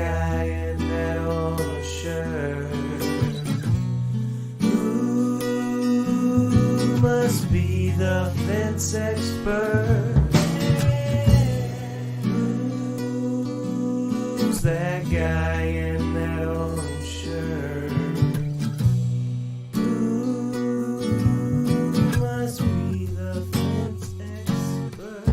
guy in that old shirt? Who must be the fence expert? Who's that guy in that old shirt? Who must be the fence expert?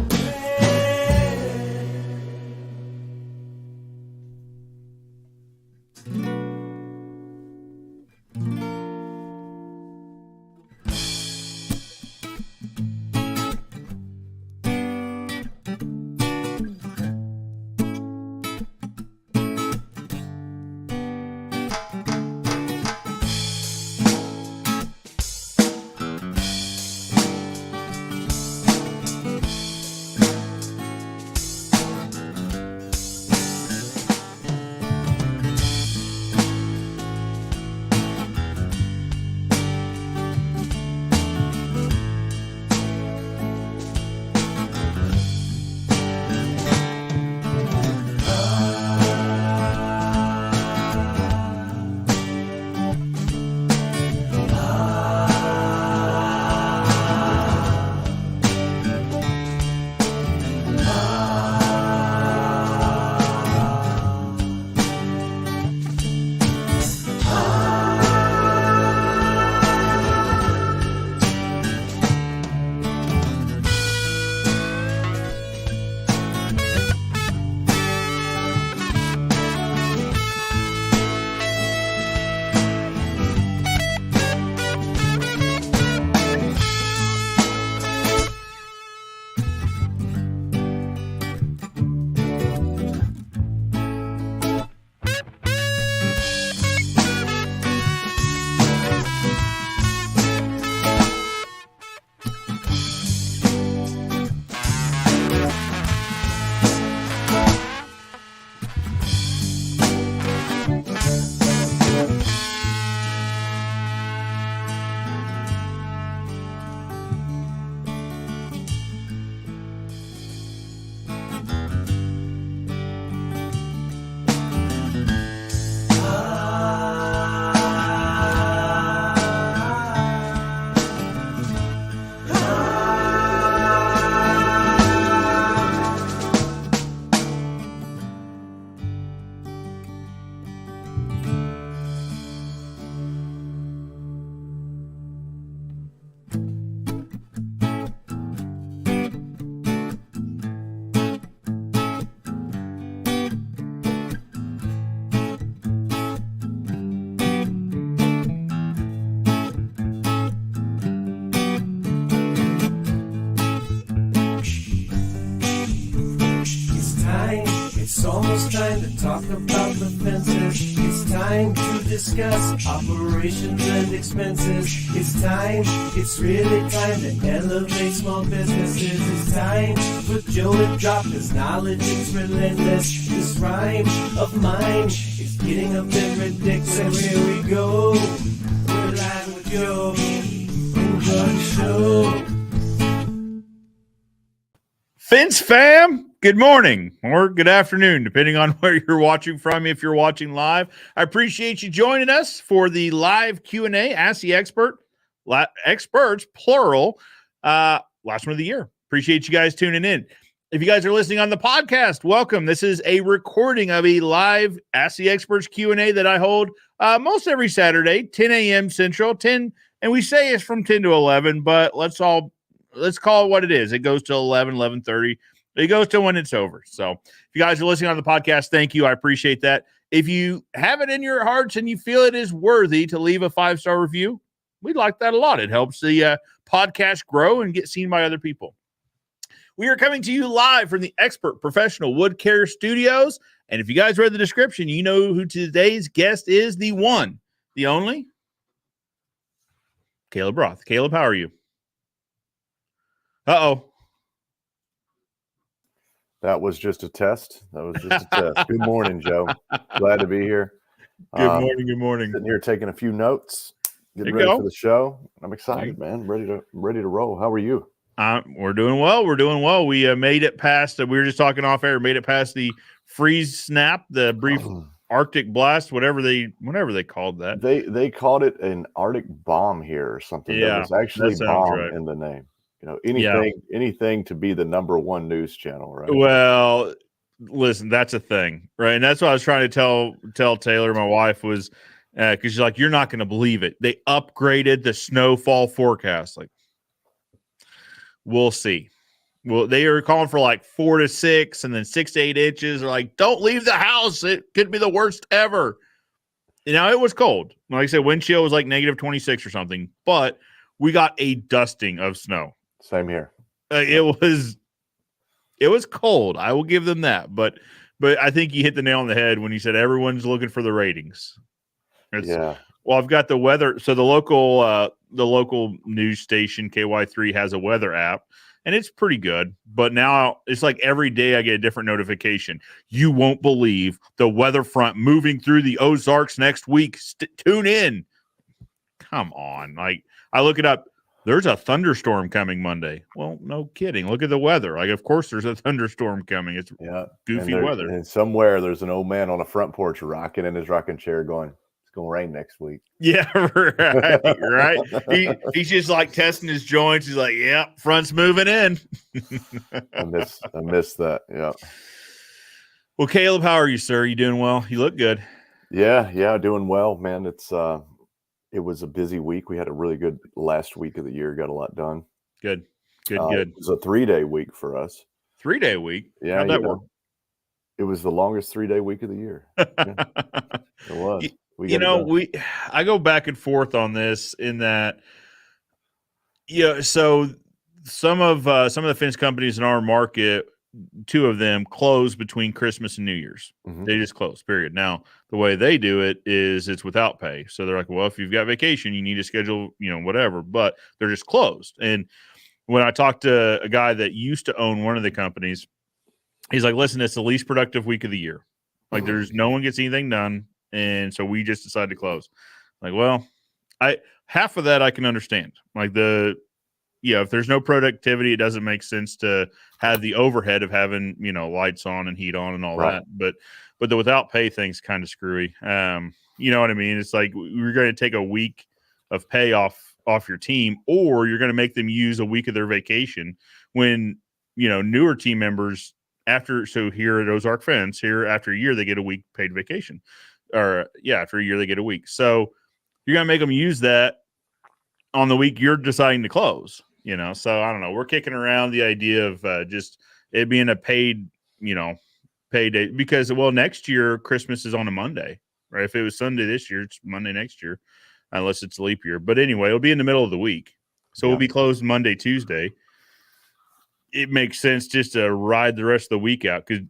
It's almost time to talk about the fences. It's time to discuss operations and expenses. It's really time to elevate small businesses. It's time for Joe to drop his knowledge. It's relentless. This rhyme of mine is getting a bit ridiculous. Here we go. We're live with Joe. Enjoy the show. Fence fam, good morning or good afternoon, depending on where you're watching from. If you're watching live, I appreciate you joining us for the live Q&A. Ask the experts, plural, last one of the year. Appreciate you guys tuning in. If you guys are listening on the podcast, welcome. This is a recording of a live Ask the Experts Q&A that I hold most every Saturday, 10 a.m. Central, 10, and we say it's from 10 to 11, but let's call it what it is. It goes to 11, 11:30. It goes to when it's over. So if you guys are listening on the podcast, thank you. I appreciate that. If you have it in your hearts and you feel it is worthy to leave a 5-star review, we'd like that a lot. It helps the podcast grow and get seen by other people. We are coming to you live from the Expert Professional Wood Care Studios. And if you guys read the description, you know who today's guest is. The one, the only, Caleb Roth. Caleb, how are you? Uh-oh. That was just a test. Good morning, Joe. Glad to be here. Good morning. Sitting here taking a few notes, getting ready for the show. I'm excited, man. Ready to roll. How are you? We're doing well. We made it past, we were just talking off air, made it past the freeze snap, the brief Arctic blast, whatever they called that. They called it an Arctic bomb here or something. Yeah, there was actually that sounds bomb right. in the name. Yeah. Anything to be the #1 news channel, right? Well, listen, that's a thing, right? And that's what I was trying to tell Taylor, my wife, was because she's like, you're not going to believe it. They upgraded the snowfall forecast. Like, we'll see. Well, they are calling for like 4 to 6 and then 6 to 8 inches. They're like, don't leave the house. It could be the worst ever. Now, it was cold. Like I said, wind chill was like -26 or something, but we got a dusting of snow. Same here. It was cold. I will give them that. But I think you hit the nail on the head when you said everyone's looking for the ratings. Yeah. Well, I've got the weather. So the local news station KY3 has a weather app, and it's pretty good. But now it's like every day I get a different notification. You won't believe the weather front moving through the Ozarks next week. Tune in. Come on. Like, I look it up. There's a thunderstorm coming Monday. Well, no kidding. Look at the weather. Like, of course there's a thunderstorm coming. It's goofy weather. And somewhere there's an old man on a front porch rocking in his rocking chair going, it's going to rain next week. Yeah, right. He's just like testing his joints. He's like, yeah, front's moving in. I miss that. Yeah. Well, Caleb, how are you, sir? You doing well? You look good. Yeah, doing well, man. It was a busy week. We had a really good last week of the year. Got a lot done. Good. It was a 3-day week for us. 3-day week? Yeah. How'd that work? It was the longest 3-day week of the year. Yeah, it was. I go back and forth on this in that, so some of the fence companies in our market, 2 of them close between Christmas and New Year's. Mm-hmm. They just close, period. Now, the way they do it is it's without pay. So they're like, well, if you've got vacation, you need to schedule, whatever, but they're just closed. And when I talked to a guy that used to own one of the companies, he's like, listen, it's the least productive week of the year. Like, there's no one gets anything done. And so we just decided to close. Like, well, half of that I can understand. Like if there's no productivity, it doesn't make sense to have the overhead of having, lights on and heat on and all right. that. But the without pay thing's kind of screwy. You know what I mean? It's like we're going to take a week of pay off your team, or you're going to make them use a week of their vacation when, newer team members here at Ozark Fence, here after a year, they get a week paid vacation. Or after a year, they get a week. So you're going to make them use that on the week you're deciding to close. So I don't know. We're kicking around the idea of just it being a paid day because, next year Christmas is on a Monday, right? If it was Sunday this year, it's Monday next year, unless it's leap year. But anyway, it'll be in the middle of the week, so we'll be closed Monday, Tuesday. It makes sense just to ride the rest of the week out because,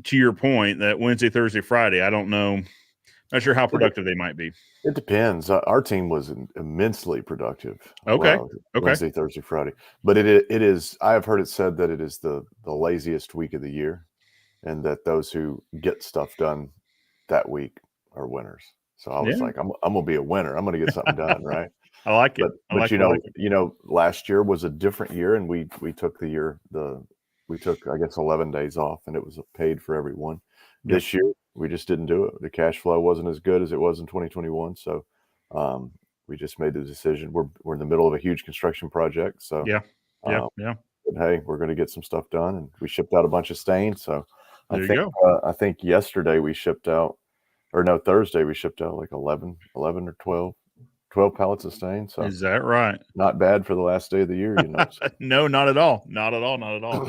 to your point, that Wednesday, Thursday, Friday, I don't know. Not sure how productive they might be. It depends. Our team was immensely productive. Okay. Wednesday, Thursday, Friday. But it is. I have heard it said that it is the laziest week of the year, and that those who get stuff done that week are winners. So I was like, I'm gonna be a winner. I'm gonna get something done, right? I like it. But last year was a different year, and we took we took, I guess, 11 days off, and it was paid for everyone. Yep. This year, we just didn't do it. The cash flow wasn't as good as it was in 2021. So we just made the decision. We're in the middle of a huge construction project. So yeah. But hey, we're going to get some stuff done, and we shipped out a bunch of stains. So I think yesterday we shipped out, Thursday we shipped out like 11 or 12 pallets of stain. So is that right? Not bad for the last day of the year, So. No, not at all. Not at all.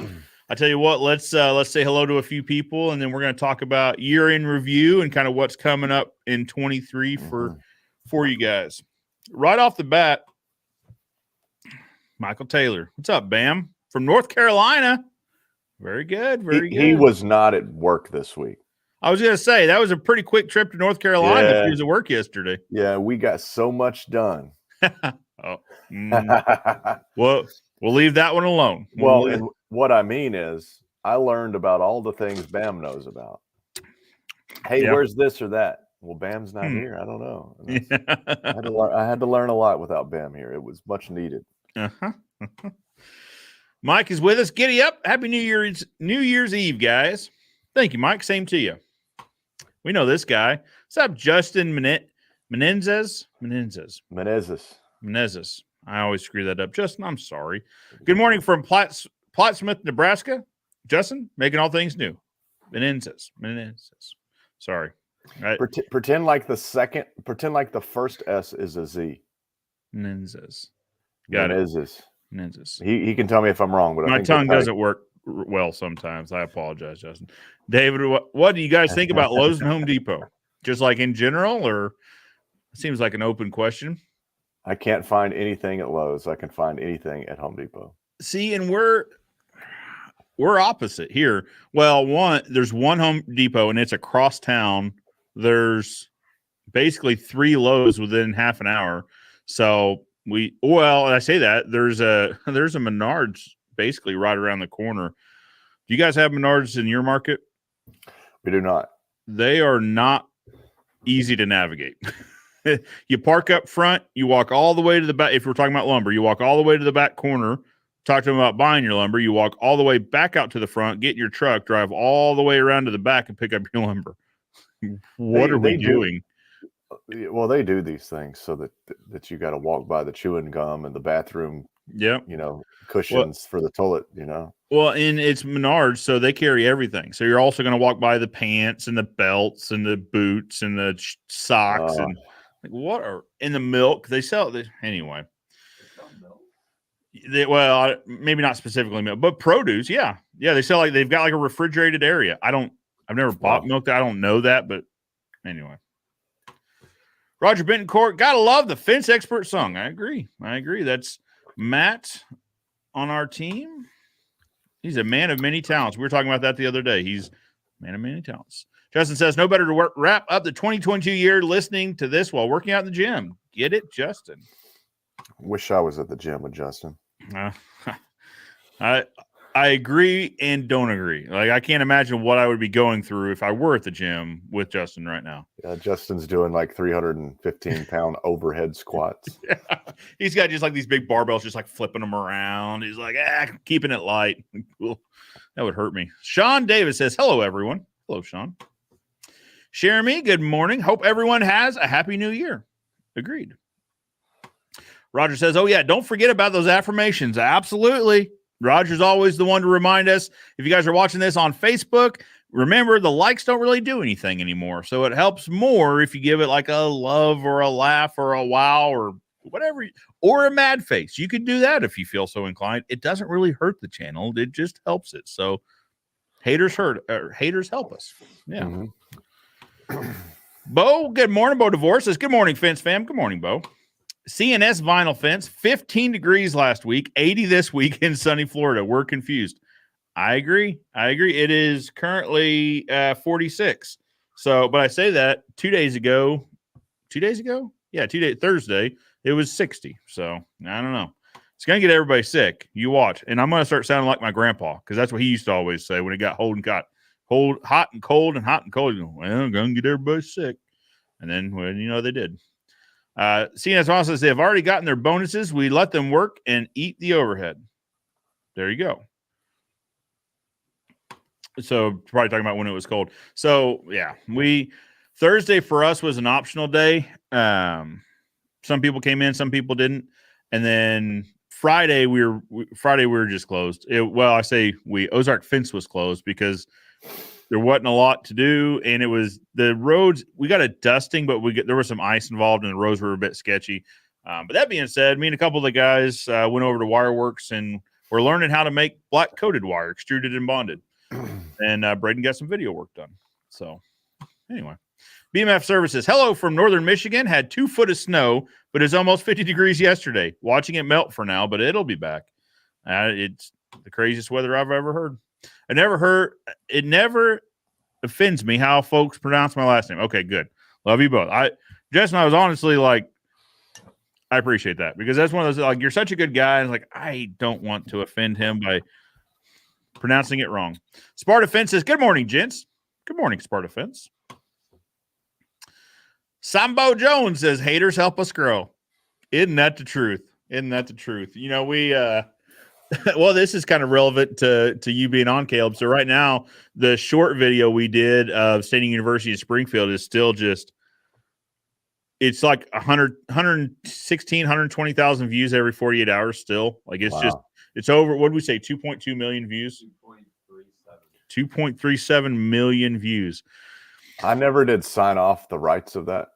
I tell you what, let's say hello to a few people, and then we're going to talk about year in review and kind of what's coming up in 23 for you guys. Right off the bat, Michael Taylor. What's up, Bam? From North Carolina. Very good. Very good. He was not at work this week. I was going to say, that was a pretty quick trip to North Carolina if he was at work yesterday. Yeah, we got so much done. Well, we'll leave that one alone. And what I mean is I learned about all the things Bam knows about. Hey, where's this or that? Well, Bam's not here. I don't know. I had to learn a lot without Bam here. It was much needed. Mike is with us. Giddy up. Happy New Year's Eve, guys. Thank you, Mike. Same to you. We know this guy. What's up, Justin Menendez? I always screw that up. Justin, I'm sorry. Good morning from Plattsmouth, Nebraska. Justin, making all things new. Menendez. Sorry. Right. Pretend like the first S is a Z. Menendez. Menendez. He can tell me if I'm wrong, but my I think tongue doesn't work well sometimes. I apologize, Justin. David, what do you guys think about Lowe's and Home Depot? Just like in general, or it seems like an open question? I can't find anything at Lowe's. I can find anything at Home Depot. See, and we're opposite here. Well, there's one Home Depot, and it's across town. There's basically 3 Lowe's within half an hour. So I say that there's a Menards basically right around the corner. Do you guys have Menards in your market? We do not. They are not easy to navigate. You park up front, you walk all the way to the back. If we're talking about lumber, you walk all the way to the back corner, talk to them about buying your lumber. You walk all the way back out to the front, get in your truck, drive all the way around to the back and pick up your lumber. What are we doing? Well, they do these things so that you got to walk by the chewing gum and the bathroom, cushions for the toilet, Well, and it's Menards, so they carry everything. So you're also going to walk by the pants and the belts and the boots and the socks and in the milk. They sell anyway. Maybe not specifically milk, but produce. Yeah. They sell they've got a refrigerated area. I've never bought milk. I don't know that, but anyway. Roger Bentoncourt, gotta love the Fence Expert song. I agree. That's Matt on our team. He's a man of many talents. We were talking about that the other day. He's a man of many talents. Justin says, no better to wrap up the 2022 year listening to this while working out in the gym. Get it, Justin? Wish I was at the gym with Justin. I agree and don't agree. I can't imagine what I would be going through if I were at the gym with Justin right now. Yeah, Justin's doing 315-pound overhead squats. Yeah. He's got just these big barbells, just flipping them around. He's keeping it light. Cool. That would hurt me. Sean Davis says, hello, everyone. Hello, Sean. Jeremy, good morning. Hope everyone has a happy new year. Agreed. Roger says, oh, yeah, don't forget about those affirmations. Absolutely. Roger's always the one to remind us. If you guys are watching this on Facebook, remember the likes don't really do anything anymore. So it helps more if you give it a love or a laugh or a wow or whatever, or a mad face. You could do that if you feel so inclined. It doesn't really hurt the channel. It just helps it. So haters help us. Yeah. Mm-hmm. Bo, good morning. Bo Divorce says, good morning, Fence fam. Good morning, Bo. CNS vinyl fence, 15 degrees last week, 80 this week in sunny Florida. We're confused. I agree. It is currently 46. So, but I say that 2 days ago. Yeah, Thursday, it was 60. So I don't know. It's going to get everybody sick. You watch. And I'm going to start sounding like my grandpa, because that's what he used to always say when it got hot and cold. Well, going to get everybody sick. And then, they did. CNS also says they've already gotten their bonuses. We let them work and eat the overhead. There you go. So probably talking about when it was cold. So yeah, Thursday for us was an optional day. Some people came in, some people didn't. And then Friday we were just closed. Ozark Fence was closed because there wasn't a lot to do, and it was the roads. We got a dusting, but there was some ice involved, and the roads were a bit sketchy. But that being said, me and a couple of the guys went over to Wireworks, and we're learning how to make black coated wire, extruded and bonded. And Braden got some video work done. So anyway, BMF Services. Hello from Northern Michigan. Had 2 foot of snow, but it's almost 50 degrees yesterday. Watching it melt for now, but it'll be back. It's the craziest weather I've ever heard. It never offends me how folks pronounce my last name. Okay, good. Love you both. Justin, I was honestly I appreciate that, because that's one of those, you're such a good guy. And I don't want to offend him by pronouncing it wrong. Sparta Fence says, good morning, gents. Good morning, Sparta Fence. Sambo Jones says, haters help us grow. Isn't that the truth? We Well, this is kind of relevant to you being on, Caleb. So right now, the short video we did of State University of Springfield is still just, it's like 120,000 views every 48 hours still. Like it's just, Wow. it's over. What did we say? 2.2 million views? 2.37 million views. I never did sign off the rights of that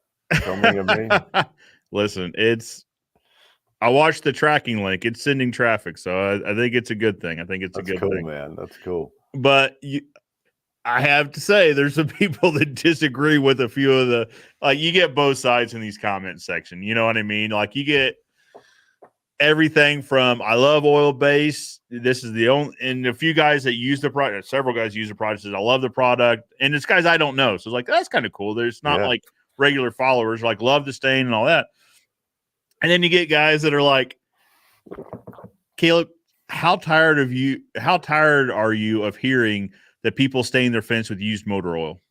filming of me. Listen, I watched the tracking link. It's sending traffic, so I think it's a good thing. I think it's That's a good cool, thing, man. That's cool. But I have to say, there's some people that disagree with a few of the, like, you get both sides in these comment section. You know what I mean? Like, you get everything from I love oil base. This is the only, and a few guys that use the product, several guys use the product, says I love the product, and it's guys I don't know. So it's like, that's kind of cool. There's not like regular followers, like love the stain and all that. And then you get guys that are like, Caleb, how tired are you of hearing that people stain their fence with used motor oil?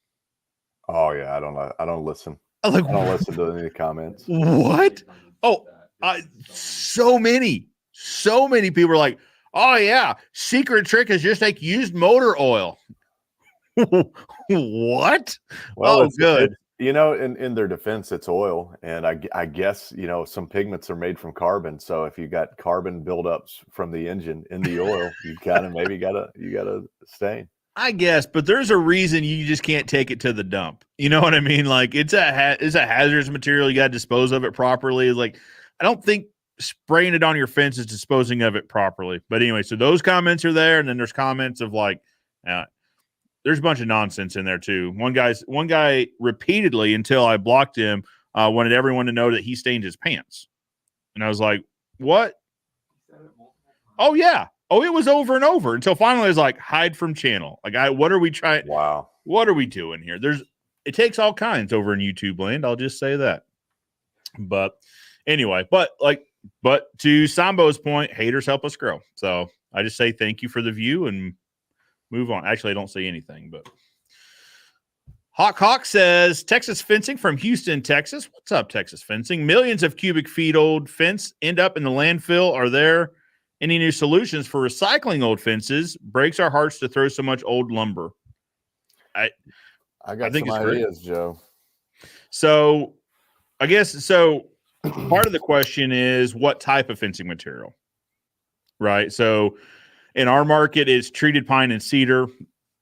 Oh yeah, I don't know. I don't listen. I'm like, I don't listen to any of the comments. What? Oh, so many people are like, oh yeah, secret trick is just like used motor oil. What? Well, good. In their defense, it's oil, and I guess some pigments are made from carbon. So if you got carbon buildups from the engine in the oil, you kind of maybe gotta stain. I guess, but there's a reason you just can't take it to the dump. You know what I mean? Like it's a hazardous material. You got to dispose of it properly. Like I don't think spraying it on your fence is disposing of it properly. But anyway, so those comments are there, and then there's comments of like, there's a bunch of nonsense in there too. One guy repeatedly, until I blocked him, wanted everyone to know that he stained his pants, and I was like, "What? Oh yeah, oh it was over and over." Until finally, I was like, "Hide from channel." Like, what are we trying? Wow, what are we doing here? It takes all kinds over in YouTube land. I'll just say that. But anyway, but to Sambo's point, haters help us grow. So I just say thank you for the view and move on. Actually, I don't say anything, but Hawk says Texas fencing from Houston, Texas. What's up, Texas fencing? Millions of cubic feet old fence end up in the landfill. Are there any new solutions for recycling old fences? Breaks our hearts to throw so much old lumber. I got some ideas, Joe. So I guess part of the question is what type of fencing material, right? So in our market, it's treated pine and cedar.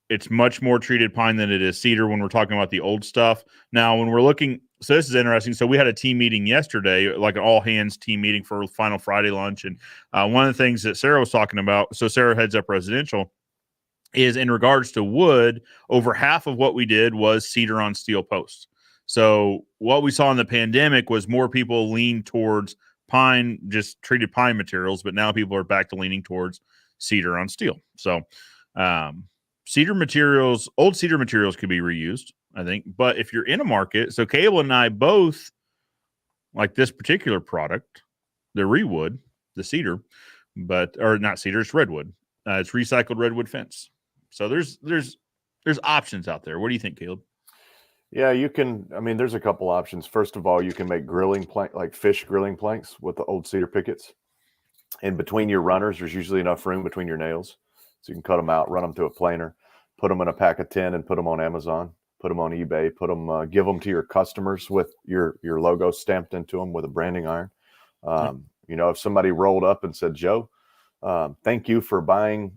It's much more treated pine than it is cedar when we're talking about the old stuff. Now, when we're looking, so this is interesting. So we had a team meeting yesterday, like an all hands team meeting for Final Friday lunch. And one of the things that Sarah was talking about, so Sarah heads up residential, is in regards to wood, over half of what we did was cedar on steel posts. So what we saw in the pandemic was more people lean towards pine, just treated pine materials, but now people are back to leaning towards cedar on steel. So cedar materials, old cedar materials could be reused, I think. But if you're in a market, so Caleb and I both like this particular product, the rewood, the cedar, or not cedar, it's redwood. It's recycled redwood fence. So there's options out there. What do you think, Caleb? Yeah, you can. I mean, there's a couple options. First of all, you can make grilling like fish grilling planks with the old cedar pickets. In between your runners, there's usually enough room between your nails, so you can cut them out, run them through a planer, put them in a pack of 10, and put them on Amazon, put them on eBay, give them to your customers with your logo stamped into them with a branding iron. If somebody rolled up and said, "Joe, thank you for buying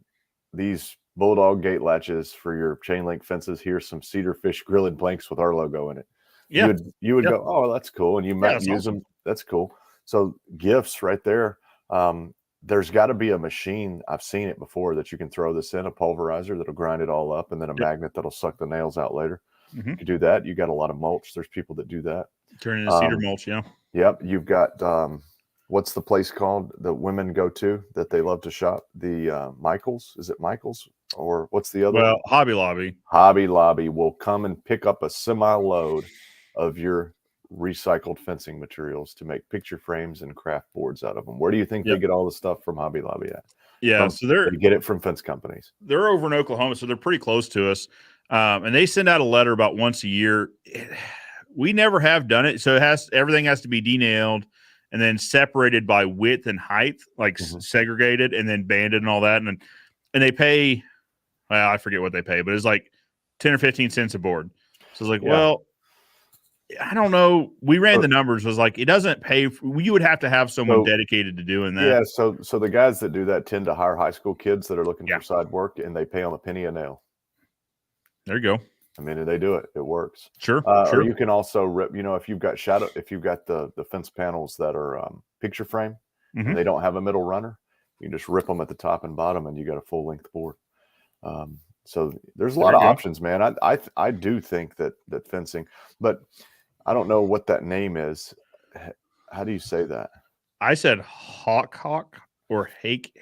these Bulldog gate latches for your chain link fences. Here's some cedar fish grilling planks with our logo in it." Yeah, you would go, "Oh, that's cool," and you might use them. That's cool. So gifts right there. There's got to be a machine. I've seen it before that you can throw this in, a pulverizer that'll grind it all up, and then a magnet that'll suck the nails out later. You can do that. You got a lot of mulch. There's people that do that. Turn into cedar mulch, yeah. Yep. You've got what's the place called that women go to that they love to shop? The Michaels. Is it Michaels or what's the other? Well, Hobby Lobby. Hobby Lobby will come and pick up a semi-load of your recycled fencing materials to make picture frames and craft boards out of them. Where do you think they get all the stuff from Hobby Lobby at? Yeah, so they get it from fence companies. They're over in Oklahoma, so they're pretty close to us. And they send out a letter about once a year. We never have done it, so everything has to be denailed and then separated by width and height, like segregated, and then banded and all that. And they pay, well, I forget what they pay, but it's like 10 or 15 cents a board. So it's like, well, I don't know. We ran the numbers. It was like, it doesn't pay. You would have to have someone dedicated to doing that. Yeah. So the guys that do that tend to hire high school kids that are looking for side work, and they pay them a penny a nail. There you go. I mean, they do it. It works. Sure. Or you can also rip, if you've got the fence panels that are picture frame and they don't have a middle runner, you can just rip them at the top and bottom, and you got a full length board. So there's a lot of options, man. I do think that fencing, but I don't know what that name is. How do you say that? I said hawk or hake.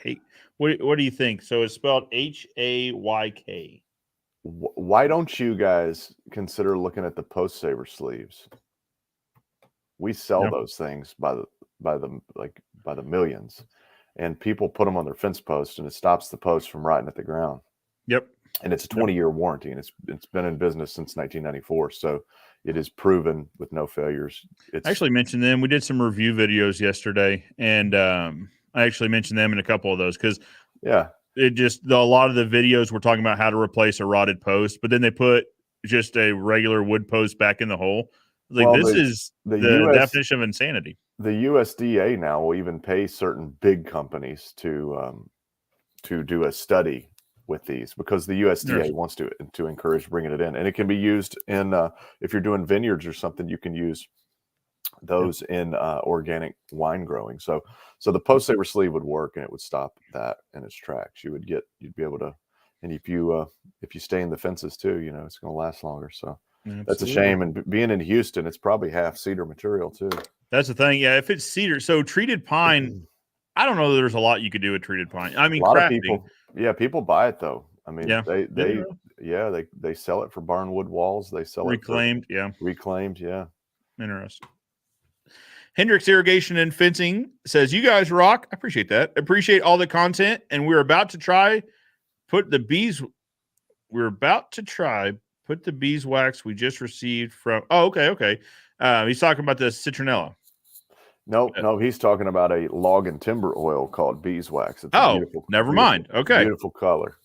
What do you think? So it's spelled Hayk. Why don't you guys consider looking at the post saver sleeves? We sell those things by the millions, and people put them on their fence post, and it stops the post from rotting at the ground. Yep. And it's a 20-year warranty, and it's been in business since 1994. So it is proven with no failures. I actually mentioned them. We did some review videos yesterday, and I actually mentioned them in a couple of those because it just a lot of the videos were talking about how to replace a rotted post, but then they put just a regular wood post back in the hole. Like, this is the definition of insanity. The USDA now will even pay certain big companies to do a study with these, because the USDA wants to encourage bringing it in, and it can be used in if you're doing vineyards or something, you can use those in organic wine growing. So the post saver sleeve would work, and it would stop that in its tracks. You'd be able to, and if you stay in the fences too, it's going to last longer. So that's a shame. And being in Houston, it's probably half cedar material too. That's the thing. Yeah, if it's cedar, so treated pine, I don't know that there's a lot you could do with treated pine. I mean, a lot of people buy it though. I mean, they sell it for barnwood walls. They sell reclaimed. Reclaimed. Yeah. Interesting. Hendricks Irrigation and Fencing says, "You guys rock." I appreciate that. Appreciate all the content, and we're about to try put the beeswax we just received from. Oh, okay. He's talking about the citronella. No, he's talking about a log and timber oil called beeswax. It's never mind. Okay, beautiful color.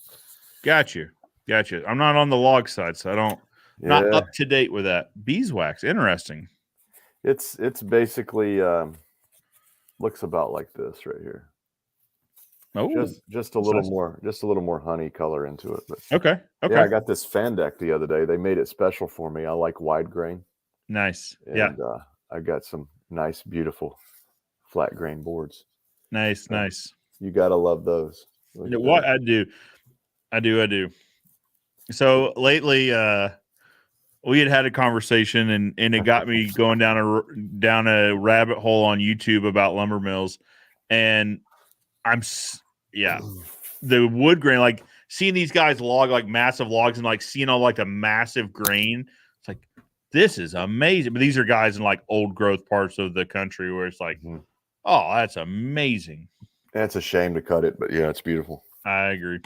Got you. I'm not on the log side, so I don't not up to date with that. Beeswax, interesting. It's basically looks about like this right here. Oh, just a little more honey color into it. But okay. Yeah, I got this fan deck the other day. They made it special for me. I like wide grain. Nice. And, I got some nice, beautiful flat grain boards. Nice. You gotta love those. What I do. So lately, we had a conversation, and it got me going down a rabbit hole on YouTube about lumber mills, and the wood grain, like seeing these guys log like massive logs and like seeing all like the massive grain. It's like, this is amazing. But these are guys in like old growth parts of the country where it's like, oh, that's amazing. It's a shame to cut it, but yeah, it's beautiful. I agree.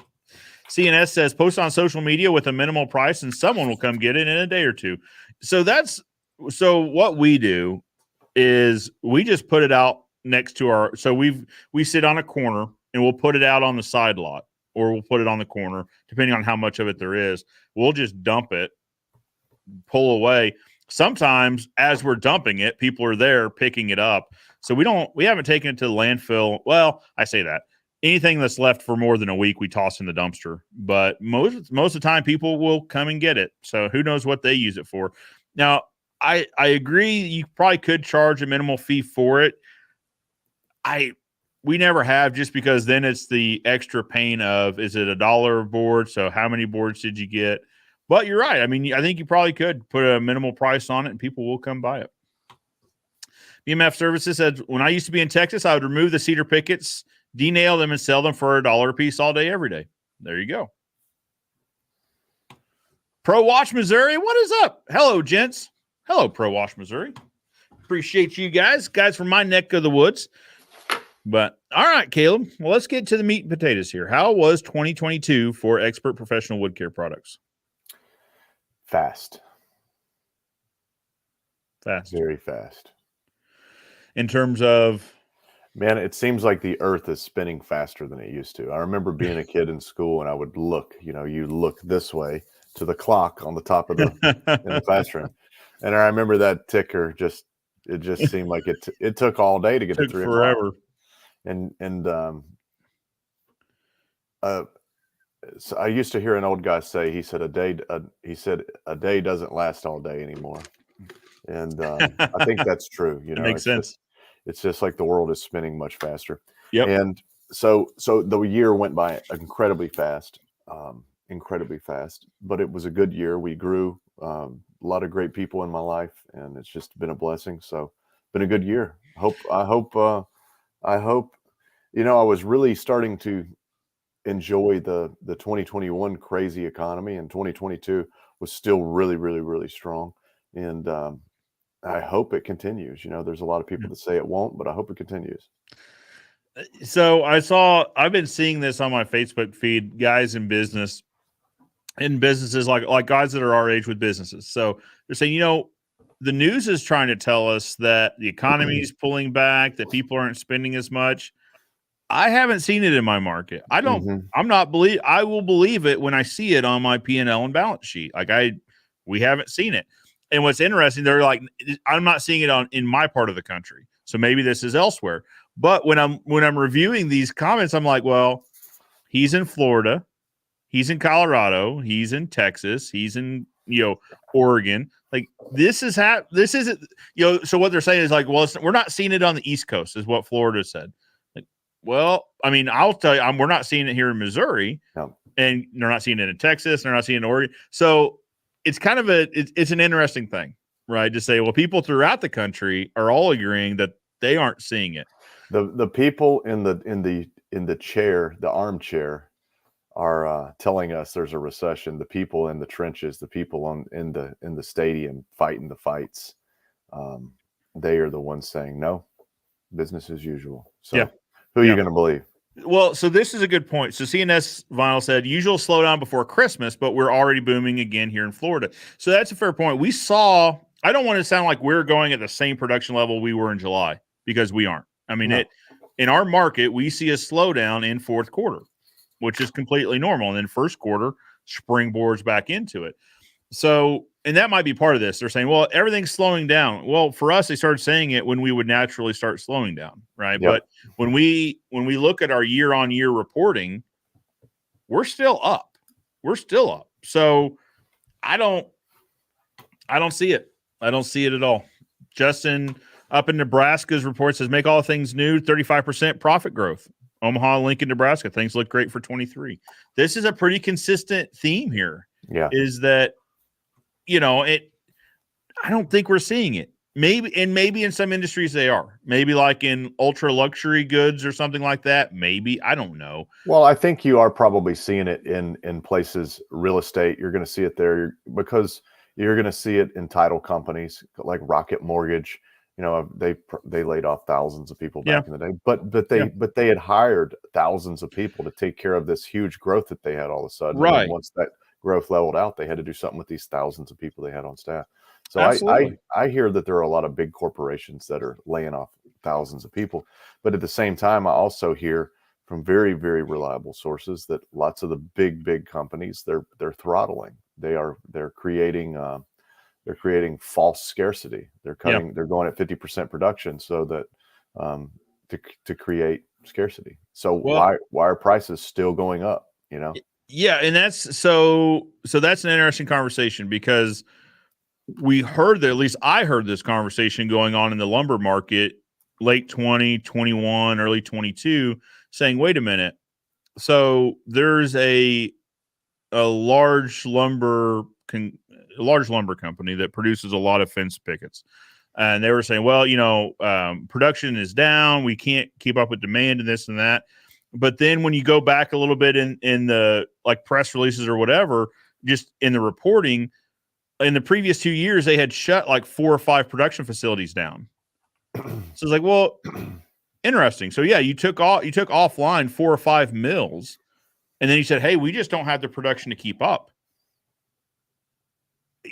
CNS says, post on social media with a minimal price and someone will come get it in a day or two. So what we do is we just put it out next to we sit on a corner and we'll put it out on the side lot, or we'll put it on the corner, depending on how much of it there is. We'll just dump it, pull away. Sometimes as we're dumping it, people are there picking it up. So we haven't taken it to the landfill. Well, I say that. Anything that's left for more than a week, we toss in the dumpster. But most of the time, people will come and get it. So who knows what they use it for? Now, I agree. You probably could charge a minimal fee for it. We never have, just because then it's the extra pain of, is it $1 a board? So how many boards did you get? But you're right. I mean, I think you probably could put a minimal price on it, and people will come buy it. BMF Services said, when I used to be in Texas, I would remove the cedar pickets, denail them, and sell them for $1 a piece all day, every day. There you go. Pro Wash Missouri, what is up? Hello, gents. Hello, Pro Wash Missouri. Appreciate you guys from my neck of the woods. But all right, Caleb. Well, let's get to the meat and potatoes here. How was 2022 for Expert Professional Wood Care Products? Fast. Fast. Very fast. in terms of. Man, it seems like the earth is spinning faster than it used to. I remember being a kid in school and I would look, you look this way to the clock on the top of in the classroom. And I remember that ticker it just seemed like it took all day to get to Took 3 o'clock. forever. And so I used to hear an old guy say, he said a day doesn't last all day anymore. And I think that's true. It makes sense. It's just like the world is spinning much faster. Yep. And so the year went by incredibly fast, but it was a good year. We grew, a lot of great people in my life, and it's just been a blessing. So been a good year. I hope, I was really starting to enjoy the 2021 crazy economy, and 2022 was still really, really, really strong. And I hope it continues. There's a lot of people that say it won't, but I hope it continues. So I've been seeing this on my Facebook feed, guys in businesses like guys that are our age with businesses. So they're saying, the news is trying to tell us that the economy is pulling back, that people aren't spending as much. I haven't seen it in my market. I will believe it when I see it on my P&L and balance sheet. We haven't seen it. And what's interesting, they're like, I'm not seeing it in my part of the country. So maybe this is elsewhere. But when I'm reviewing these comments, I'm like, well, he's in Florida, he's in Colorado, he's in Texas, he's in Oregon. Like this isn't So what they're saying is like, well, we're not seeing it on the East Coast, is what Florida said. Like, well, I mean, I'll tell you, we're not seeing it here in Missouri, No. And they're not seeing it in Texas, they're not seeing it in Oregon. So it's kind of it's an interesting thing, right? To say, well, people throughout the country are all agreeing that they aren't seeing it. The people in the chair, the armchair, are telling us there's a recession. The people in the trenches, the people in the stadium fighting the fights, they are the ones saying no, business as usual. So who are you going to believe? Well, so this is a good point. So CNS Vinyl said usual slowdown before Christmas, but we're already booming again here in Florida. So that's a fair point. I don't want to sound like we're going at the same production level we were in July, because we aren't. I mean, in our market, we see a slowdown in fourth quarter, which is completely normal. And then first quarter springboards back into it. So, and that might be part of this. They're saying, well, everything's slowing down. Well, for us, they started saying it when we would naturally start slowing down, right? Yep. But when we look at our year-on-year reporting, we're still up. So I don't see it. I don't see it at all. Justin up in Nebraska's report says, make all things new, 35% profit growth. Omaha, Lincoln, Nebraska, things look great for 23. This is a pretty consistent theme here. Yeah. Is that, I don't think we're seeing it. Maybe in some industries they are. Maybe like in ultra luxury goods or something like that. Maybe, I don't know. Well, I think you are probably seeing it in places, real estate. You're going to see it there because you're going to see it in title companies like Rocket Mortgage. They laid off thousands of people back in the day, but they had hired thousands of people to take care of this huge growth that they had all of a sudden. Right. And once that growth leveled out, they had to do something with these thousands of people they had on staff. So I hear that there are a lot of big corporations that are laying off thousands of people, but at the same time, I also hear from very, very reliable sources that lots of the big companies, they're throttling. They're creating false scarcity. They're going at 50% production so that to create scarcity. So why are prices still going up? Yeah, and that's so that's an interesting conversation, because we heard that, at least I heard this conversation going on in the lumber market late 2021, early 22, saying, wait a minute. So there's a large lumber company that produces a lot of fence pickets. And they were saying, well, production is down. We can't keep up with demand and this and that. But then when you go back a little bit in the like press releases or whatever, just in the reporting, in the previous 2 years, they had shut like 4 or 5 production facilities down. So it's like, well, interesting. So yeah, you took offline 4 or 5 mills, and then you said, hey, we just don't have the production to keep up.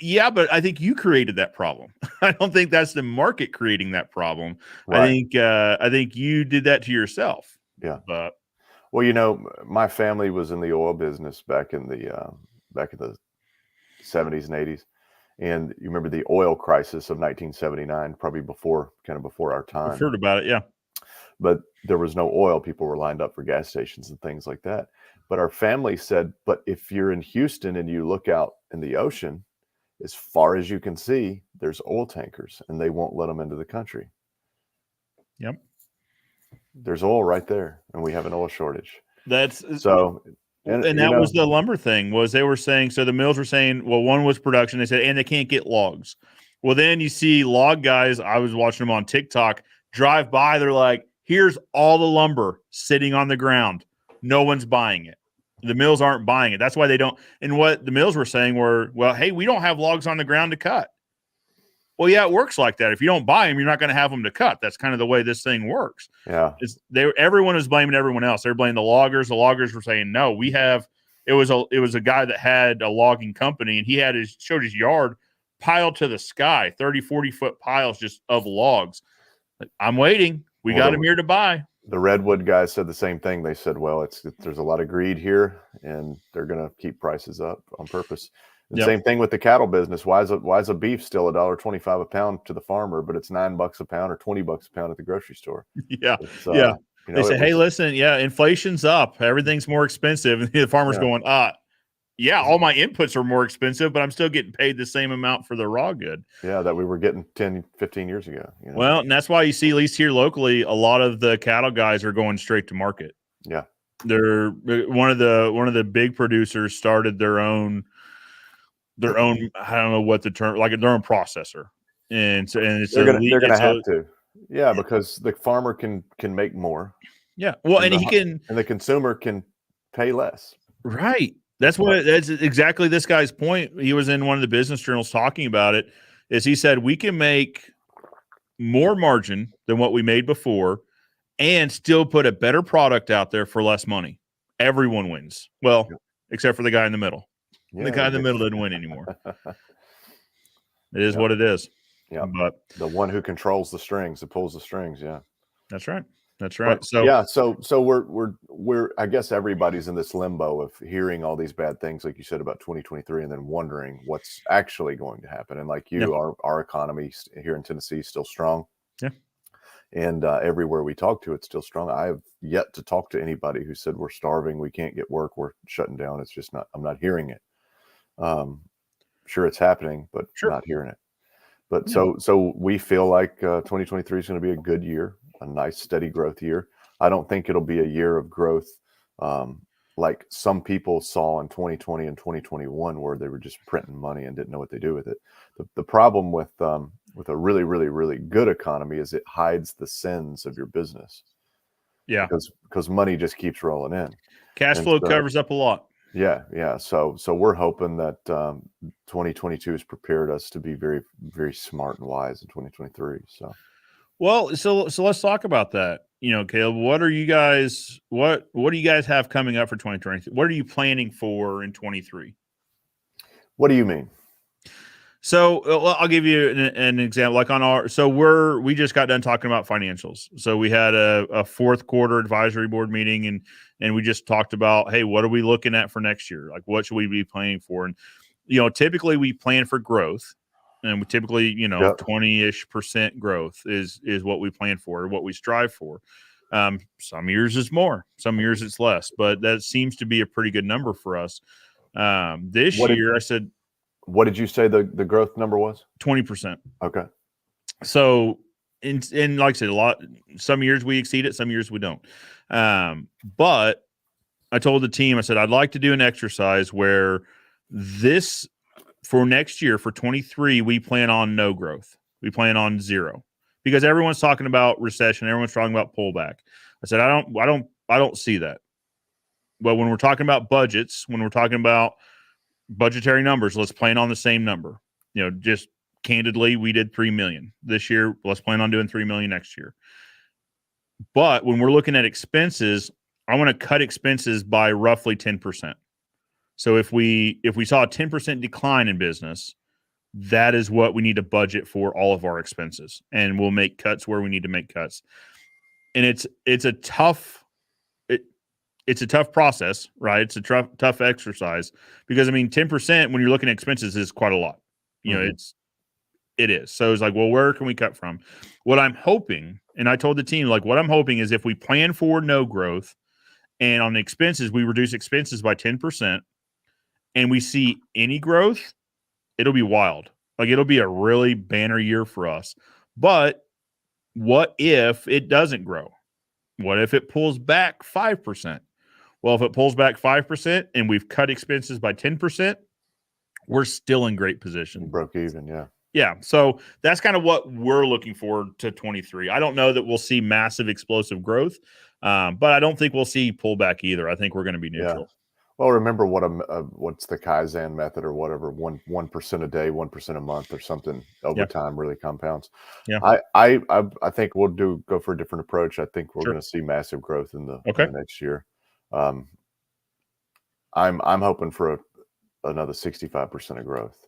Yeah, but I think you created that problem. I don't think that's the market creating that problem. Right. I think you did that to yourself. Yeah. But Well, you know, my family was in the oil business back in the 70s and 80s. And you remember the oil crisis of 1979, probably before our I've time. heard about it. Yeah. But there was no oil. People were lined up for gas stations and things like that. But our family said, but if you're in Houston and you look out in the ocean, as far as you can see, there's oil tankers and they won't let them into the country. Yep. There's oil right there, and we have an oil shortage. That's So, and and you that know, was the lumber thing. Was they were saying, so the mills were saying, well, one was production. They said, and they can't get logs. Well, then you see log guys. I was watching them on TikTok drive by. They're like, here's all the lumber sitting on the ground. No one's buying it. The mills aren't buying it. That's why they don't. And what the mills were saying were, well, hey, we don't have logs on the ground to cut. Well, yeah, it works like that. If you don't buy them, you're not going to have them to cut. That's kind of the way this thing works. yeah, Everyone is blaming everyone else. They're blaming the loggers. The loggers were saying, no, we have. It was a guy that had a logging company, and he had showed his yard piled to the sky, 30, 40-foot piles just of logs. I'm waiting. We got him here to buy. The redwood guys said the same thing. They said, well, there's a lot of greed here, and they're going to keep prices up on purpose. And Yep. Same thing with the cattle business. Why is a beef still $1.25 a pound to the farmer, but it's $9 a pound or $20 a pound at the grocery store? Yeah, Yeah. You know, they say, hey, listen, yeah, inflation's up. Everything's more expensive. And the farmer's going, yeah, all my inputs are more expensive, but I'm still getting paid the same amount for the raw good. Yeah, that we were getting 10, 15 years ago. You know? Well, and that's why you see, at least here locally, a lot of the cattle guys are going straight to market. Yeah. They're one of the big producers started their own I don't know what the term, like their own processor. And so they're gonna have to. Yeah, because the farmer can make more. Yeah. Well, and the consumer can pay less. Right. That's exactly this guy's point. He was in one of the business journals talking about it. Is he said we can make more margin than what we made before and still put a better product out there for less money. Everyone wins. Well, except for the guy in the middle. The guy in the middle didn't win anymore. It is what it is. Yeah. But the one who controls the strings, that pulls the strings. Yeah. That's right. That's right. But, so so we're I guess everybody's in this limbo of hearing all these bad things, like you said, about 2023, and then wondering what's actually going to happen. And like you, our economy here in Tennessee is still strong. Yeah. And everywhere we talk to, it's still strong. I have yet to talk to anybody who said we're starving, we can't get work, we're shutting down. It's just not. I'm not hearing it. Sure, it's happening, but not hearing it. But so we feel like 2023 is going to be a good year, a nice steady growth year. I don't think it'll be a year of growth like some people saw in 2020 and 2021, where they were just printing money and didn't know what they do with it. The problem with a really, really, really good economy is it hides the sins of your business. Yeah, because money just keeps rolling in. Cash flow covers up a lot. Yeah. So we're hoping that 2022 has prepared us to be very, very smart and wise in 2023. So let's talk about that. You know, Caleb, what do you guys have coming up for 2023? What are you planning for in 23? What do you mean? So I'll give you an example. Like we just got done talking about financials. So we had a fourth quarter advisory board meeting, and we just talked about, hey, what are we looking at for next year? Like, what should we be planning for? And, typically we plan for growth, and we typically, 20-ish% growth is what we plan for, or what we strive for. Some years it's more, some years it's less, but that seems to be a pretty good number for us. This year I said, what did you say the growth number was? 20%. Okay. So, in like I said, some years we exceed it, some years we don't. But I told the team, I said, I'd like to do an exercise where for next year, for 23, we plan on no growth. We plan on zero, because everyone's talking about recession. Everyone's talking about pullback. I said, I don't see that. But when we're talking about budgets, when we're talking about budgetary numbers, let's plan on the same number. Just candidly, we did 3 million this year. Let's plan on doing 3 million next year. But when we're looking at expenses, I want to cut expenses by roughly 10%. So if we saw a 10% decline in business, that is what we need to budget for all of our expenses, and we'll make cuts where we need to make cuts. And it's a tough process, right? It's a tough exercise because 10% when you're looking at expenses is quite a lot. It is. So it's like, well, where can we cut from? What I'm hoping, and I told the team, like, what I'm hoping is if we plan for no growth and on the expenses, we reduce expenses by 10% and we see any growth, it'll be wild. Like, it'll be a really banner year for us. But what if it doesn't grow? What if it pulls back 5%? Well, if it pulls back 5% and we've cut expenses by 10%, we're still in great position. Broke even, yeah. Yeah, so that's kind of what we're looking forward to 23. I don't know that we'll see massive explosive growth, but I don't think we'll see pullback either. I think we're going to be neutral. Yeah. Well, remember what's the Kaizen method or whatever, 1% a day, 1% a month or something over time really compounds. Yeah. I think we'll go for a different approach. I think we're Sure. going to see massive growth in the next year. I'm hoping for another 65% of growth.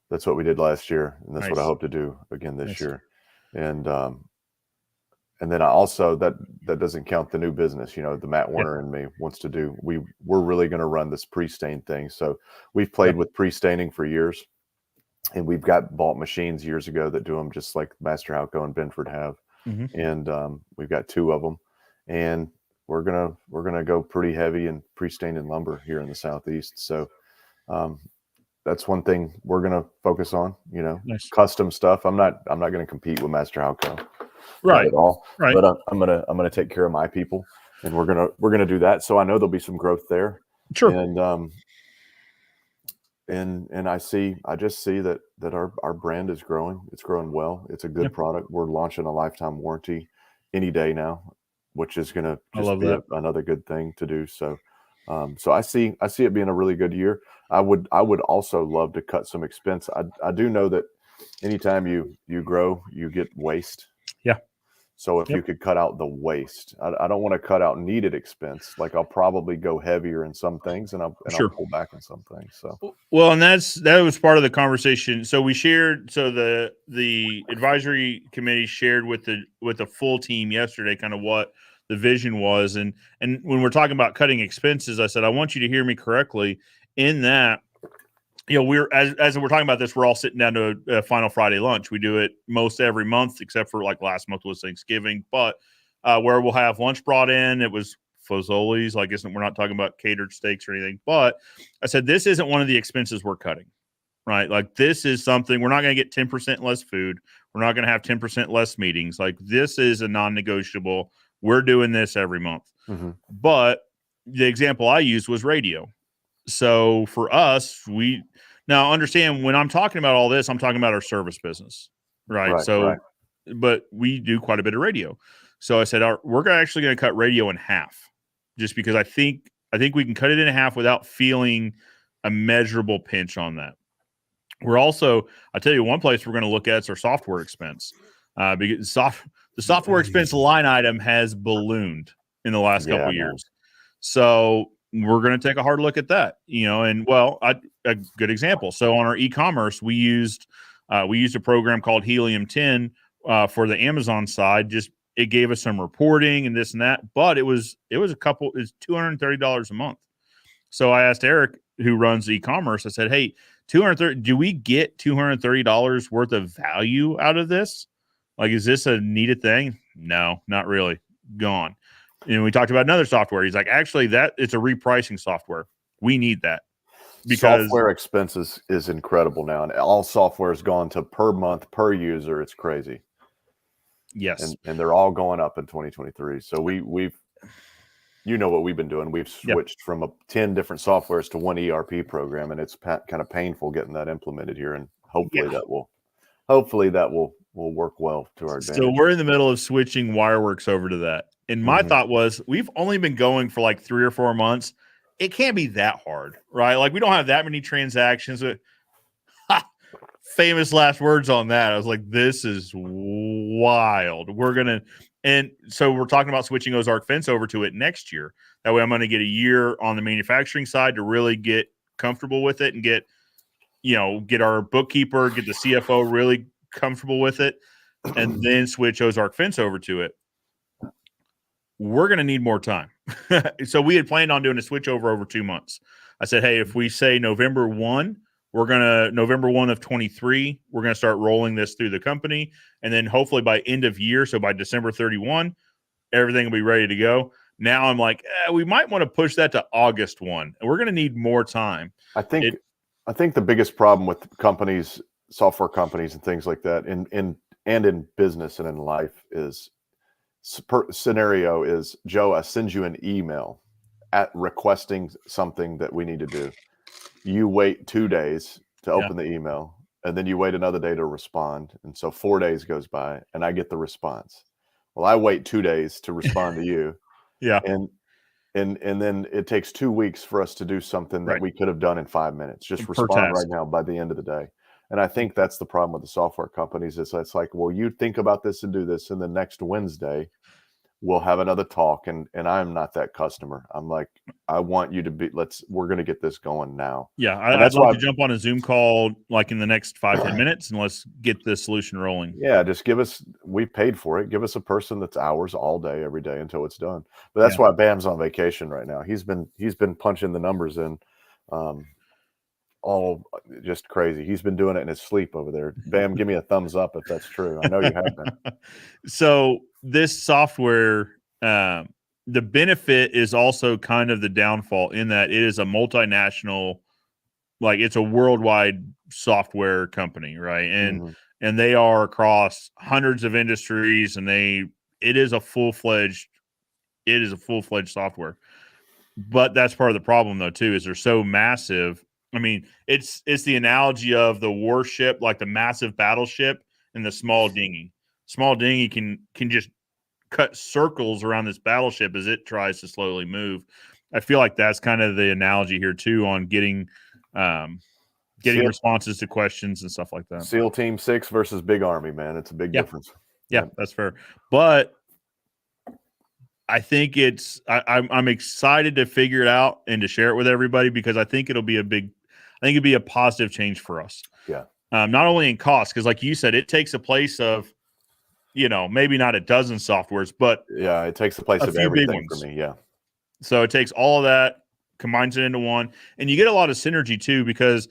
That's what we did last year, and that's what I hope to do again this year. And then I also that doesn't count the new business. The Matt Warner and me wants to do. We're really going to run this pre-stain thing. So we've played with pre-staining for years, and we've bought machines years ago that do them just like Master Halco and Benford have. And we've got 2 of them, and we're gonna go pretty heavy in pre-staining lumber here in the Southeast. So that's one thing we're going to focus on, custom stuff. I'm not going to compete with Master Halco, right? Not at all. Right. But I'm going to take care of my people, and we're going to do that. So I know there'll be some growth there. Sure. And I just see that our brand is growing. It's growing well. It's a good product. We're launching a lifetime warranty any day now, which is going to just be another good thing to do. So, so I see it being a really good year. I would also love to cut some expense. I do know that anytime you grow, you get waste. Yeah. So if you could cut out the waste, I don't want to cut out needed expense. Like, I'll probably go heavier in some things, and I'll pull back in some things. So well, and that was part of the conversation. So we shared. So the advisory committee shared with the full team yesterday kind of what the vision was, and when we're talking about cutting expenses, I said I want you to hear me correctly. In that, we're as we're talking about this, we're all sitting down to a final Friday lunch. We do it most every month, except for like last month was Thanksgiving, but where we'll have lunch brought in. It was Fazoli's. I guess we're not talking about catered steaks or anything, but I said this isn't one of the expenses we're cutting, right? Like, this is something we're not going to get 10% less food. We're not going to have 10% less meetings. Like, this is a non-negotiable. We're doing this every month. But the example I used was radio. So for us, we now understand when I'm talking about all this, I'm talking about our service business, right? But we do quite a bit of radio. So I said, we're actually going to cut radio in half, just because I think we can cut it in half without feeling a measurable pinch on that. We're also, I'll tell you one place we're going to look at is our software expense, because the software expense line item has ballooned in the last couple of years. So we're going to take a hard look at that, and a good example. So on our e-commerce, we used a program called Helium 10 for the Amazon side. Just, it gave us some reporting and this and that, but it's $230 a month. So I asked Eric, who runs e-commerce, I said, hey, do we get $230 worth of value out of this? Like, is this a needed thing? No, not really. Gone. And we talked about another software. He's like, actually, it's a repricing software. We need that, because software expenses is incredible now, and all software has gone to per month per user. It's crazy. Yes, and they're all going up in 2023. So we've what we've been doing. We've switched from 10 different softwares to one ERP program, and it's kind of painful getting that implemented here. And hopefully that will work well to our advantage. So we're in the middle of switching Wireworks over to that. And my thought was, we've only been going for like 3 or 4 months. It can't be that hard, right? Like, we don't have that many transactions. Famous last words on that. I was like, this is wild. And so we're talking about switching Ozark Fence over to it next year. That way I'm going to get a year on the manufacturing side to really get comfortable with it and get, get our bookkeeper, get the CFO really comfortable with it, and then switch Ozark Fence over to it. We're going to need more time. So we had planned on doing a switch over 2 months. I said, hey, if we say November 1, November 1 of 23, we're going to start rolling this through the company. And then hopefully by end of year, so by December 31, everything will be ready to go. Now I'm like, we might want to push that to August 1. And we're going to need more time. I think the biggest problem with companies, software companies and things like that in business and in life is scenario is, Joe, I send you an email at requesting something that we need to do. You wait 2 days to open the email, and then you wait another day to respond. And so 4 days goes by and I get the response. Well, I wait 2 days to respond to you. Yeah. And then it takes 2 weeks for us to do something that we could have done in 5 minutes. Just respond right now by the end of the day. And I think that's the problem with the software companies. It's like, well, you think about this and do this, and the next Wednesday we'll have another talk. And I'm not that customer. I'm like, I want you to be, we're going to get this going now. Yeah. I'd love to jump on a Zoom call like in the next 5-10 minutes and let's get this solution rolling. Yeah. Just we paid for it. Give us a person that's hours all day, every day until it's done. But that's why Bam's on vacation right now. He's been punching the numbers in, all just crazy. He's been doing it in his sleep over there. Bam, give me a thumbs up if that's true. I know you have been. So this software, the benefit is also kind of the downfall in that it is a multinational, like it's a worldwide software company, right? And they are across hundreds of industries, and it is a full-fledged software. But that's part of the problem though too, is they're so massive. I mean, it's the analogy of the warship, like the massive battleship and the small dinghy. Small dinghy can just cut circles around this battleship as it tries to slowly move. I feel like that's kind of the analogy here too on getting responses to questions and stuff like that. SEAL Team 6 versus Big Army, man. It's a big difference. Yeah, that's fair. But I think I'm excited to figure it out and to share it with everybody, because I think it'd be a positive change for us. Yeah. Not only in cost, because like you said, it takes a place of, maybe not a dozen softwares, but it takes the place of everything for me. Yeah. So it takes all of that, combines it into one, and you get a lot of synergy too, because,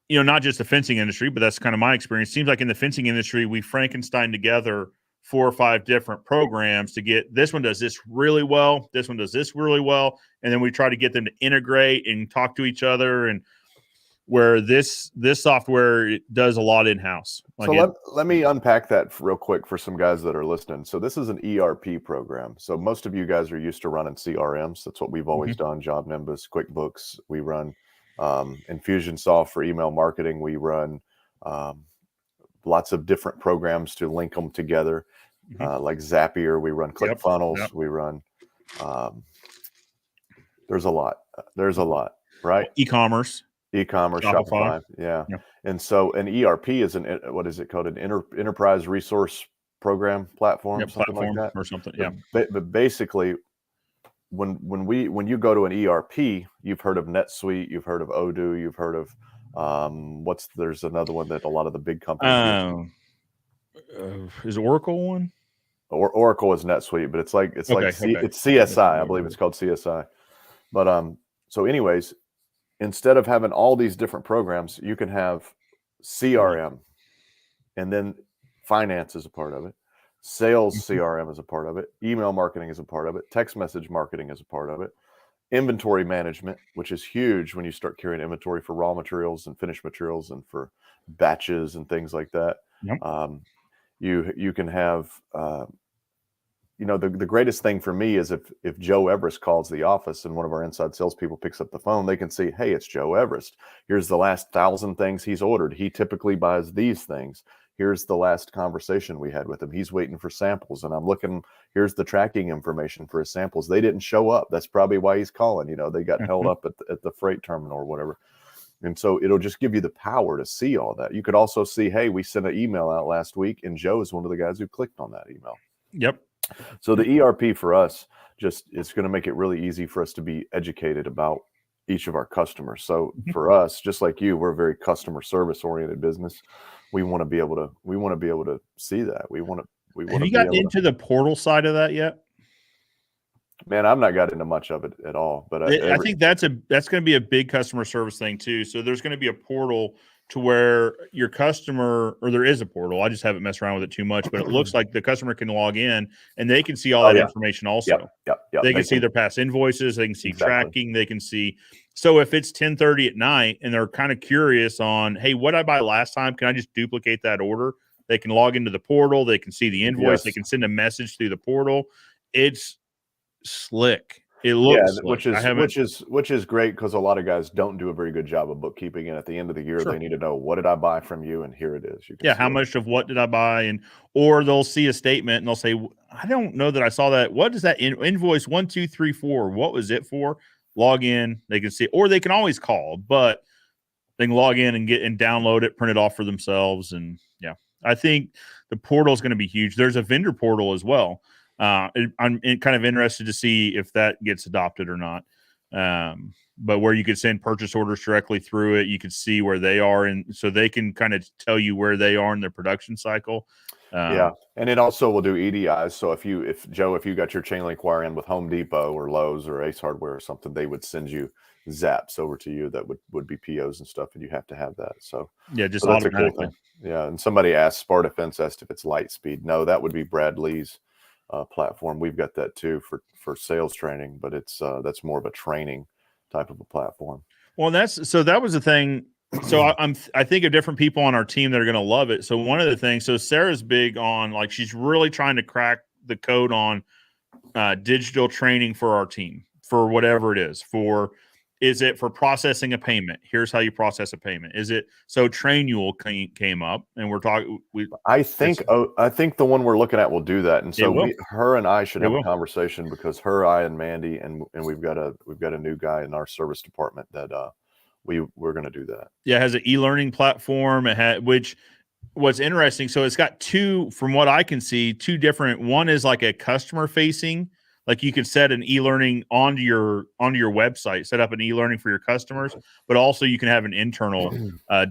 not just the fencing industry, but that's kind of my experience. It seems like in the fencing industry, we Frankenstein together 4 or 5 different programs to get this one does this really well, this one does this really well, and then we try to get them to integrate and talk to each other. And where this software does a lot in-house. So let me unpack that real quick for some guys that are listening. So this is an ERP program. So most of you guys are used to running CRMs. That's what we've always done. Job Nimbus, QuickBooks. We run Infusionsoft for email marketing. We run lots of different programs to link them together, like Zapier. We run ClickFunnels. We run. There's a lot, right? E-commerce, Shopify. Yeah. And so an ERP is what is it called? An enterprise resource program platform, something like that, or something. But basically, when you go to an ERP, you've heard of NetSuite, you've heard of Odoo, you've heard of there's another one that a lot of the big companies use. Is Oracle one? Or Oracle is NetSuite, but it's CSI. I believe it's called CSI. But so anyways, instead of having all these different programs, you can have CRM, and then finance is a part of it. Sales CRM is a part of it. Email marketing is a part of it. Text message marketing is a part of it. Inventory management, which is huge when you start carrying inventory for raw materials and finished materials and for batches and things like that. You can have, the greatest thing for me is if Joe Everest calls the office and one of our inside salespeople picks up the phone, they can see, hey, it's Joe Everest. Here's the last 1,000 things he's ordered. He typically buys these things. Here's the last conversation we had with him. He's waiting for samples, and I'm looking. Here's the tracking information for his samples. They didn't show up. That's probably why he's calling. They got held up at the freight terminal or whatever. And so it'll just give you the power to see all that. You could also see, hey, we sent an email out last week, and Joe is one of the guys who clicked on that email. Yep. So the ERP for us it's going to make it really easy for us to be educated about, each of our customers. So for us, just like you, we're a very customer service oriented business. We want to be able to see that. We want Have to you be gotten able into the portal side of that yet? Man, I've not got into much of it at all, but I think that's going to be a big customer service thing too. So there's going to be a portal to where your customer, or there is a portal. I just haven't messed around with it too much, but it looks like the customer can log in and they can see all that information also. Yep. They can see their past invoices. They can see Exactly. tracking. They can see. So if it's 10:30 at night and they're kind of curious on, hey, what I buy last time? Can I just duplicate that order? They can log into the portal. They can see the invoice. Yes. They can send a message through the portal. It's slick. It looks which is great, because a lot of guys don't do a very good job of bookkeeping, and at the end of the year they need to know, what did I buy from you, and here it is. You can how much of what did I buy, or they'll see a statement and they'll say, I don't know that I saw that. What is that invoice 1234? What was it for? Log in, they can see, or they can always call, but they can log in and get and download it, print it off for themselves, and I think the portal is going to be huge. There's a vendor portal as well. I'm kind of interested to see if that gets adopted or not. But where you could send purchase orders directly through it, you could see where they are, and so they can kind of tell you where they are in their production cycle. And it also will do EDIs. So if you got your chain link wire in with Home Depot or Lowe's or Ace Hardware or something, they would send you zaps over to you that would be POs and stuff, and you have to have that. So just that's a automatically. cool thing. Yeah, and somebody asked, Sparta Fence asked if it's Lightspeed. No, that would be Brad Lee's platform. We've got that too for sales training, but it's that's more of a training type of a platform. Well, that was the thing. So I think of different people on our team that are going to love it. So one of the things, so Sarah's big on, like, she's really trying to crack the code on digital training for our team, for whatever it is. Is it for processing a payment? Here's how you process a payment. Is it so Trainual came up, and we're talking. I think the one we're looking at will do that, and so her and I should have a conversation, because her, I, and Mandy, and we've got a new guy in our service department that we're going to do that. Yeah, it has an e-learning platform. It had, which what's interesting. So it's got two, from what I can see, two different. One is like a customer facing. Like, you could set an e-learning onto your website, set up an e-learning for your customers, but also you can have an internal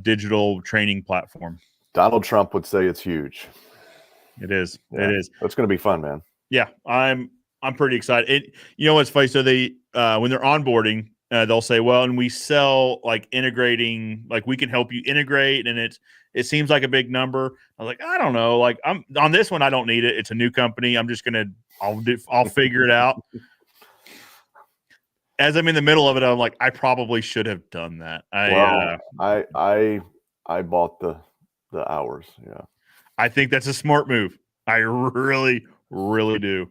digital training platform. Donald Trump would say it's huge. It is. Yeah, it is. It's going to be fun, man. Yeah, I'm pretty excited. You know what's funny? So they when they're onboarding, they'll say, well, and we sell, like, integrating, like, we can help you integrate, and it seems like a big number. I was like, I don't know. Like, I'm on this one, I don't need it. It's a new company. I'm just I'll figure it out. As I'm in the middle of it, I'm like, I probably should have done that. I bought the hours. Yeah, I think that's a smart move. I really, really do.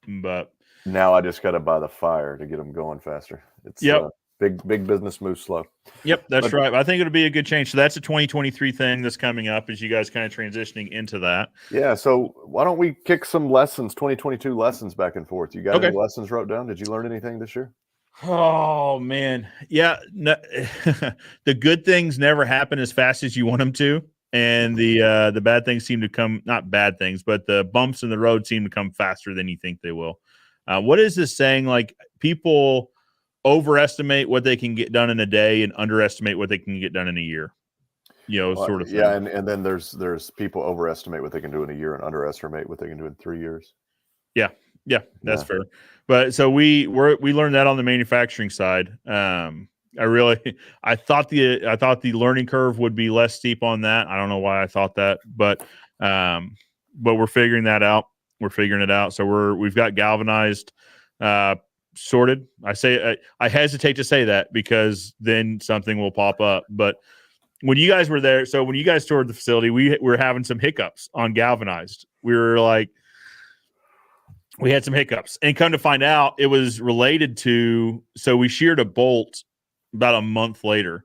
But now I just got to buy the fire to get them going faster. It's big business moves slow. Yep, that's right. I think it'll be a good change. So that's a 2023 thing that's coming up, as you guys kind of transitioning into that. Yeah. So why don't we kick some lessons, 2022 lessons back and forth? You got any lessons wrote down? Did you learn anything this year? Oh, man. Yeah. No, the good things never happen as fast as you want them to. And the bad things seem to come, not bad things, but the bumps in the road seem to come faster than you think they will. What is this saying? Like, people overestimate what they can get done in a day and underestimate what they can get done in a year. Sort of thing. Yeah, and then there's people overestimate what they can do in a year and underestimate what they can do in 3 years. Yeah, that's fair. But so we learned that on the manufacturing side. I thought the learning curve would be less steep on that. I don't know why I thought that, but we're figuring that out. We're figuring it out. So we've got galvanized sorted. I hesitate to say that, because then something will pop up. But when you guys were there, so when you guys toured the facility, we were having some hiccups on galvanized. We had some hiccups, and come to find out, it was related to, so we sheared a bolt about a month later.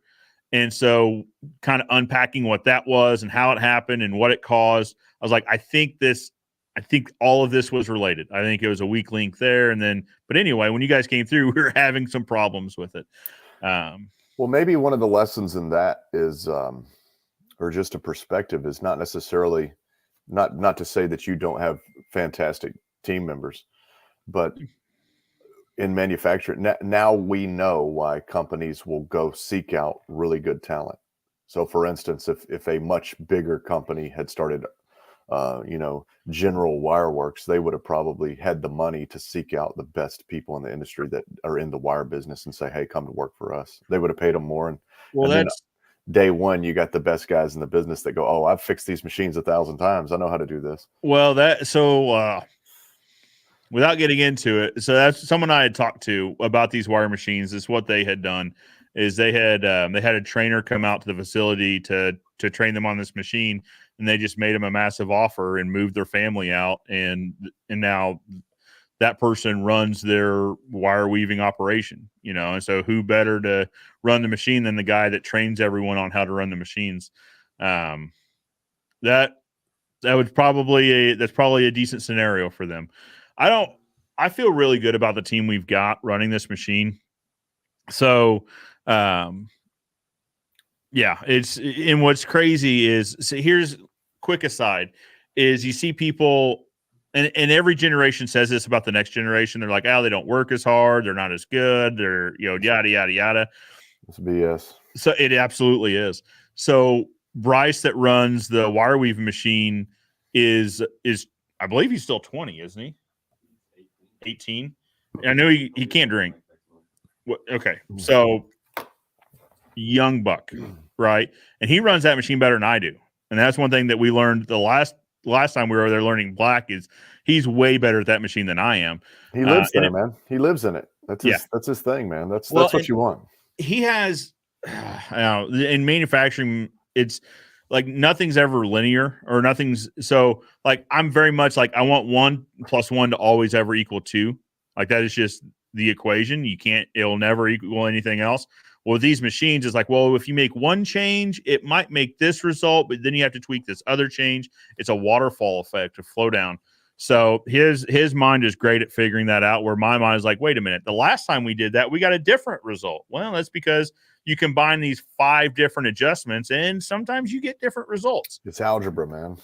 And so kind of unpacking what that was and how it happened and what it caused, I was like, I think all of this was related. I think it was a weak link there. But anyway, when you guys came through, we were having some problems with it. Well, maybe one of the lessons in that is, or just a perspective, is not necessarily not to say that you don't have fantastic team members, but in manufacturing. Now we know why companies will go seek out really good talent. So, for instance, if a much bigger company had started, General Wireworks, they would have probably had the money to seek out the best people in the industry that are in the wire business and say, "Hey, come to work for us." They would have paid them more, Well, and then that's day one, you got the best guys in the business that go, "Oh, I've fixed these machines 1,000 times. I know how to do this." well that so. Without getting into it, so that's someone I had talked to about these wire machines. Is what they had done is they had a trainer come out to the facility to train them on this machine, and they just made them a massive offer and moved their family out, and now that person runs their wire weaving operation, and so who better to run the machine than the guy that trains everyone on how to run the machines. Um, that that's probably a decent scenario for them. I feel really good about the team we've got running this machine. So, yeah, and what's crazy is, so here's quick aside is you see people and every generation says this about the next generation. They're like, oh, they don't work as hard. They're not as good. They're, yada, yada, yada. It's BS. So it absolutely is. So Bryce that runs the wire weaving machine is I believe he's still 20, isn't he? 18. I know he can't drink. Okay. So young buck, right? And he runs that machine better than I do. And that's one thing that we learned the last time we were there learning black is he's way better at that machine than I am. He lives there, man. He lives in it. That's Yeah. that's his thing, man. That's Well, what you want. He has in manufacturing, it's like nothing's ever linear or nothing's so like I'm very much like I want 1 + 1 to always ever equal 2. Like that is just the equation. It'll never equal anything else. Well, with these machines, it's like, well, if you make one change, it might make this result, but then you have to tweak this other change. It's a waterfall effect, a flow down. So his mind is great at figuring that out, where my mind is like, wait a minute, the last time we did that, we got a different result. Well, that's because you combine these 5 different adjustments, and sometimes you get different results. It's algebra, man.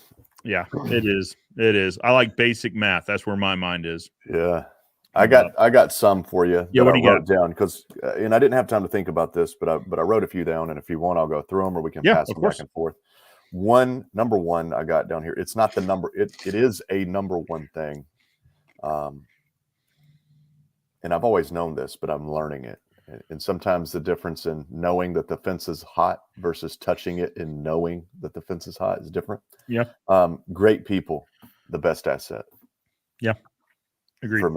Yeah, it is. It is. I like basic math. That's where my mind is. Yeah. I got some for you. Yeah, what do you wrote down because, and I didn't have time to think about this, but I wrote a few down, and if you want, I'll go through them, or we can pass them back and forth. Number one, I got down here. It's not the number. It is a number one thing, and I've always known this, but I'm learning it. And sometimes the difference in knowing that the fence is hot versus touching it and knowing that the fence is hot is different. Yeah. Great people, the best asset. Yeah. Agreed. For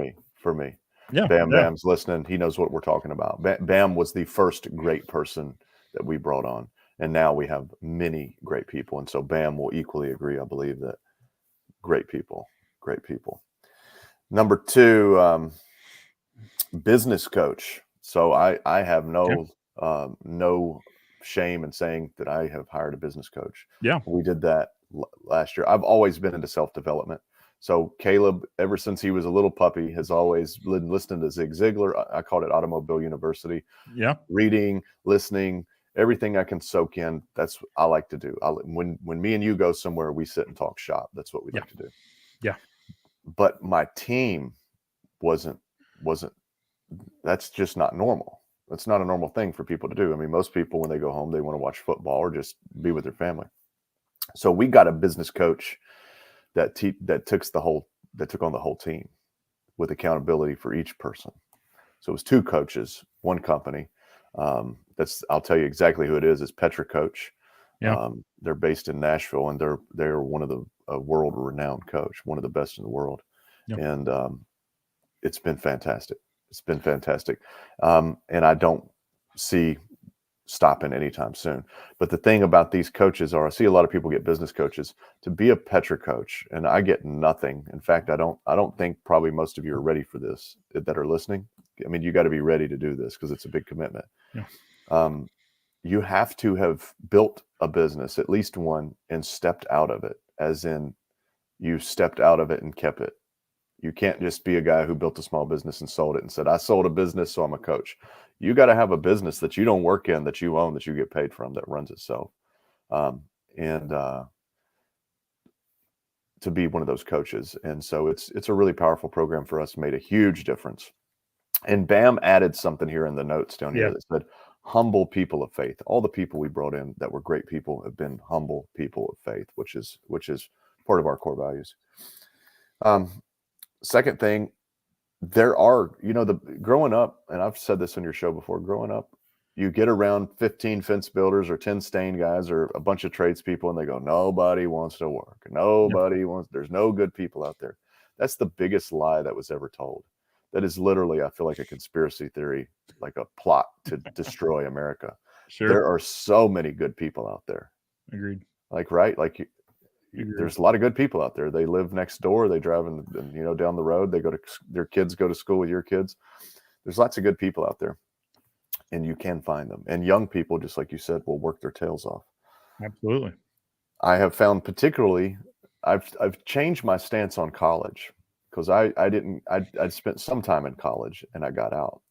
me. Yeah. Bam's listening. He knows what we're talking about. Bam was the first great person that we brought on. And now we have many great people. And so Bam will equally agree, I believe, that great people. Number 2, business coach. So I have no shame in saying that I have hired a business coach. Yeah. We did that last year. I've always been into self-development. So Caleb, ever since he was a little puppy, has always been listening to Zig Ziglar. I called it Automobile University. Yeah. Reading, listening, everything I can soak in. That's what I like to do. When me and you go somewhere, we sit and talk shop. That's what we like to do. Yeah. But my team wasn't. That's just not normal. That's not a normal thing for people to do. I mean, most people, when they go home, they want to watch football or just be with their family. So we got a business coach that took on the whole team with accountability for each person. So it was 2 coaches, 1 company. I'll tell you exactly who it is. It's Petra Coach. Yeah. They're based in Nashville, and they're one of the world-renowned coach, one of the best in the world. Yeah. And it's been fantastic. And I don't see stopping anytime soon. But the thing about these coaches I see a lot of people get business coaches. To be a Petra coach, and I get nothing. In fact, I don't think probably most of you are ready for this that are listening. I mean, you got to be ready to do this because it's a big commitment. Yeah. You have to have built a business, at least one, and stepped out of it, as in you stepped out of it and kept it. You can't just be a guy who built a small business and sold it and said, I sold a business, so I'm a coach. You got to have a business that you don't work in, that you own, that you get paid from, that runs itself. And to be one of those coaches. And so it's a really powerful program for us, made a huge difference. And Bam added something here in the notes down here Yeah. that said, humble people of faith. All the people we brought in that were great people have been humble people of faith, which is part of our core values. Second thing, there are, growing up, and I've said this on your show before, growing up, you get around 15 fence builders or 10 stain guys or a bunch of tradespeople, and they go, nobody wants to work. There's no good people out there. That's the biggest lie that was ever told. That is literally, I feel like, a conspiracy theory, like a plot to destroy America. Sure. There are so many good people out there. Agreed. Right? There's a lot of good people out there. They live next door. They drive down the road. Their kids go to school with your kids. There's lots of good people out there, and you can find them. And young people, just like you said, will work their tails off. Absolutely. I have found particularly, I've changed my stance on college because I'd spent some time in college and I got out,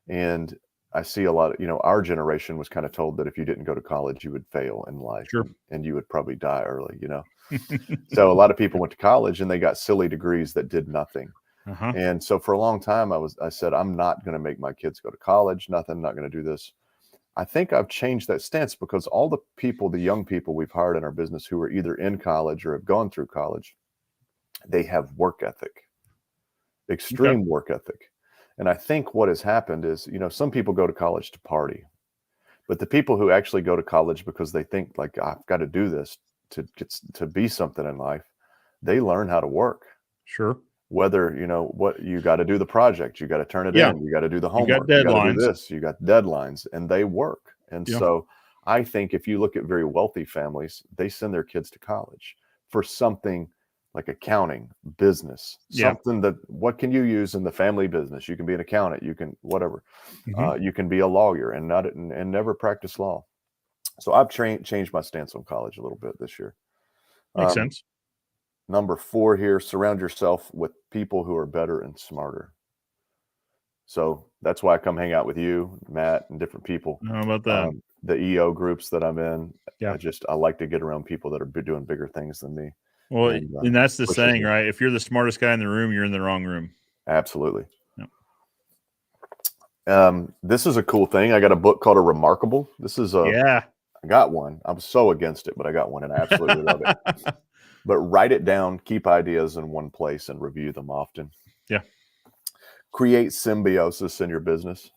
and I see a lot of, our generation was kind of told that if you didn't go to college, you would fail in life. Sure. And you would probably die early, So a lot of people went to college and they got silly degrees that did nothing. Uh-huh. And so for a long time, I said, I'm not going to make my kids go to college. Nothing, not going to do this. I think I've changed that stance because all the young people we've hired in our business who are either in college or have gone through college, they have work ethic, extreme work ethic. And I think what has happened is, some people go to college to party, but the people who actually go to college because they think like, I've got to do this to be something in life, they learn how to work. Sure. Whether, what you got to do the project, you got to turn it in, you got to do the homework, you got to do this, you got deadlines, and they work. And so I think if you look at very wealthy families, they send their kids to college for something like accounting, business, something that, what can you use in the family business? You can be an accountant, you can, whatever, you can be a lawyer and never practice law. So I've changed my stance on college a little bit this year. Makes sense. Number 4 here, surround yourself with people who are better and smarter. So that's why I come hang out with you, Matt, and different people. How about that? The EO groups that I'm in. Yeah. I like to get around people that are doing bigger things than me. Well, and that's the saying, right? If you're the smartest guy in the room, you're in the wrong room. Absolutely. Yep. This is a cool thing. I got a book called A Remarkable. This is I got one. I'm so against it, but I got one and I absolutely love it. But write it down, keep ideas in one place and review them often. Yeah. Create symbiosis in your business.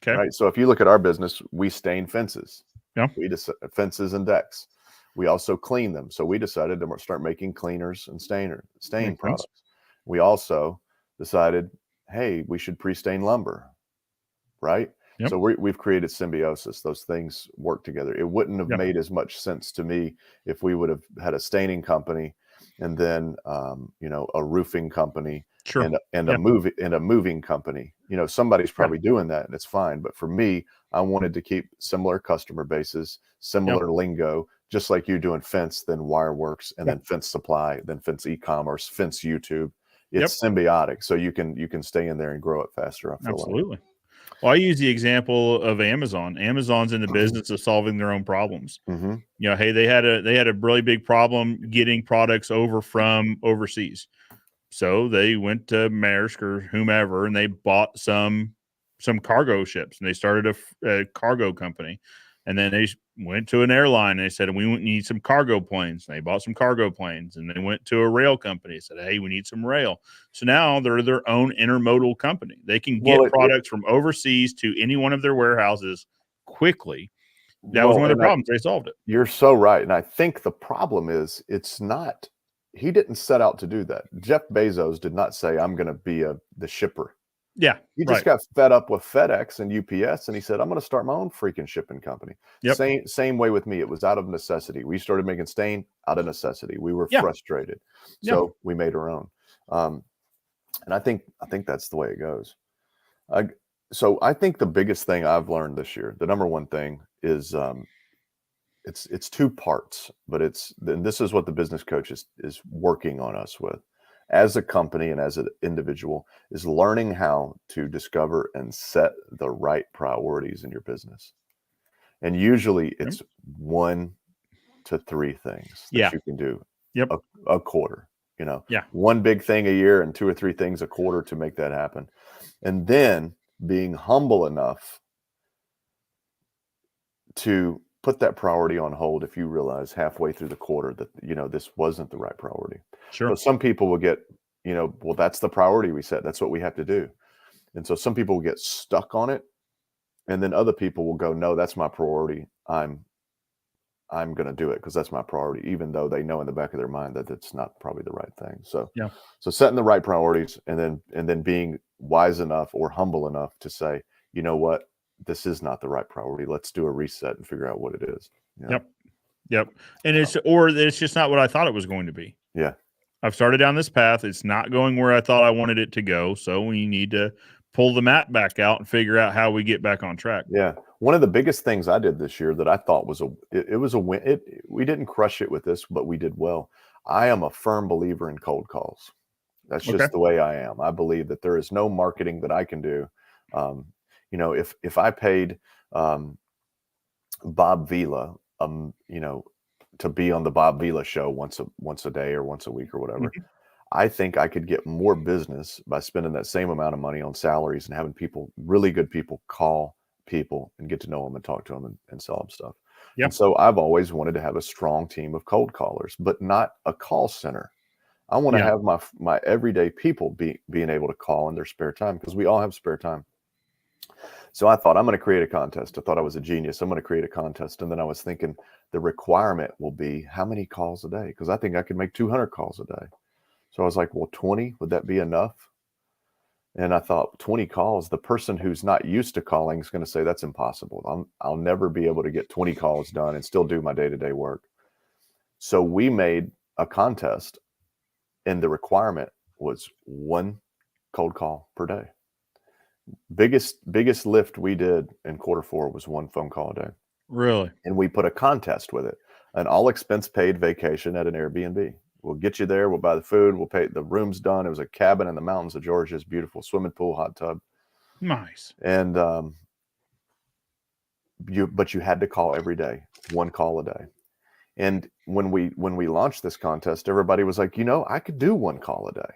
Okay. Right. So if you look at our business, we stain fences. Yeah. Fences and decks. We also clean them. So we decided to start making cleaners and stain products. We also decided, hey, we should pre-stain lumber. Right. Yep. So we've created symbiosis. Those things work together. It wouldn't have made as much sense to me if we would have had a staining company and then, a roofing company and a moving company. Somebody's probably doing that and it's fine. But for me, I wanted to keep similar customer bases, similar lingo, just like you doing fence, then Wireworks, and then fence supply, then fence e-commerce, fence YouTube. It's symbiotic. So you can stay in there and grow it faster. I feel absolutely. Well, I use the example of Amazon. Amazon's in the business of solving their own problems. Mm-hmm. Hey, they had a really big problem getting products over from overseas. So they went to Maersk or whomever, and they bought some cargo ships, and they started a cargo company. And then they went to an airline and they said, we need some cargo planes. And they bought some cargo planes, and they went to a rail company and said, hey, we need some rail. So now they're their own intermodal company. They can get products from overseas to any one of their warehouses quickly. That was one of the problems. They solved it. You're so right. And I think the problem is he didn't set out to do that. Jeff Bezos did not say, I'm going to be the shipper. Yeah. He just got fed up with FedEx and UPS, and he said, I'm going to start my own freaking shipping company. Yep. Same way with me. It was out of necessity. We started making stain out of necessity. We were frustrated. So we made our own. And I think that's the way it goes. So I think the biggest thing I've learned this year, the number one thing is it's 2 parts, but this is what the business coach is working on us with. As a company and as an individual, is learning how to discover and set the right priorities in your business. And usually it's 1 to 3 things that you can do a quarter. Yeah. one big thing a year and 2 or 3 things a quarter to make that happen. And then being humble enough to put that priority on hold if you realize halfway through the quarter that, this wasn't the right priority. Sure. But some people will get, well, that's the priority we set. That's what we have to do. And so some people will get stuck on it. And then other people will go, no, that's my priority. I'm going to do it because that's my priority, even though they know in the back of their mind that it's not probably the right thing. So, Yeah. so setting the right priorities and then being wise enough or humble enough to say, you know what, this is not the right priority. Let's do a reset and figure out what it is. Yep. And it's just not what I thought it was going to be. Yeah. I've started down this path. It's not going where I thought I wanted it to go. So we need to pull the mat back out and figure out how we get back on track. Yeah. One of the biggest things I did this year that I thought was it was a win. We didn't crush it with this, but we did well. I am a firm believer in cold calls. That's just the way I am. I believe that there is no marketing that I can do. If I paid Bob Vila, to be on the Bob Vila show once a day or once a week or whatever, Mhm. I think I could get more business by spending that same amount of money on salaries and having really good people, call people and get to know them and talk to them and sell them stuff. Yep. And so I've always wanted to have a strong team of cold callers, but not a call center. I want to have my everyday people being able to call in their spare time, because we all have spare time. So I thought, I'm going to create a contest. I thought I was a genius. I'm going to create a contest. And then I was thinking the requirement will be how many calls a day? Because I think I could make 200 calls a day. So I was like, well, 20, would that be enough? And I thought 20 calls, the person who's not used to calling is going to say that's impossible. I'll never be able to get 20 calls done and still do my day-to-day work. So we made a contest, and the requirement was 1 cold call per day. Biggest lift we did in Q4 was 1 phone call a day. Really? And we put a contest with it, an all expense paid vacation at an Airbnb. We'll get you there. We'll buy the food. We'll pay the room's done. It was a cabin in the mountains of Georgia. It's beautiful, swimming pool, hot tub. Nice. And but you had to call every day, 1 call a day. And when we launched this contest, everybody was like, I could do 1 call a day.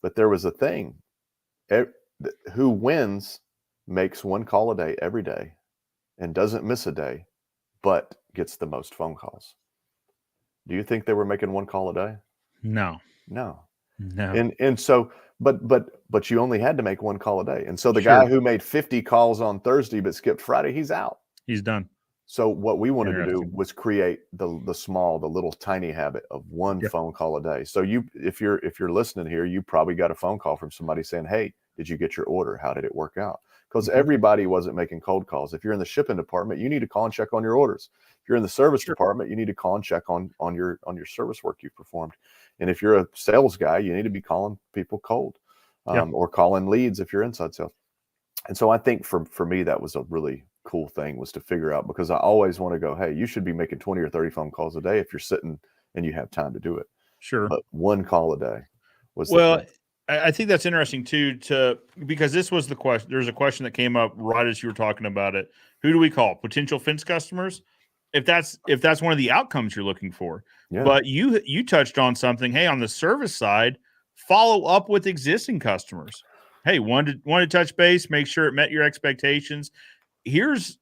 But there was a thing. Who wins makes 1 call a day every day and doesn't miss a day, but gets the most phone calls. Do you think they were making 1 call a day? No. And so, but you only had to make 1 call a day. And so the guy who made 50 calls on Thursday but skipped Friday, he's out. He's done. So what we wanted to do was create the little tiny habit of 1 phone call a day. So if you're listening here, you probably got a phone call from somebody saying, hey, did you get your order? How did it work out? Because everybody wasn't making cold calls. If you're in the shipping department, you need to call and check on your orders. If you're in the service department, you need to call and check on your service work you've performed. And if you're a sales guy, you need to be calling people cold, or calling leads if you're inside sales. And so I think for me, that was a really cool thing, was to figure out, because I always want to go, hey, you should be making 20 or 30 phone calls a day if you're sitting and you have time to do it. Sure. But 1 call a day was I think that's interesting too, because this was the question. There's a question that came up right as you were talking about it. Who do we call? Potential fence customers? If that's one of the outcomes you're looking for. Yeah. But you touched on something. Hey, on the service side, follow up with existing customers. Hey, want to touch base, make sure it met your expectations. Here's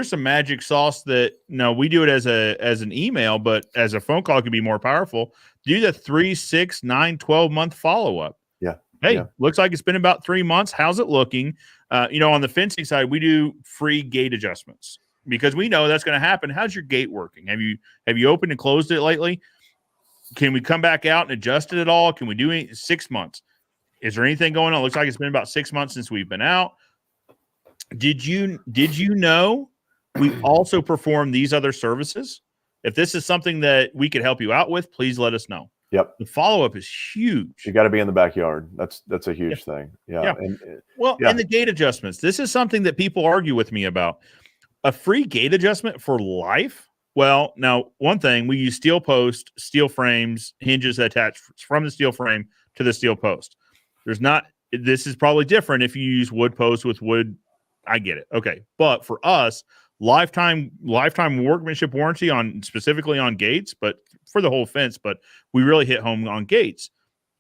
some magic sauce that we do it as an email, but as a phone call, it can be more powerful. Do the 3, 6, 9, 12-month follow-up. Yeah. Hey, looks like it's been about 3 months. How's it looking? On the fencing side, we do free gate adjustments because we know that's going to happen. How's your gate working? Have you opened and closed it lately? Can we come back out and adjust it at all? Can we do 6 months? Is there anything going on? Looks like it's been about 6 months since we've been out. Did you know we also perform these other services? If this is something that we could help you out with, please let us know. Yep. The follow-up is huge. You got to be in the backyard. That's a huge thing. Yeah. And the gate adjustments. This is something that people argue with me about. A free gate adjustment for life? Well, now, one thing, we use steel post, steel frames, hinges that attach from the steel frame to the steel post. This is probably different if you use wood posts with wood. I get it. Okay. But for us, lifetime workmanship warranty on specifically on gates, but for the whole fence. But we really hit home on gates.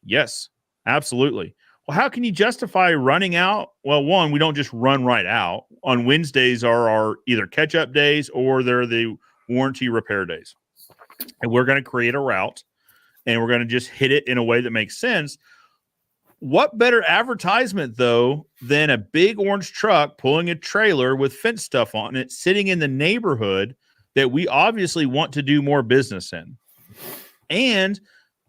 Yes, absolutely. Well, how can you justify running out? Well, one, we don't just run right out. On Wednesdays are our either catch-up days or they're the warranty repair days. And we're going to create a route and we're going to just hit it in a way that makes sense. What better advertisement, though, than a big orange truck pulling a trailer with fence stuff on it, sitting in the neighborhood that we obviously want to do more business in? And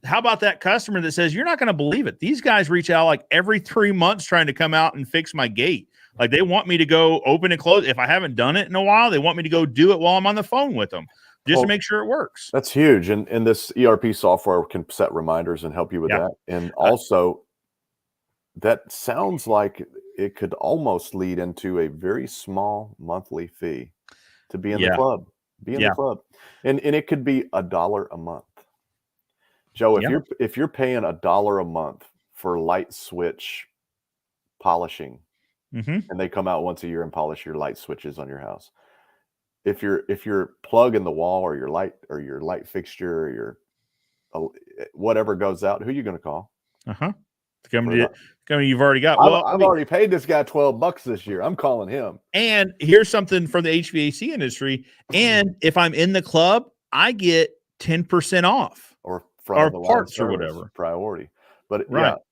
how about that customer that says, you're not going to believe it, these guys reach out like every 3 months trying to come out and fix my gate. Like they want me to go open and close. If I haven't done it in a while, they want me to go do it while I'm on the phone with them just to make sure it works. That's huge. And this ERP software can set reminders and help you with that. And also, that sounds like it could almost lead into a very small monthly fee to be in the club. Be in the club. And it could be $1 a month. Joe, if you're paying $1 a month for light switch polishing, and they come out once a year and polish your light switches on your house, if your plug in the wall or your light fixture or your whatever goes out, who are you going to call? You've already got. I've already paid this guy $12 this year. I'm calling him. And here's something from the HVAC industry. And if I'm in the club, I get 10% off or parts or whatever priority. But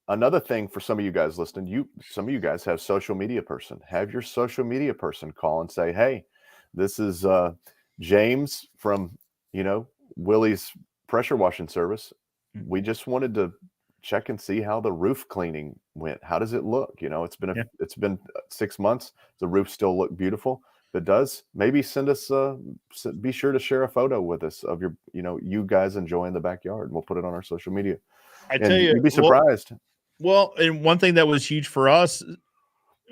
another thing for some of you guys listening, some of you guys have social media person. Have your social media person call and say, hey, this is James from Willie's pressure washing service. We just wanted to check and see how the roof cleaning went. How does it look? It's been 6 months. The roof still look beautiful. If it does, maybe send us be sure to share a photo with us of your you guys enjoying the backyard, and we'll put it on our social media. Tell you, you'd be surprised. Well, and one thing that was huge for us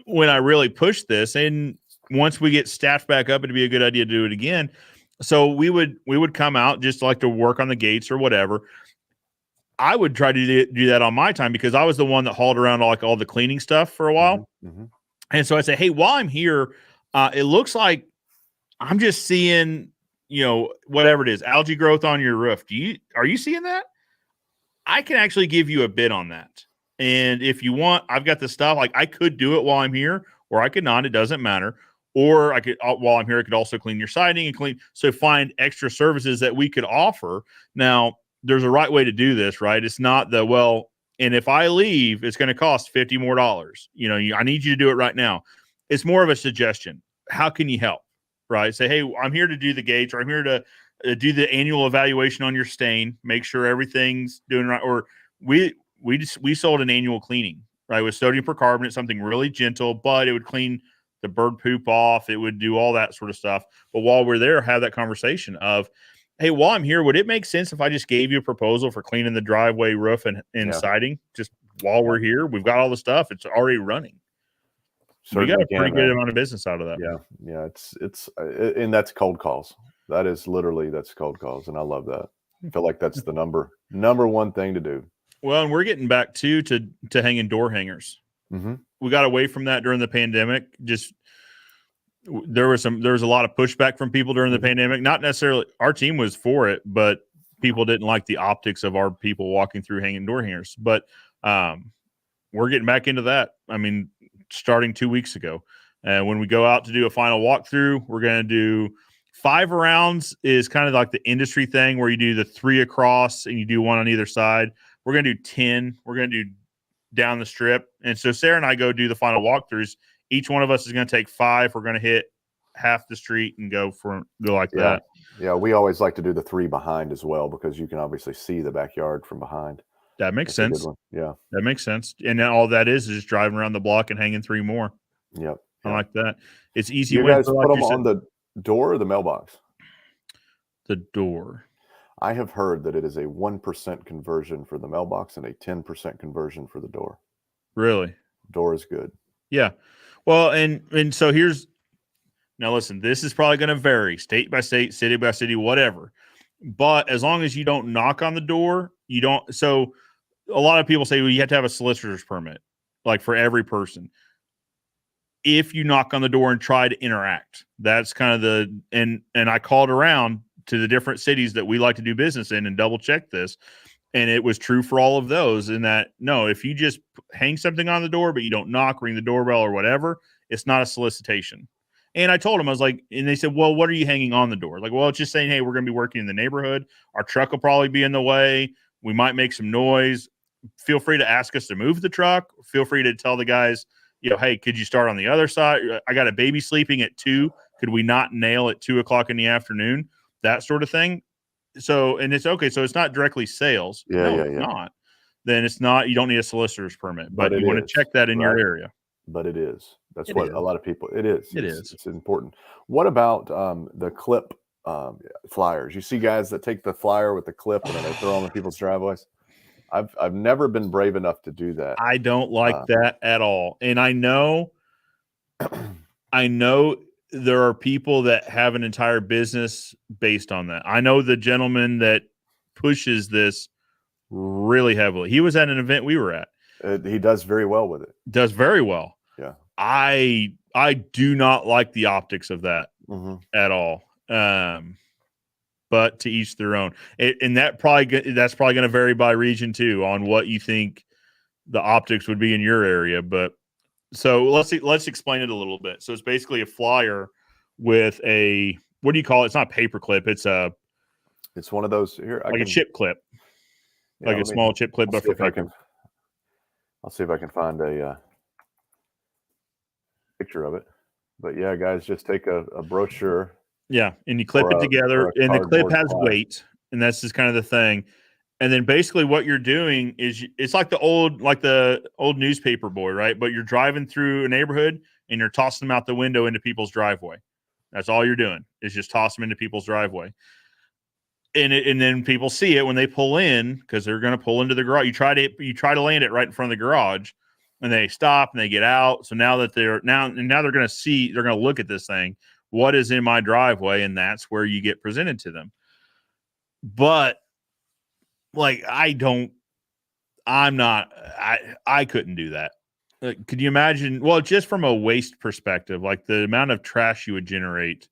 when I really pushed this, and once we get staffed back up, it'd be a good idea to do it again. So we would come out just like to work on the gates or whatever. I would try to do that on my time because I was the one that hauled around all the cleaning stuff for a while. And so I say, hey, while I'm here, it looks like I'm just seeing, whatever it is, algae growth on your roof. Are you seeing that? I can actually give you a bid on that. And if you want, I've got the stuff. Like I could do it while I'm here, or I could not. It doesn't matter. Or I could, while I'm here, I could also clean your siding and clean. So find extra services that we could offer. Now, there's a right way to do this, right? It's not and if I leave, it's going to cost $50 more. I need you to do it right now. It's more of a suggestion. How can you help? Right? Say, hey, I'm here to do the gates, or I'm here to do the annual evaluation on your stain, make sure everything's doing right. Or we sold an annual cleaning, right? With sodium percarbonate, something really gentle, but it would clean the bird poop off. It would do all that sort of stuff. But while we're there, have that conversation of, hey, while I'm here, would it make sense if I just gave you a proposal for cleaning the driveway roof and siding? Just while we're here, we've got all the stuff. It's already running. So we got a pretty good amount of business out of that. Yeah. And that's cold calls. That's cold calls. And I love that. I feel like that's the number one thing to do. Well, and we're getting back to hanging door hangers. We got away from that during the pandemic. There was a lot of pushback from people during the pandemic. Not necessarily our team was for it, but people didn't like the optics of our people walking through hanging door hangers. But we're getting back into that. I mean, starting 2 weeks ago. And when we go out to do a final walkthrough, we're going to do 5 rounds is kind of like the industry thing where you do the 3 across and you do 1 on either side. We're going to do 10. We're going to do down the strip. And so Sarah and I go do the final walkthroughs. Each one of us is going to take 5. We're going to hit half the street and go like that. Yeah, we always like to do the 3 behind as well because you can obviously see the backyard from behind. That makes sense. Yeah, that makes sense. And then all that is just driving around the block and hanging 3 more. Yep. I like that. It's easy. You guys put them on the door or the mailbox? The door. I have heard that it is a 1% conversion for the mailbox and a 10% conversion for the door. Really? Door is good. Yeah. Well, and so now listen, this is probably going to vary state by state, city by city, whatever. But as long as you don't knock on the door, you don't. So a lot of people say, well, you have to have a solicitor's permit, like for every person. if you knock on the door and try to interact. That's kind of and I called around to the different cities that we like to do business in and double check this. And it was true for all of those, in that, no, if you just hang something on the door, but you don't knock, ring the doorbell or whatever, it's not a solicitation. And I told them, I was like, and they said, well, what are you hanging on the door? Like, well, it's just saying, hey, we're going to be working in the neighborhood. Our truck will probably be in the way. We might make some noise. Feel free to ask us to move the truck. Feel free to tell the guys, hey, could you start on the other side? I got a baby sleeping at 2:00. Could we not nail at 2:00 in the afternoon? That sort of thing. So, and it's okay. So it's not directly sales. It's not. Then it's not, you don't need a solicitor's permit, but you want to check that in your area. But it is. That's what a lot of people, it is. It's important. What about the clip flyers? You see guys that take the flyer with the clip and then they throw them in people's driveways. I've never been brave enough to do that. I don't like that at all. And I know there are people that have an entire business based on that. I know the gentleman that pushes this really heavily. He was at an event we were at. He does very well with it. Does very well. Yeah. I do not like the optics of that at all. But to each their own. And that's probably going to vary by region too, on what you think the optics would be in your area. But so let's explain it a little bit. So it's basically a flyer with a, what do you call it? It's not a paper clip. It's one of those here, a chip clip, a small chip clip. But for paper. I'll see if I can find a picture of it. But yeah, guys, just take a brochure. Yeah, and you clip it together, and the clip has weight, and that's just kind of the thing. And then basically what you're doing is it's like the old newspaper boy, right? But you're driving through a neighborhood and you're tossing them out the window into people's driveway. That's all you're doing, is just toss them into people's driveway. And then people see it when they pull in, because they're going to pull into the garage. You try to land it right in front of the garage, and they stop and they get out. So now that they're going to look at this thing, what is in my driveway, and that's where you get presented to them. But like, I couldn't do that. Could you imagine? Well, just from a waste perspective, like the amount of trash you would generate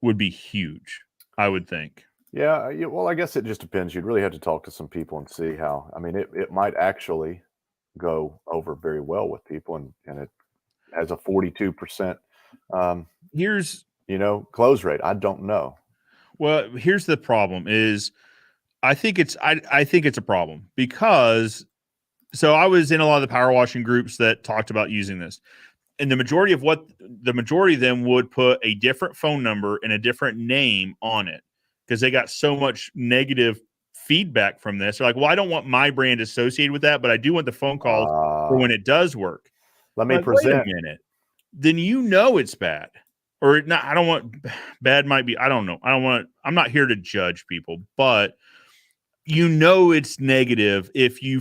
would be huge, I would think. Yeah. Well, I guess it just depends. You'd really have to talk to some people and see how. I mean, it might actually go over very well with people, and it has a 42%. Close rate. I don't know. Well, here's the problem is, I think it's a problem, because so I was in a lot of the power washing groups that talked about using this, and the majority of them would put a different phone number and a different name on it, because they got so much negative feedback from this. They're like, well, I don't want my brand associated with that, but I do want the phone calls for when it does work. Let me present. Wait a minute. Then it's bad. Or not. I don't want bad. Might be. I don't know. I'm not here to judge people, but it's negative if you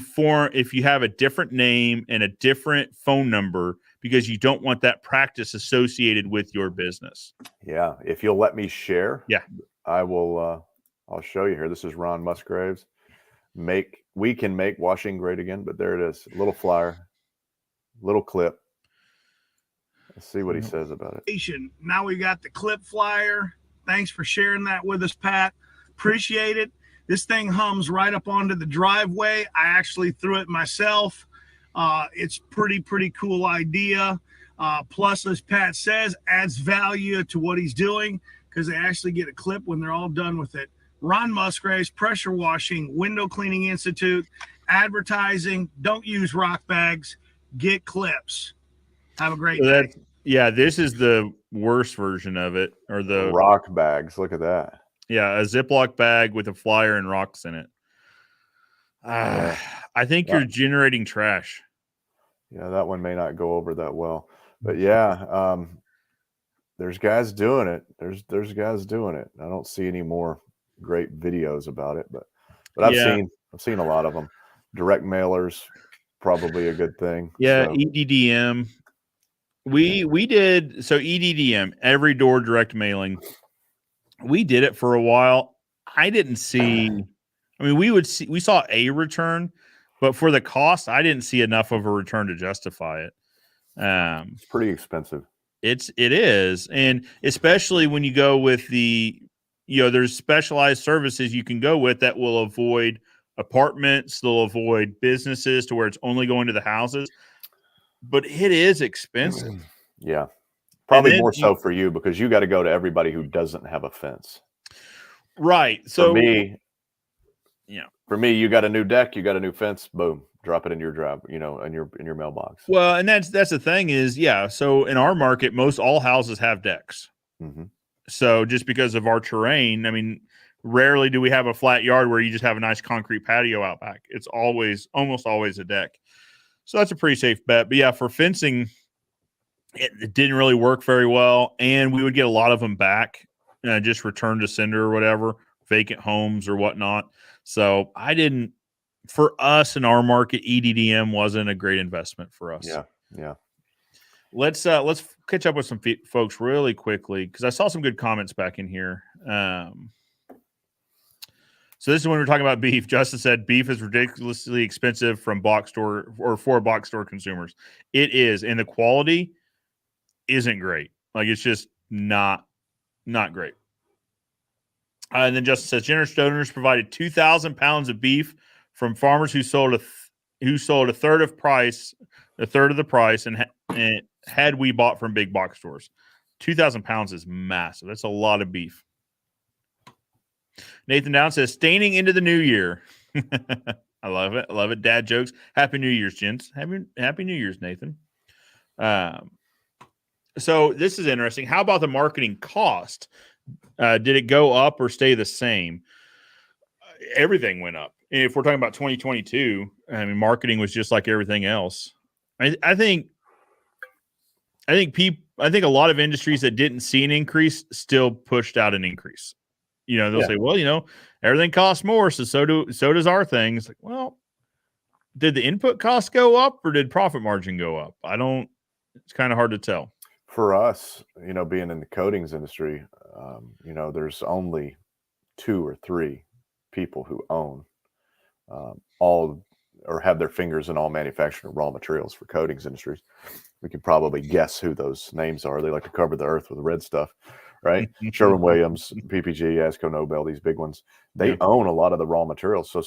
have a different name and a different phone number, because you don't want that practice associated with your business. Yeah. If you'll let me share. Yeah. I will. I'll show you here. This is Ron Musgraves. We can make washing great again, but there it is. Little flyer, little clip. Let's see what he says about it. Now we got the clip flyer. Thanks for sharing that with us, Pat. Appreciate it. This thing hums right up onto the driveway. I actually threw it myself. It's pretty cool idea. Plus, as Pat says, adds value to what he's doing, because they actually get a clip when they're all done with it. Ron Musgraves, Pressure Washing, Window Cleaning Institute, advertising. Don't use rock bags. Get clips. Have a great day. This is the worst version of it, or the rock bags. Look at that. Yeah, a Ziploc bag with a flyer and rocks in it. I think you're generating trash. Yeah, that one may not go over that well. But yeah, there's guys doing it. There's guys doing it. I don't see any more great videos about it, but I've seen a lot of them. Direct mailers, probably a good thing. Yeah, so. EDDM. We did EDDM, every door direct mailing. We did it for a while. I didn't see. I mean, we saw a return, but for the cost, I didn't see enough of a return to justify it. It's pretty expensive. It is, and especially when you go with there's specialized services you can go with that will avoid apartments, they'll avoid businesses to where it's only going to the houses. But it is expensive. Yeah. Probably then more so for you because you got to go to everybody who doesn't have a fence. Right. So for me, you got a new deck, you got a new fence, boom, drop it in your drive, in your mailbox. Well, and that's the thing is, so in our market, most all houses have decks. Mm-hmm. So just because of our terrain, I mean, rarely do we have a flat yard where you just have a nice concrete patio out back. It's almost always a deck. So that's a pretty safe bet. But yeah, for fencing, it didn't really work very well. And we would get a lot of them back, just return to sender or whatever, vacant homes or whatnot. So for us in our market, EDDM wasn't a great investment for us. Yeah. Let's catch up with some folks really quickly because I saw some good comments back in here. So this is when we're talking about beef. Justin said beef is ridiculously expensive from box store or for box store consumers. It is, and the quality isn't great. Like it's just not great. And then Justin says generous donors provided 2,000 pounds of beef from farmers who sold a third of the price, and had we bought from big box stores. 2,000 pounds is massive. That's a lot of beef. Nathan Down says, staining into the new year. I love it. I love it. Dad jokes. Happy New Year's, gents. Happy New Year's, Nathan. So this is interesting. How about the marketing cost? Did it go up or stay the same? Everything went up. And if we're talking about 2022, I mean, marketing was just like everything else. I think a lot of industries that didn't see an increase still pushed out an increase. They'll say, well, everything costs more, so does our thing. It's like, well, did the input cost go up or did profit margin go up? It's kind of hard to tell. For us, being in the coatings industry, there's only 2 or 3 people who own all or have their fingers in all manufacturing raw materials for coatings industries. We could probably guess who those names are. They like to cover the earth with red stuff, right? Sherwin-Williams, PPG, ASCO, Nobel, these big ones, they own a lot of the raw materials. So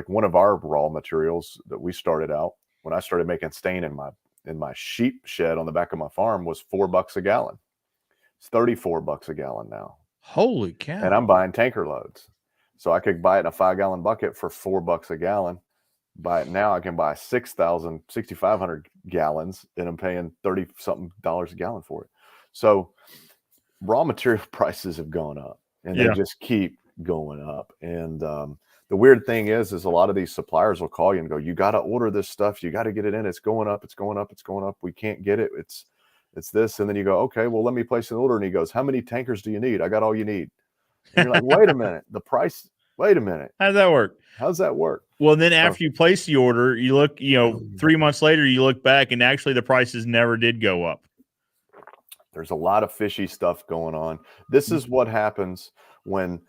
one of our raw materials that we started out when I started making stain in my sheep shed on the back of my farm was $4 a gallon. It's $34 a gallon now. Holy cow. And I'm buying tanker loads. So I could buy it in a 5-gallon bucket for $4 a gallon. But now I can buy 6,500 gallons and I'm paying $30-something a gallon for it. So raw material prices have gone up and they just keep going up. And the weird thing is a lot of these suppliers will call you and go, you got to order this stuff. You got to get it in. It's going up. It's going up. It's going up. We can't get it. It's this. And then you go, okay, well, let me place an order. And he goes, how many tankers do you need? I got all you need. And you're like, wait a minute. The price. Wait a minute. How does that work? How's that work? Well, then after you place the order, you look, 3 months later, you look back and actually the prices never did go up. There's a lot of fishy stuff going on. This is what happens when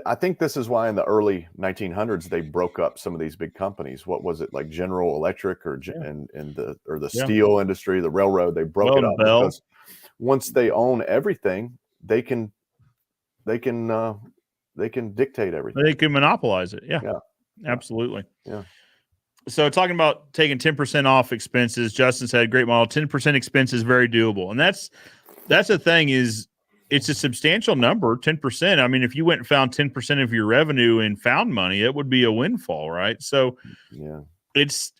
I think this is why in the early 1900s, they broke up some of these big companies. What was it, like General Electric or the steel industry, the railroad, they broke it up because once they own everything, they can dictate everything. They can monopolize it. Yeah. Absolutely. Yeah. So talking about taking 10% off expenses, Justin said, great model, 10% expense is very doable. And that's the thing is it's a substantial number, 10%. I mean, if you went and found 10% of your revenue and found money, it would be a windfall, right? So it's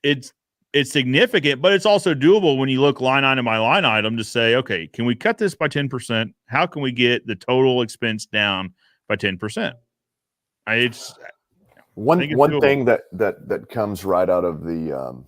significant, but it's also doable when you look line item by line item to say, okay, can we cut this by 10%? How can we get the total expense down by 10%? One thing that comes right out of the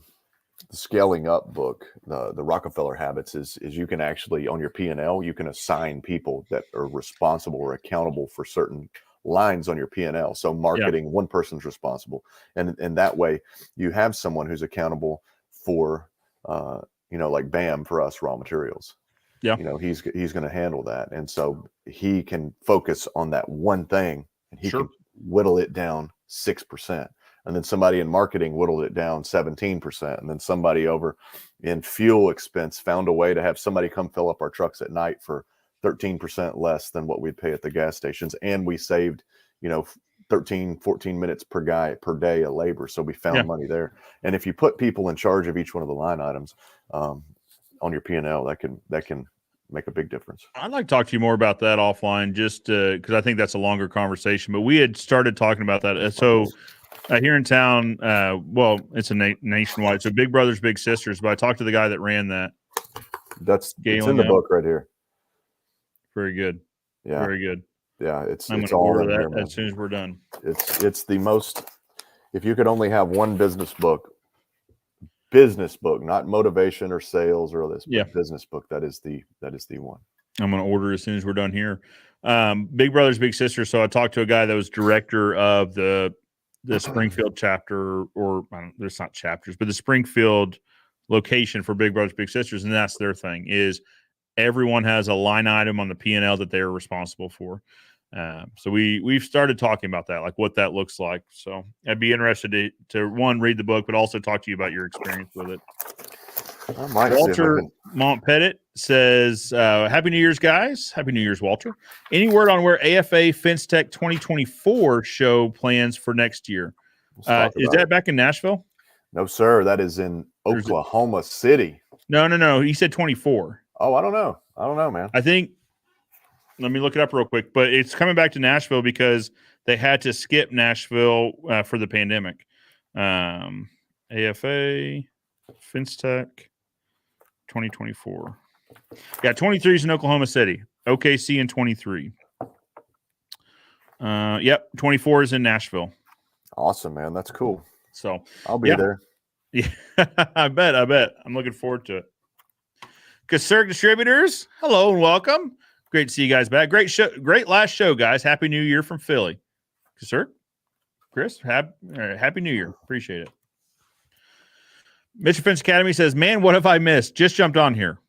scaling up book, the Rockefeller habits is you can actually on your P&L, you can assign people that are responsible or accountable for certain lines on your P&L. So marketing, one person's responsible. And that way you have someone who's accountable for, like BAM for us, raw materials. Yeah. He's going to handle that. And so he can focus on that one thing and he can whittle it down 6%. And then somebody in marketing whittled it down 17%. And then somebody over in fuel expense found a way to have somebody come fill up our trucks at night for 13% less than what we'd pay at the gas stations. And we saved, 13, 14 minutes per guy per day of labor. So we found money there. And if you put people in charge of each one of the line items on your P&L, that can make a big difference. I'd like to talk to you more about that offline, just because I think that's a longer conversation. But we had started talking about that. So here in town, well, it's a nationwide. So Big Brothers Big Sisters. But I talked to the guy that ran that. It's in the book right here. Very good. Yeah. Very good. Yeah, I'm it's going to all order in that here, as soon as we're done. It's the most. If you could only have one business book, not motivation or sales or this, but business book, that is the one. I'm going to order as soon as we're done here. Big Brothers Big Sisters. So I talked to a guy that was director of the Springfield chapter, or there's not chapters, but the Springfield location for Big Brothers Big Sisters, and that's their thing is everyone has a line item on the P&L that they are responsible for. So we've started talking about that, like what that looks like. So I'd be interested to one, read the book, but also talk to you about your experience with it. Walter Montpettit says, Happy New Year's, guys. Happy New Year's, Walter. Any word on where AFA Fence Tech 2024 show plans for next year? Is that back in Nashville? No, sir. That is in Oklahoma City. No. He said 24. Oh, I don't know, man. I think, let me look it up real quick, but it's coming back to Nashville because they had to skip Nashville for the pandemic. AFA Fence Tech 2024. Yeah, 23 is in Oklahoma City. OKC in 23. Yep, 24 is in Nashville. Awesome, man. That's cool. So I'll be there. Yeah, I bet. I'm looking forward to it. Kasserk Distributors, hello and welcome. Great to see you guys back. Great show, great last show, guys. Happy New Year from Philly. Kasserk, Chris, happy New Year. Appreciate it. Mitchell Fence Academy says, man, what have I missed? Just jumped on here.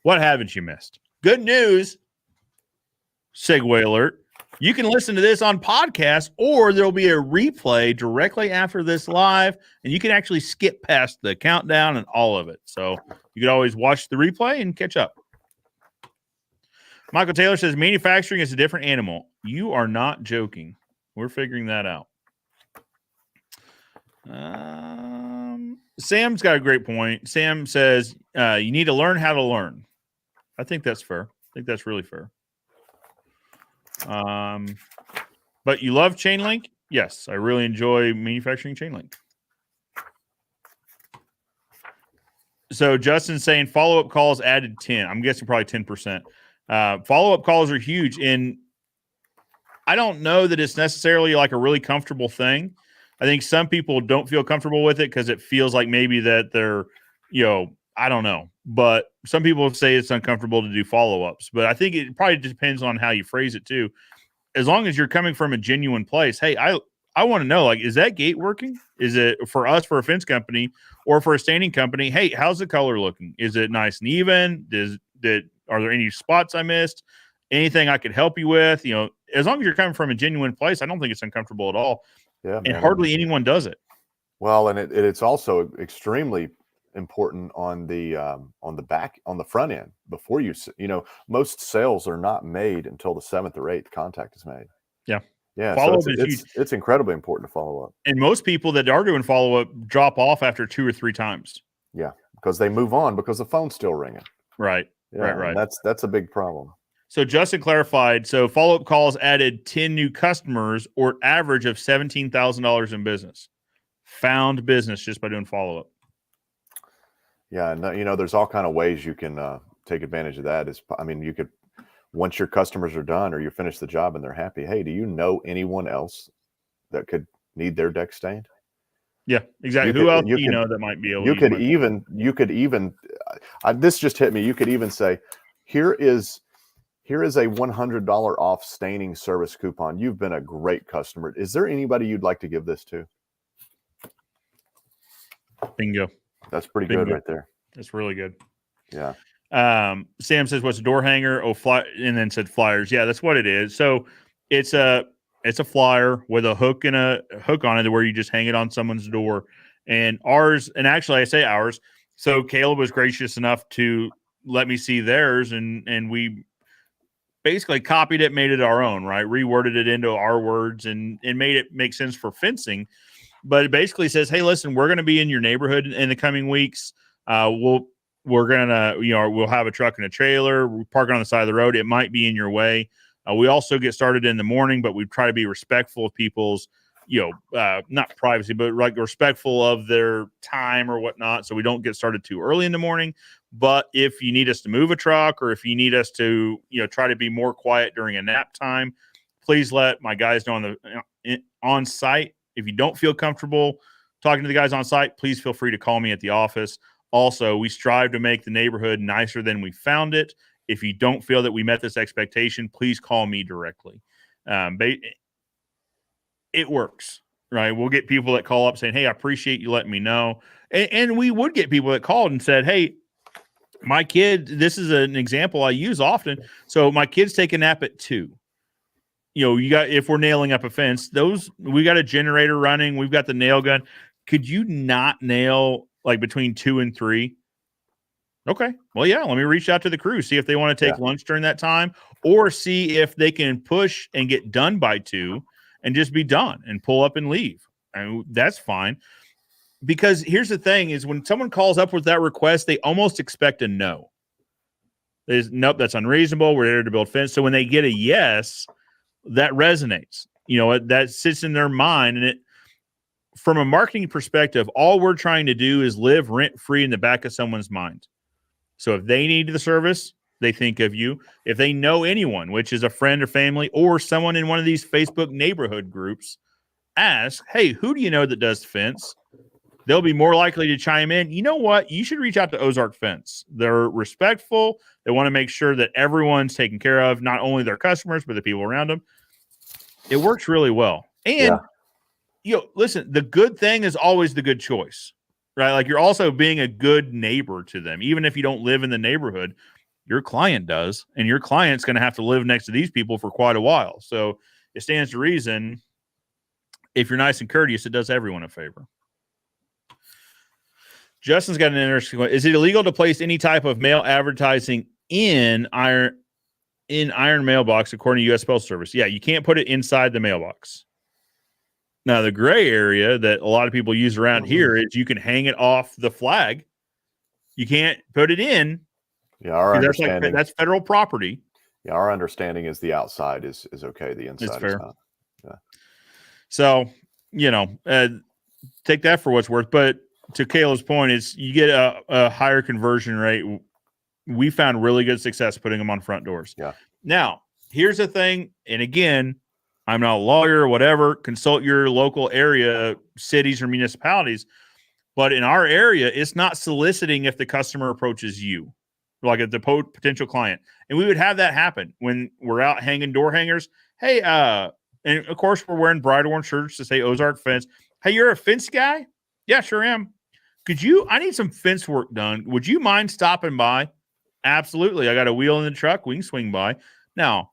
What haven't you missed? Good news. Segue alert. You can listen to this on podcast, or there'll be a replay directly after this live, and you can actually skip past the countdown and all of it. So you can always watch the replay and catch up. Michael Taylor says, manufacturing is a different animal. You are not joking. We're figuring that out. Sam's got a great point. Sam says, you need to learn how to learn. I think that's fair. I think that's really fair. But you love chain link? Yes, I really enjoy manufacturing chain link. So Justin's saying follow-up calls added 10. I'm guessing probably 10%. Follow-up calls are huge. And I don't know that it's necessarily like a really comfortable thing. I think some people don't feel comfortable with it because it feels like maybe that they're, I don't know. But some people say it's uncomfortable to do follow-ups. But I think it probably depends on how you phrase it too. As long as you're coming from a genuine place, hey, I want to know, like, is that gate working? Is it for us, for a fence company, or for a standing company? Hey, how's the color looking? Is it nice and even? Are there any spots I missed? Anything I could help you with? As long as you're coming from a genuine place, I don't think it's uncomfortable at all. Yeah, and hardly anyone does it. Well, and it's also extremely important on the front end before most sales are not made until the 7th or 8th contact is made. Yeah. Follow-up is huge. It's incredibly important to follow up. And most people that are doing follow-up drop off after 2 or 3 times. Yeah, because they move on because the phone's still ringing. Right. Yeah, right. That's a big problem. So Justin clarified. So follow-up calls added 10 new customers, or average of $17,000 in business. Found business just by doing follow-up. Yeah, and there's all kind of ways you can take advantage of that. You could, once your customers are done or you finish the job and they're happy, hey, do you know anyone else that could need their deck stained? Yeah, exactly. Who else do you know that might be able? You could even. This just hit me. You could even say, here is a $100 off staining service coupon. You've been a great customer. Is there anybody you'd like to give this to? Bingo. That's pretty good right there. That's really good. Yeah. Sam says, what's a door hanger? And then said flyers. Yeah, that's what it is. So it's It's a flyer with a hook and a hook on it where you just hang it on someone's door. And ours, and actually I say ours. So Caleb was gracious enough to let me see theirs, and we basically copied it, made it our own, right? Reworded it into our words and made it make sense for fencing. But it basically says, hey, listen, we're going to be in your neighborhood in the coming weeks. We're going to, we'll have a truck and a trailer. We're parking on the side of the road. It might be in your way. We also get started in the morning, but we try to be respectful of people's, not privacy, but like respectful of their time or whatnot. So we don't get started too early in the morning. But if you need us to move a truck, or if you need us to, try to be more quiet during a nap time, please let my guys know on site. If you don't feel comfortable talking to the guys on site, please feel free to call me at the office. Also, we strive to make the neighborhood nicer than we found it. If you don't feel that we met this expectation, please call me directly. It works, right? We'll get people that call up saying, hey, I appreciate you letting me know. And we would get people that called and said, hey, my kid, this is an example I use often. So my kids take a nap at 2. If we're nailing up a fence, we got a generator running. We've got the nail gun. Could you not nail like between 2 and 3? Okay. Well, yeah, let me reach out to the crew, see if they want to take lunch during that time, or see if they can push and get done by 2 and just be done and pull up and leave. That's fine. Because here's the thing is when someone calls up with that request, they almost expect a no. There's nope, that's unreasonable. We're here to build fence. So when they get a yes, that resonates. That sits in their mind. And from a marketing perspective, all we're trying to do is live rent-free in the back of someone's mind. So if they need the service, they think of you. If they know anyone, which is a friend or family or someone in one of these Facebook neighborhood groups, ask, hey, who do you know that does fence? They'll be more likely to chime in. You know what? You should reach out to Ozark Fence. They're respectful. They want to make sure that everyone's taken care of, not only their customers, but the people around them. It works really well. And, listen, the good thing is always the good choice, right? Like you're also being a good neighbor to them. Even if you don't live in the neighborhood, your client does. And your client's going to have to live next to these people for quite a while. So it stands to reason, if you're nice and courteous, it does everyone a favor. Justin's got an interesting one. Is it illegal to place any type of mail advertising in iron mailbox according to U.S. Postal Service? Yeah, you can't put it inside the mailbox. Now, the gray area that a lot of people use around here is you can hang it off the flag. You can't put it in. Yeah, our understanding that's federal property. Yeah, our understanding is the outside is okay. The inside is not. Yeah. So, take that for what's worth. But to Caleb's point, is you get a higher conversion rate. We found really good success putting them on front doors. Yeah. Now, here's the thing. And again, I'm not a lawyer or whatever. Consult your local area, cities or municipalities. But in our area, it's not soliciting if the customer approaches you, like the potential client. And we would have that happen when we're out hanging door hangers. Hey, and of course, we're wearing bright orange shirts to say Ozark Fence. Hey, you're a fence guy? Yeah, sure am. I need some fence work done. Would you mind stopping by? Absolutely. I got a wheel in the truck. We can swing by. Now,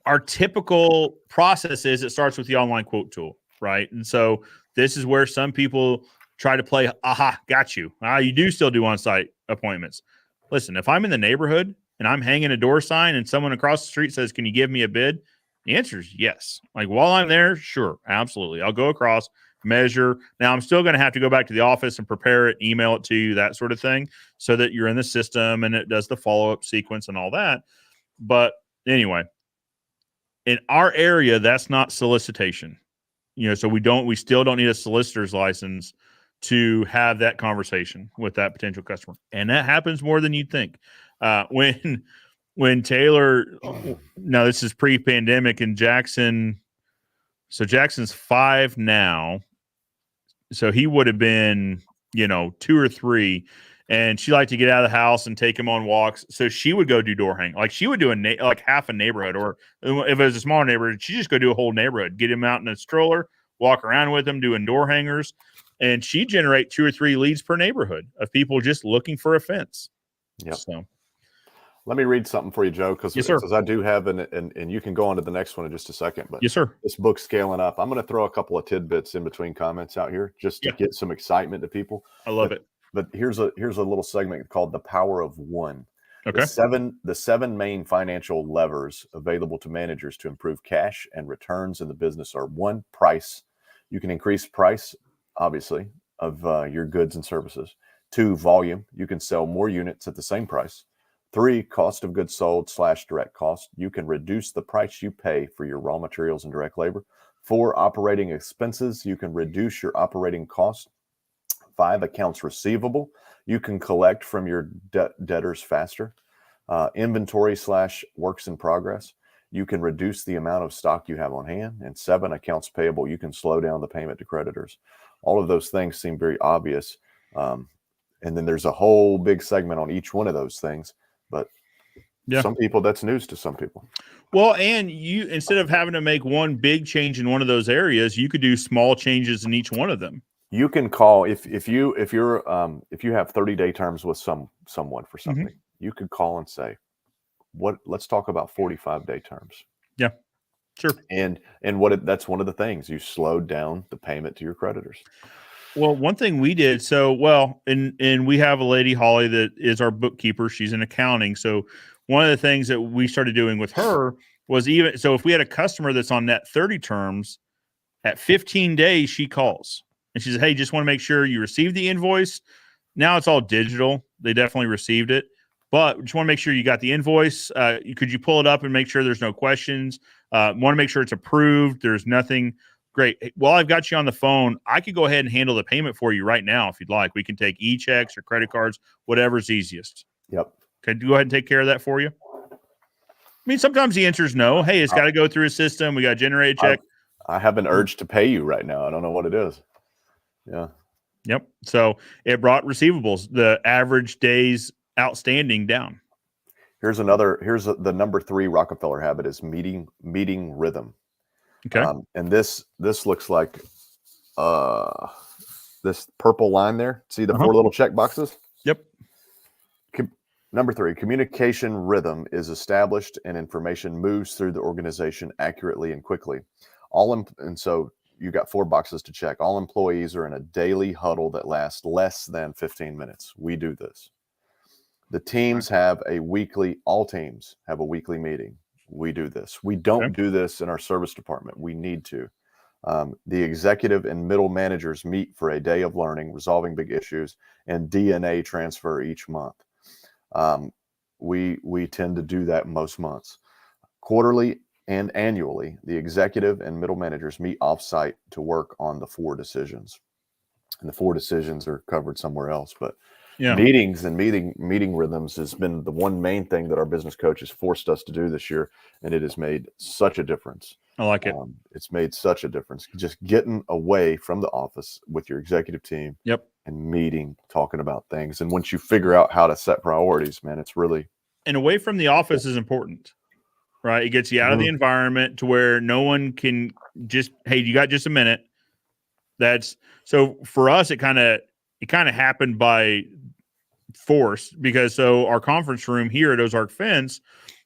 our typical process is it starts with the online quote tool, right? And so this is where some people try to play, aha, got you. You do still do on-site appointments. Listen, if I'm in the neighborhood and I'm hanging a door sign and someone across the street says, can you give me a bid? The answer is yes. Like while I'm there, sure, absolutely. I'll go across, measure. Now I'm still going to have to go back to the office and prepare it, email it to you, that sort of thing, so that you're in the system and it does the follow-up sequence and all that. But anyway, in our area, that's not solicitation. So we still don't need a solicitor's license to have that conversation with that potential customer. And that happens more than you'd think. When Taylor, now this is pre-pandemic, and Jackson, so Jackson's 5 now. So he would have been, 2 or 3, and she liked to get out of the house and take him on walks. So she would go do door hang. Like she would do like half a neighborhood, or if it was a smaller neighborhood, she just go do a whole neighborhood, get him out in a stroller, walk around with him, doing door hangers. And she generate 2 or 3 leads per neighborhood of people just looking for a fence. Yep. So Let me read something for you, Joe, because Yes, sir. I do have and you can go on to the next one in just a second. But Yes, sir. this book's scaling up. I'm going to throw a couple of tidbits in between comments out here just to Yeah. get some excitement to people. I love it. But here's a little segment called "The Power of One." Okay. The seven main financial levers available to managers to improve cash and returns in the business are: 1, price. You can increase price, obviously, of your goods and services. 2, volume. You can sell more units at the same price. 3, cost of goods sold / direct cost. You can reduce the price you pay for your raw materials and direct labor. 4, operating expenses. You can reduce your operating costs. 5, accounts receivable. You can collect from your debtors faster. Inventory / works in progress. You can reduce the amount of stock you have on hand. And 7, accounts payable. You can slow down the payment to creditors. All of those things seem very obvious. And then there's a whole big segment on each one of those things. But some people, that's news to some people. Well, and you, instead of having to make one big change in one of those areas, you could do small changes in each one of them. You can call if you have 30-day terms with someone for something. You could call and say, let's talk about 45-day terms. Yeah, sure. And that's one of the things, you slowed down the payment to your creditors. Well, one thing we did, and we have a lady, Holly, that is our bookkeeper. She's in accounting. So one of the things that we started doing with her was if we had a customer that's on net 30 terms, at 15 days, she calls and she says, hey, just want to make sure you received the invoice. Now it's all digital. They definitely received it, but just want to make sure you got the invoice. Could you pull it up and make sure there's no questions? Want to make sure it's approved. There's nothing. Great. While I've got you on the phone, I could go ahead and handle the payment for you right now if you'd like. We can take e-checks or credit cards, whatever's easiest. Yep. Can you go ahead and take care of that for you? I mean, sometimes the answer is no. Hey, it's got to go through a system. We got to generate a check. I have an urge to pay you right now. I don't know what it is. Yeah. Yep. So it brought receivables, the average days outstanding, down. Here's the number 3 Rockefeller habit is meeting rhythm. Okay. And this looks like this purple line there. See the 4 little check boxes? Yep. Number 3, communication rhythm is established and information moves through the organization accurately and quickly. And so you got 4 boxes to check. All employees are in a daily huddle that lasts less than 15 minutes. We do this. The teams all teams have a weekly meeting. We do this. We don't do this in our service department. We need to. The executive and middle managers meet for a day of learning, resolving big issues, and DNA transfer each month. We tend to do that most months. Quarterly and annually, the executive and middle managers meet offsite to work on the 4 decisions. And the 4 decisions are covered somewhere else, but meetings and meeting rhythms has been the one main thing that our business coach has forced us to do this year, and it has made such a difference. I like it. It's made such a difference. Just getting away from the office with your executive team. Yep. And meeting, talking about things. And once you figure out how to set priorities, man, it's really. And away from the office is important, right? It gets you out of the environment to where no one can just, hey, you got just a minute. So for us, it kind of happened by force because our conference room here at Ozark Fence,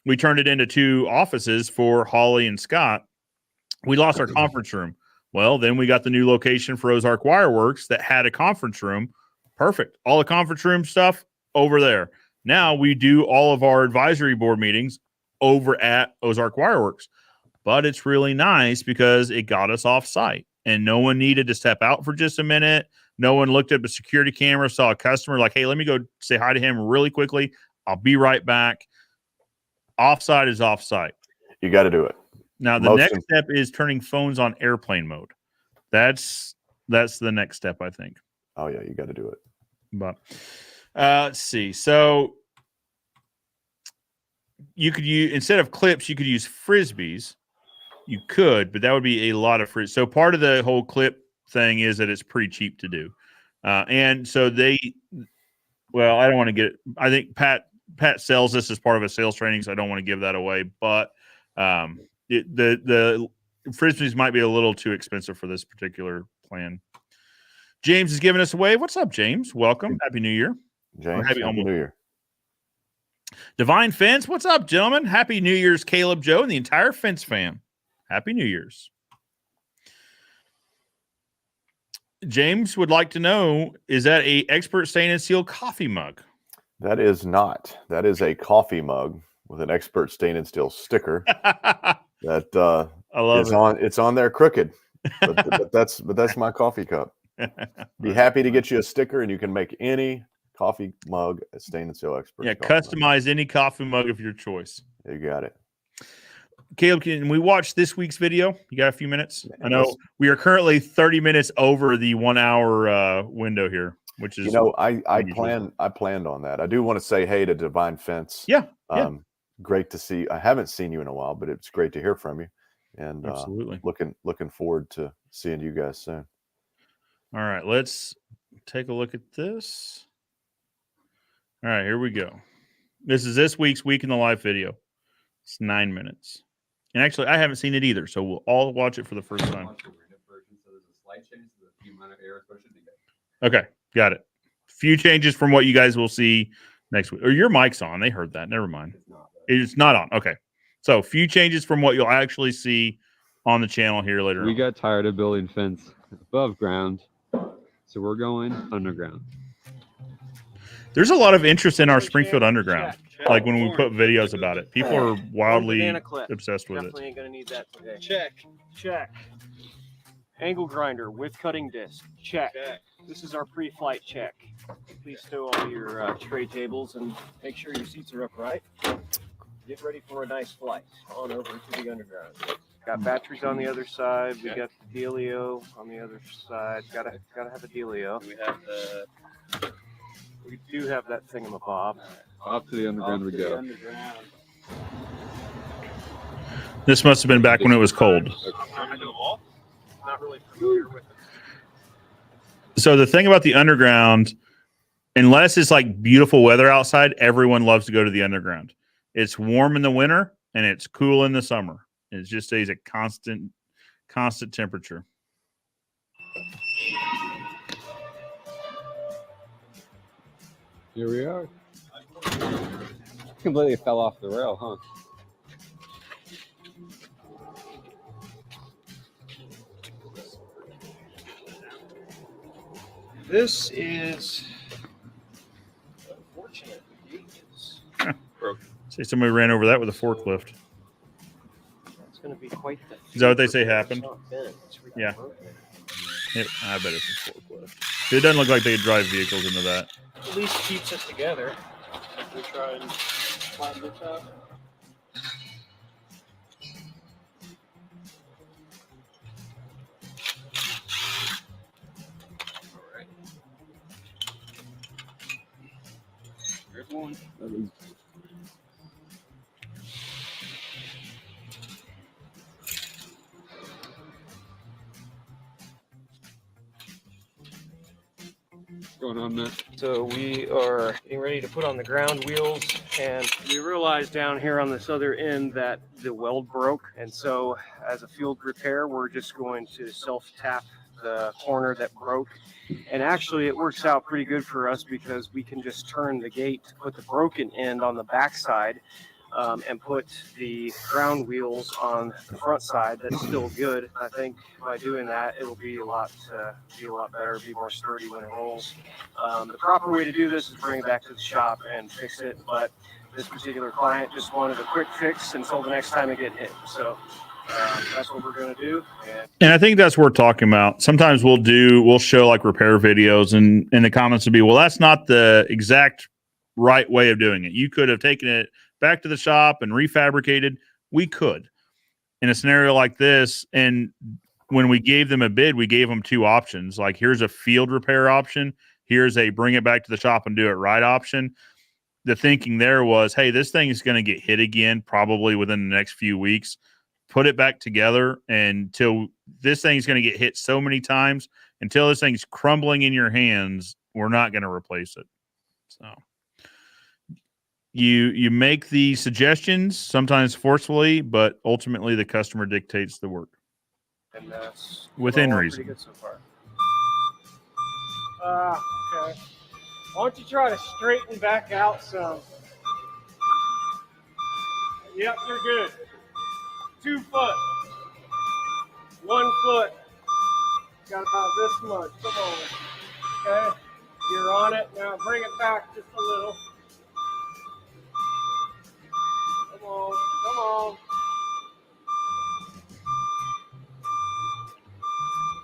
we turned it into 2 offices for Holly and Scott. We lost our conference room. Well, then we got the new location for Ozark Wireworks that had a conference room. Perfect. All the conference room stuff over there. Now we do all of our advisory board meetings over at Ozark Wireworks. But it's really nice because it got us off site and no one needed to step out for just a minute. No one looked at the security camera, saw a customer like, hey, let me go say hi to him really quickly. I'll be right back. Offsite is offsite. You got to do it. Now, the next step is turning phones on airplane mode. That's the next step, I think. Oh, yeah, you got to do it. But let's see. So you could use, instead of clips, you could use Frisbees. You could, but that would be a lot of Frisbees. So part of the whole clip thing is that it's pretty cheap to do. And so I don't want to get it. I think Pat sells this as part of a sales training, so I don't want to give that away. But the Frisbees might be a little too expensive for this particular plan. James is giving us a wave. What's up, James? Welcome. Happy New Year. James, Happy New Year. Divine Fence, what's up, gentlemen? Happy New Year's, Caleb, Joe, and the entire Fence fam. Happy New Year's. James would like to know, is that a expert stainless steel coffee mug? That is not. That is a coffee mug with an expert stainless steel sticker that I love is it. on. It's on there crooked, but that's my coffee cup. Be happy to get you a sticker, and you can make any coffee mug a stainless steel expert. Yeah, customize any coffee mug of your choice. You got it. Caleb, can we watch this week's video? You got a few minutes? I know we are currently 30 minutes over the 1 hour window here, which is, I planned on that. I do want to say hey to Divine Fence. Yeah. Great to see. I haven't seen you in a while, but it's great to hear from you. And absolutely looking forward to seeing you guys soon. All right, let's take a look at this. All right, here we go. This is this week's Week in the Life video. It's 9 minutes. And actually, I haven't seen it either, so we'll all watch it for the first time. Okay, got it. Few changes from what you guys will see next week. Or your mic's on. They heard that. Never mind. It's not on. Okay. So, few changes from what you'll actually see on the channel here later on. We got tired of building fence above ground, so we're going underground. There's a lot of interest in our Springfield Underground. Like when we put videos about it, people are wildly obsessed with Definitely it. ain't gonna need that today. Check. Angle grinder with cutting disc. Check. This is our pre-flight check. Please stow all your tray tables and make sure your seats are upright. Get ready for a nice flight on over to the underground. Got batteries on the other side. We got the dealio on the other side. Gotta have a dealio. We do have that thingamabob. Off to the underground we go. This must have been back when it was cold. Not really familiar with it. So the thing about the underground, unless it's like beautiful weather outside, everyone loves to go to the underground. It's warm in the winter and it's cool in the summer. It just stays at constant temperature. Here we are. Completely fell off the rail, huh? This is unfortunate. Broken. Say somebody ran over that with a forklift. It's going to be quite the. Is that what they say happened? Yeah. Broken. I bet it's a forklift. It doesn't look like they could drive vehicles into that. At least keeps us together. We try and flatten this out. All right. There's one. What's going on, Matt? So we are getting ready to put on the ground wheels, and we realized down here on this other end that the weld broke, and so as a field repair, we're just going to self-tap the corner that broke. And actually it works out pretty good for us because we can just turn the gate to put the broken end on the back side, and put the ground wheels on the front side. That's still good. I think by doing that, it'll be a lot better, be more sturdy when it rolls. The proper way to do this is bring it back to the shop and fix it, but this particular client just wanted a quick fix until the next time it get hit. So that's what we're going to do. And I think that's what we're talking about. Sometimes we'll show like repair videos, and the comments would be, well, that's not the exact right way of doing it. You could have taken it back to the shop and refabricated. We could in a scenario like this. And when we gave them a bid, we gave them two options. Like, here's a field repair option. Here's a bring it back to the shop and do it right option. The thinking there was, hey, this thing is going to get hit again, probably within the next few weeks. Put it back together until this thing's going to get hit so many times until this thing's crumbling in your hands. We're not going to replace it. So you make the suggestions, sometimes forcefully, but ultimately the customer dictates the work. And that's within pretty reason. good so far. Okay. Why don't you try to straighten back out some? Yep, you're good. 2 foot. 1 foot. Got about this much. Come on. Okay. You're on it. Now bring it back just a little. Come on. Come on.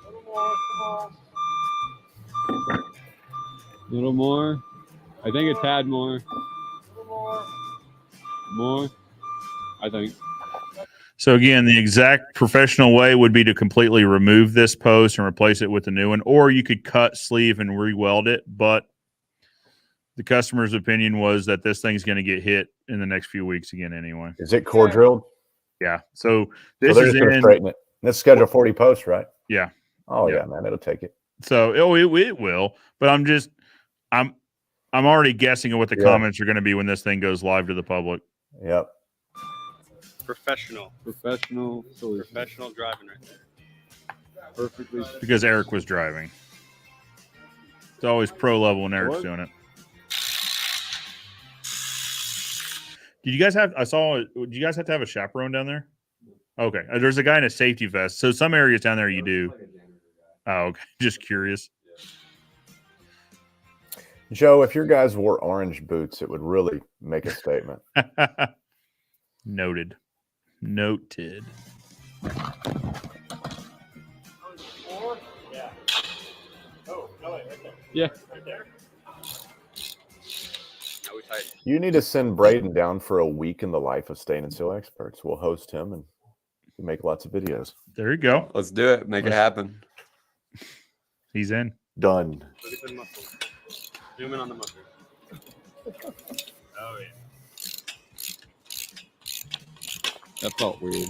A little more. Come on. A little more. I think a tad more. A little more. More. I think. So again, the exact professional way would be to completely remove this post and replace it with a new one, or you could cut sleeve and re-weld it. But the customer's opinion was that this thing's going to get hit in the next few weeks again anyway. Is it core drilled? Yeah. So So this they're is just going to in, straighten it. This schedule 40 posts, right? yeah. Oh Yeah. yeah, man, it'll take it. So it will, but I'm already guessing at what the comments are going to be when this thing goes live to the public. Yep. Professional solution. Professional driving right there. Perfectly. Because Eric was driving. It's always pro level when Eric's doing it. Did you guys have to have a chaperone down there? Okay. There's a guy in a safety vest. So some areas down there you do. Oh, okay. Just curious. Joe, if your guys wore orange boots, it would really make a statement. Noted. Yeah. Oh, no, right there. Yeah. Right there. Now we tighten. You need to send Braden down for a week in the life of Stain and Seal Experts. We'll host him and make lots of videos. There you go. Let's do it. Make it happen. He's in. Done. Look at the muscle. Zoom in on the muscle. Oh yeah. That felt weird.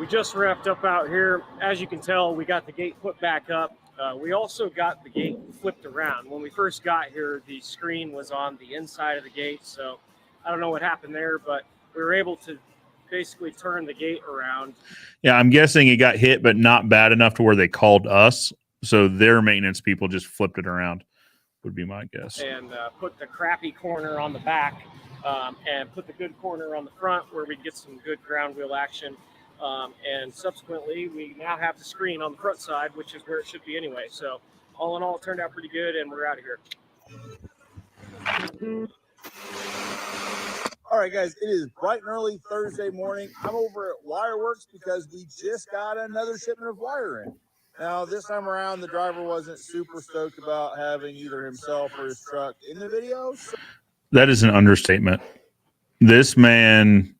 We just wrapped up out here. As you can tell, we got the gate put back up. We also got the gate flipped around. When we first got here, the screen was on the inside of the gate. So I don't know what happened there, but we were able to basically turn the gate around. Yeah, I'm guessing it got hit, but not bad enough to where they called us. So their maintenance people just flipped it around, would be my guess. And put the crappy corner on the back and put the good corner on the front where we get some good ground wheel action. And subsequently, we now have the screen on the front side, which is where it should be anyway. So all in all, it turned out pretty good, and we're out of here. All right, guys, it is bright and early Thursday morning. I'm over at Wireworks because we just got another shipment of wire in. Now, this time around, the driver wasn't super stoked about having either himself or his truck in the video. So That is an understatement. This man,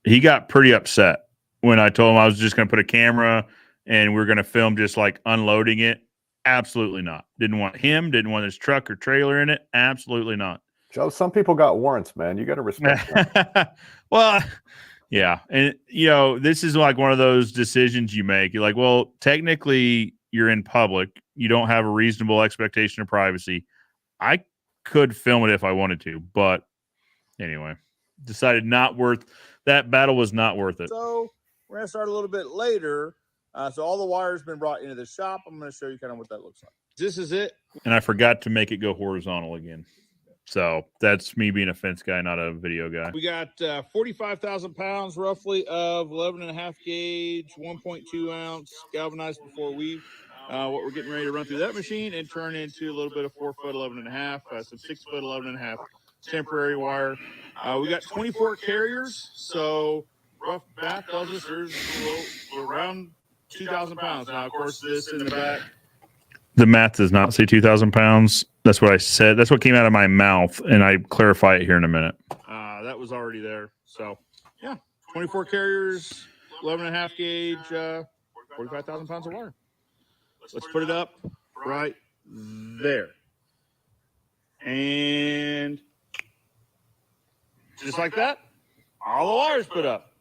he got pretty upset when I told him I was just going to put a camera and we we're going to film just like unloading it. Absolutely not. Didn't want him, didn't want his truck or trailer in it. Absolutely not. Joe, some people got warrants, man. You got to respect that. Well, yeah. And, this is like one of those decisions you make. You're like, well, technically you're in public. You don't have a reasonable expectation of privacy. I could film it if I wanted to, but anyway, decided that battle was not worth it. So we're going to start a little bit later. So all the wire's been brought into the shop. I'm going to show you kind of what that looks like. This is it. And I forgot to make it go horizontal again. So that's me being a fence guy, not a video guy. We got 45,000 pounds roughly of 11.5 gauge, 1.2 ounce galvanized before weave. What we're getting ready to run through that machine and turn into a little bit of 4 foot 11.5, some 6 foot 11.5 temporary wire. We got 24 carriers, so rough math tells us there's around 2,000 pounds. Now, of course, this in the back. The math does not say 2,000 pounds. That's what I said. That's what came out of my mouth, and I clarify it here in a minute. That was already there. So, yeah, 24 carriers, 11.5 gauge, 45,000 pounds of wire. Let's put it up right there. And just like that, all the wires put up.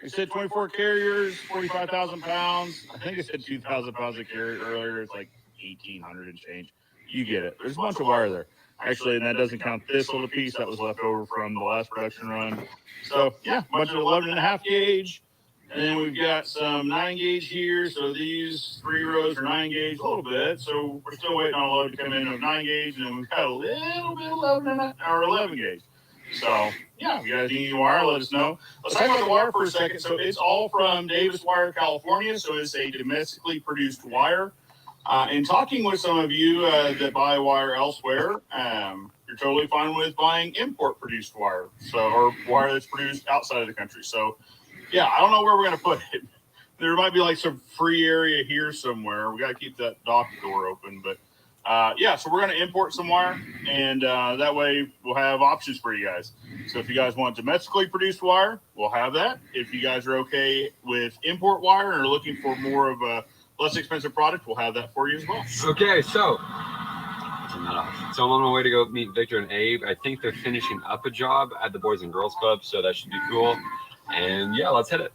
It said 24 carriers, 45,000 pounds. I think it said 2,000 pounds of carrier earlier. It's like 1,800 and change. You get it. There's a bunch of wire there. Actually, and that doesn't count this little piece that was left over from the last production run. So, yeah, a bunch of 11.5 gauge, And then we've got some 9-gauge here. So these 3 rows are 9-gauge a little bit. So we're still waiting on a load to come in of 9-gauge. And then we've got a little bit of 11-gauge. So, yeah, if you guys need any wire, let us know. Let's talk about the wire for a second. So it's all from Davis Wire, California. So it's a domestically produced wire. And talking with some of you that buy wire elsewhere, you're totally fine with buying import-produced wire, or wire that's produced outside of the country. So, yeah, I don't know where we're going to put it. There might be like some free area here somewhere. We got to keep that dock door open. But, yeah, so we're going to import some wire, and that way we'll have options for you guys. So if you guys want domestically produced wire, we'll have that. If you guys are okay with import wire and are looking for more of a less expensive product, we'll have that for you as well. Okay, so I'm on my way to go meet Victor and Abe. I think they're finishing up a job at the Boys and Girls Club, so that should be cool. And yeah, let's hit it.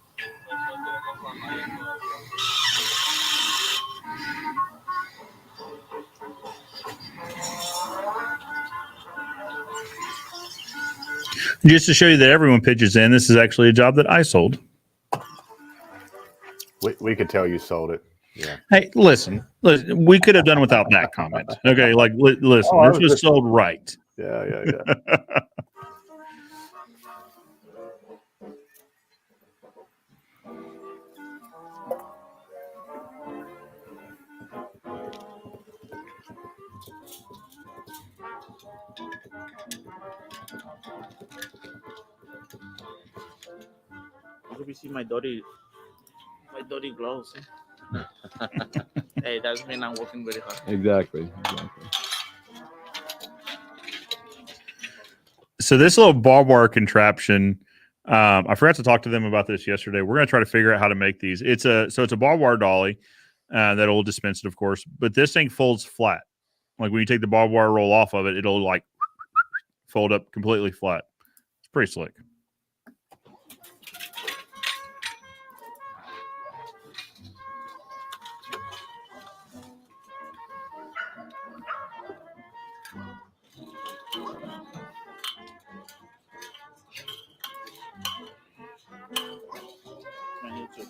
Just to show you that everyone pitches in, this is actually a job that I sold. We could tell you sold it. Yeah. Hey, listen, we could have done without that comment. Okay, like listen, Oh, I this was was just- sold right. Yeah. Let me see my dirty gloves. Hey, that's mean I'm working very hard. Exactly. So this little barbed wire contraption, I forgot to talk to them about this yesterday. We're going to try to figure out how to make these. It's a barbed wire dolly that'll dispense it, of course, but this thing folds flat. Like when you take the barbed wire roll off of it, it'll like fold up completely flat. It's pretty slick. I need to.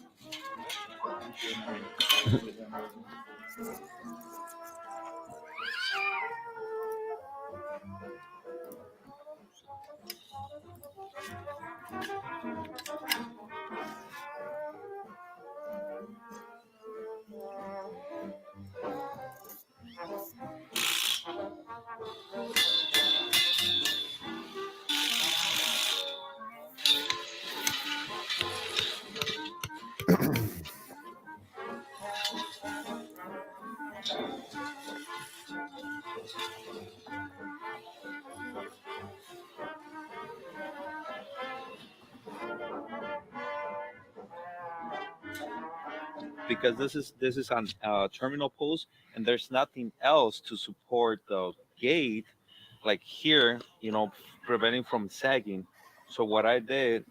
Because this is on terminal post, and there's nothing else to support the gate, like here, preventing from sagging. So what I did,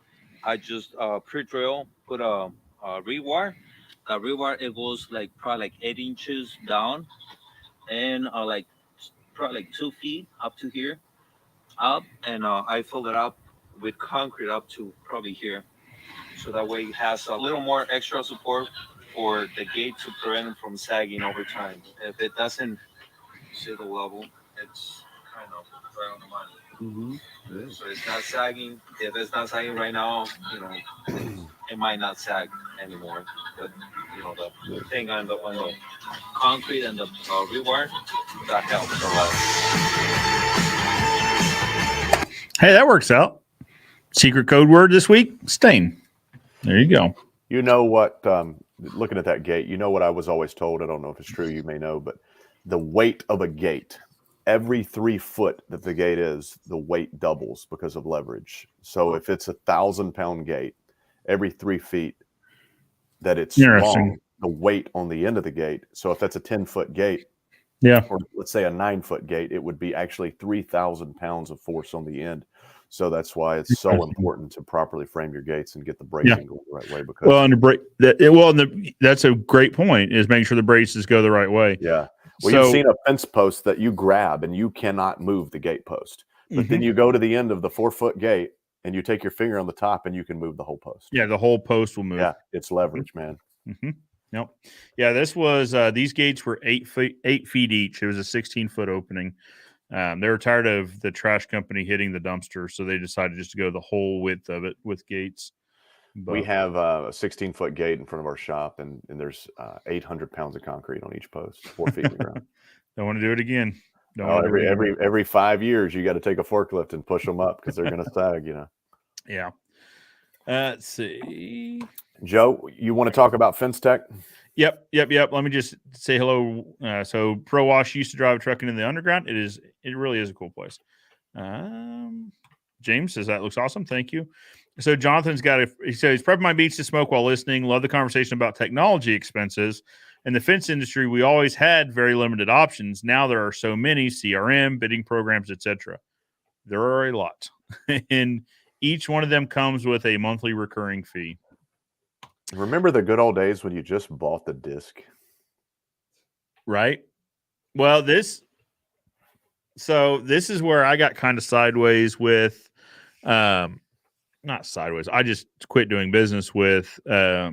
I just pre-drill, put a rewire. The rewire, it goes like probably like 8 inches down, and like probably like 2 feet up to here, up, and I filled it up with concrete up to probably here. So that way it has a little more extra support for the gate to prevent it from sagging over time. If it doesn't see the level, it's kind of right on the money. Mm-hmm. So it's not sagging. If it's not sagging right now, it might not sag anymore. But the thing on the concrete and the rewire, that helps a lot. Hey, that works out. Secret code word this week, stain. There you go. You know what? Looking at that gate, you know what I was always told. I don't know if it's true. You may know, but the weight of a gate, every 3 foot that the gate is, the weight doubles because of leverage. So if it's 1,000-pound gate, every 3 feet that it's long, the weight on the end of the gate. So if that's a 10-foot gate, or let's say a 9-foot gate, it would be actually 3,000 pounds of force on the end. So that's why it's so important to properly frame your gates and get the bracing going the right way. Because that's a great point, is making sure the braces go the right way. Yeah. Well, you've seen a fence post that you grab and you cannot move the gate post, but then you go to the end of the 4-foot gate and you take your finger on the top and you can move the whole post. Yeah, the whole post will move. Yeah, it's leverage, man. Mm-hmm. Nope. Yeah, this was these gates were 8 feet each. It was a 16-foot opening. They were tired of the trash company hitting the dumpster, so they decided just to go the whole width of it with gates. But we have a 16-foot gate in front of our shop, and there's 800 pounds of concrete on each post, 4 feet in the ground. Don't want to do it again. Every 5 years, you got to take a forklift and push them up because they're going to sag, Yeah. Let's see. Joe, you want to talk about Fence Tech? Yep. Let me just say hello. So Pro Wash used to drive a truck into the underground. It really is a cool place. James says that looks awesome. Thank you. So Jonathan's he says, prepping my beats to smoke while listening. Love the conversation about technology expenses. In the fence industry, we always had very limited options. Now there are so many CRM, bidding programs, etc. There are a lot. And each one of them comes with a monthly recurring fee. Remember the good old days when you just bought the disc? Right. Well, this is where I got kind of sideways with, not sideways. I just quit doing business with, I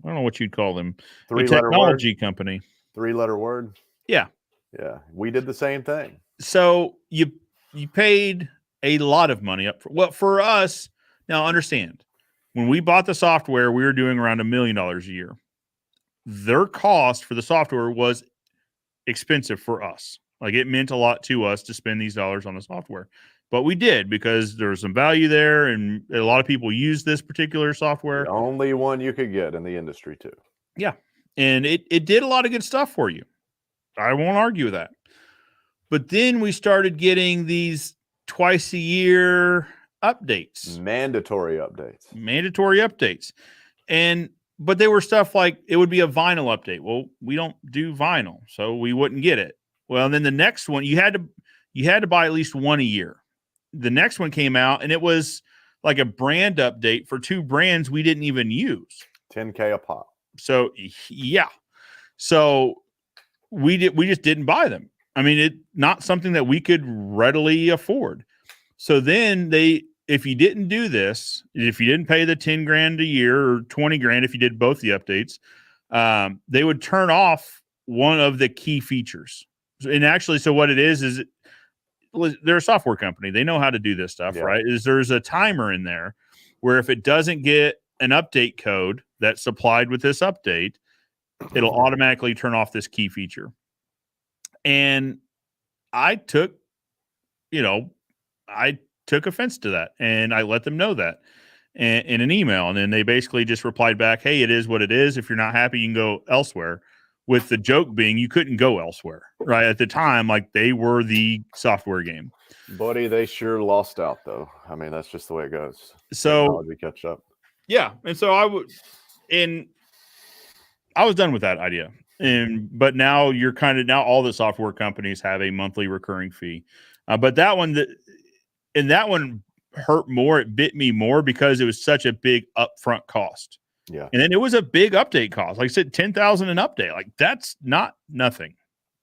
don't know what you'd call them. A technology company. 3-letter word. Yeah. Yeah. We did the same thing. So you paid a lot of money up for us. Now understand, when we bought the software, we were doing around $1 million a year. Their cost for the software was expensive for us. Like, it meant a lot to us to spend these dollars on the software, but we did because there's some value there, and a lot of people use this particular software. The only one you could get in the industry too. Yeah, and it did a lot of good stuff for you. I won't argue with that. But then we started getting these twice a year updates, mandatory updates, but they were stuff like it would be a vinyl update. Well, we don't do vinyl, so we wouldn't get it. Well, and then the next one, you had to buy at least one a year. The next one came out, and it was like a brand update for 2 brands we didn't even use. $10K a pop. So yeah, so we just didn't buy them. I mean, it not something that we could readily afford. So then if you didn't do this, if you didn't pay the 10 grand a year or 20 grand, if you did both the updates, they would turn off one of the key features. And actually, so what it is they're a software company. They know how to do this stuff, right? There's a timer in there where if it doesn't get an update code that's supplied with this update, it'll automatically turn off this key feature. And I took offense to that, and I let them know that in an email. And then they basically just replied back, hey, it is what it is. If you're not happy, you can go elsewhere. With the joke being you couldn't go elsewhere, right? At the time, like, they were the software game. Buddy, they sure lost out, though. I mean, that's just the way it goes. So technology catch up. Yeah. And so I was done with that idea. But now all the software companies have a monthly recurring fee. But that one hurt more. It bit me more because it was such a big upfront cost. Yeah. And then it was a big update cost. Like I said, $10,000 an update. Like, that's not nothing.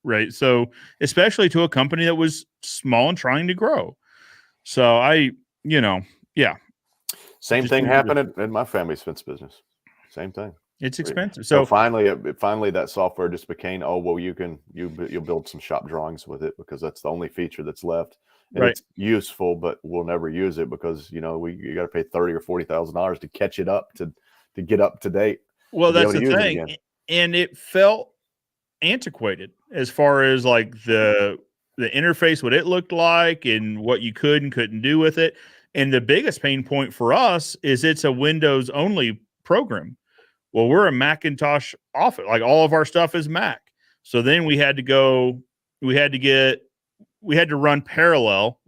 Right. So, especially to a company that was small and trying to grow. So yeah. Same thing happened in my family's fence business. Same thing. It's expensive. So finally that software just became, you'll build some shop drawings with it because that's the only feature that's left. And It's useful, but we'll never use it because, you got to pay $30,000 or $40,000 to catch it up to get up to date. Well, that's the thing. And it felt antiquated as far as like the interface, what it looked like and what you could and couldn't do with it. And the biggest pain point for us is it's a Windows only program. Well, we're a Macintosh office. Like, all of our stuff is Mac. So then we had to run Parallel,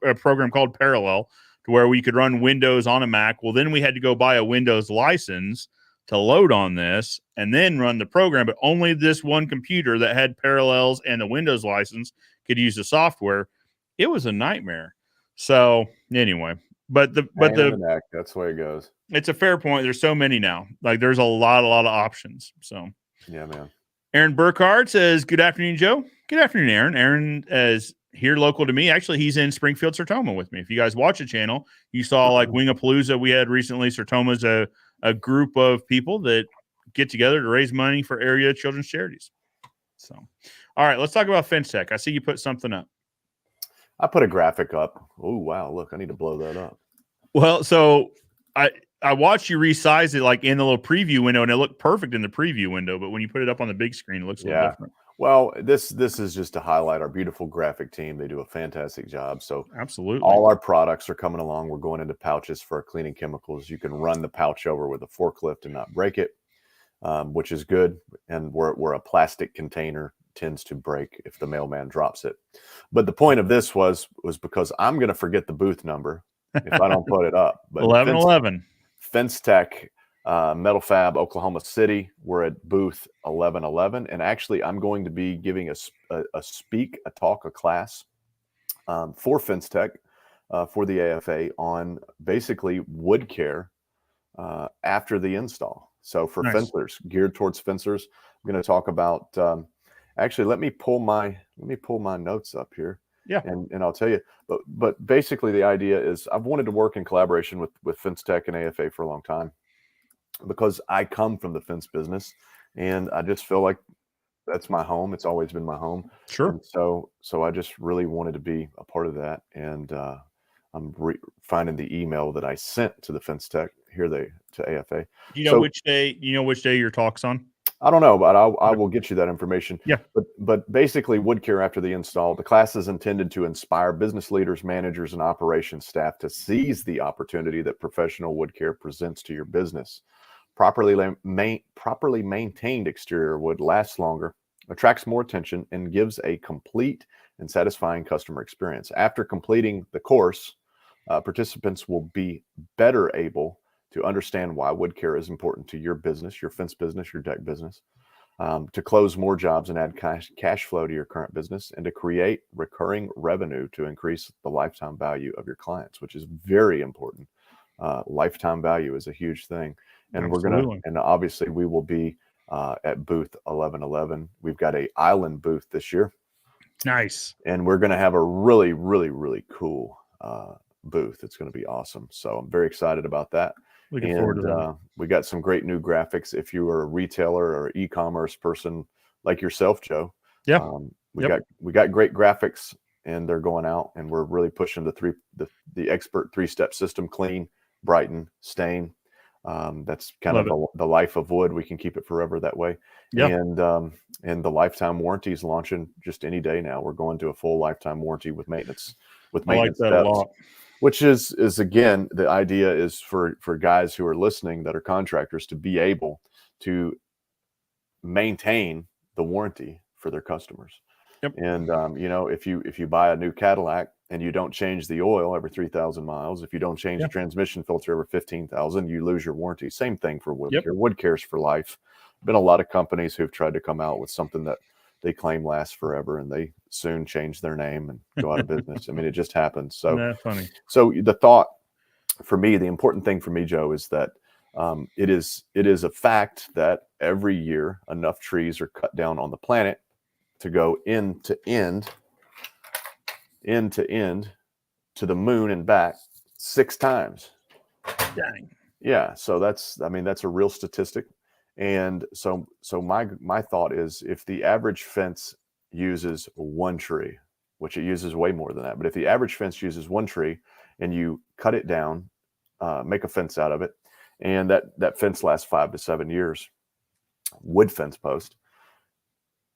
a program called Parallel, to where we could run Windows on a Mac. Well, then we had to go buy a Windows license to load on this and then run the program. But only this one computer that had Parallels and the Windows license could use the software. It was a nightmare. So anyway, that's the way it goes. It's a fair point. There's so many now. Like, there's a lot of options. So yeah, man. Aaron Burkhardt says, good afternoon, Joe. Good afternoon, Aaron. Aaron, as here local to me. Actually, he's in Springfield, Sertoma with me. If you guys watch the channel, you saw like Wingapalooza we had recently. Sertoma's a group of people that get together to raise money for area children's charities. So, all right, let's talk about Fence Tech. I see you put something up. I put a graphic up. Oh, wow. Look, I need to blow that up. Well, so I watched you resize it like in the little preview window, and it looked perfect in the preview window. But when you put it up on the big screen, it looks a little different. Well, this is just to highlight our beautiful graphic team. They do a fantastic job. So absolutely, all our products are coming along. We're going into pouches for our cleaning chemicals. You can run the pouch over with a forklift and not break it, which is good. And where a plastic container tends to break if the mailman drops it. But the point of this was because I'm going to forget the booth number if I don't put it up. But 1111. Fence Tech, Metal Fab, Oklahoma City. We're at booth 1111, and actually, I'm going to be giving a class for Fence Tech for the AFA on basically wood care after the install. So for fencers, geared towards fencers, I'm going to talk about. Actually, let me pull my notes up here. Yeah, and I'll tell you. But basically, the idea is I've wanted to work in collaboration with Fence Tech and AFA for a long time, because I come from the fence business, and I just feel like that's my home. It's always been my home. Sure. And so I just really wanted to be a part of that. And I'm finding the email that I sent to the Fence Tech to AFA. You know which day your talk's on? I don't know, but I will get you that information. Yeah. But basically, wood care after the install. The class is intended to inspire business leaders, managers, and operations staff to seize the opportunity that professional wood care presents to your business. Properly maintained exterior wood lasts longer, attracts more attention, and gives a complete and satisfying customer experience. After completing the course, participants will be better able to understand why wood care is important to your business, your fence business, your deck business, to close more jobs and add cash flow to your current business, and to create recurring revenue to increase the lifetime value of your clients, which is very important. Lifetime value is a huge thing. And Absolutely. and obviously we will be at booth 1111. We've got a island booth this year. Nice. And we're going to have a really, really, really cool booth. It's going to be awesome. So I'm very excited about that. Looking forward to that. We got some great new graphics. If you are a retailer or e-commerce person like yourself, Joe, we got great graphics, and they're going out, and we're really pushing the expert 3-step system: clean, brighten, stain. That's kind of the life of wood. We can keep it forever that way. Yeah. And the lifetime warranty is launching just any day now. We're going to a full lifetime warranty with maintenance. I like that a lot. Which is again, the idea is for guys who are listening that are contractors to be able to maintain the warranty for their customers. Yep. And if you buy a new Cadillac and you don't change the oil every 3,000 miles, if you don't change the transmission filter every 15,000, you lose your warranty. Same thing for wood care. Wood care's for life. Been a lot of companies who've tried to come out with something that they claim lasts forever, and they soon change their name and go out of business. I mean, it just happens. So that's funny. So the thought for me, the important thing for me, Joe, is that it is a fact that every year enough trees are cut down on the planet to go end to end to the moon and back 6 times. Dang. Yeah. So that's a real statistic. And so my thought is, if the average fence uses 1 tree, which it uses way more than that, but if the average fence uses 1 tree and you cut it down, make a fence out of it, and that fence lasts 5 to 7 years, wood fence post,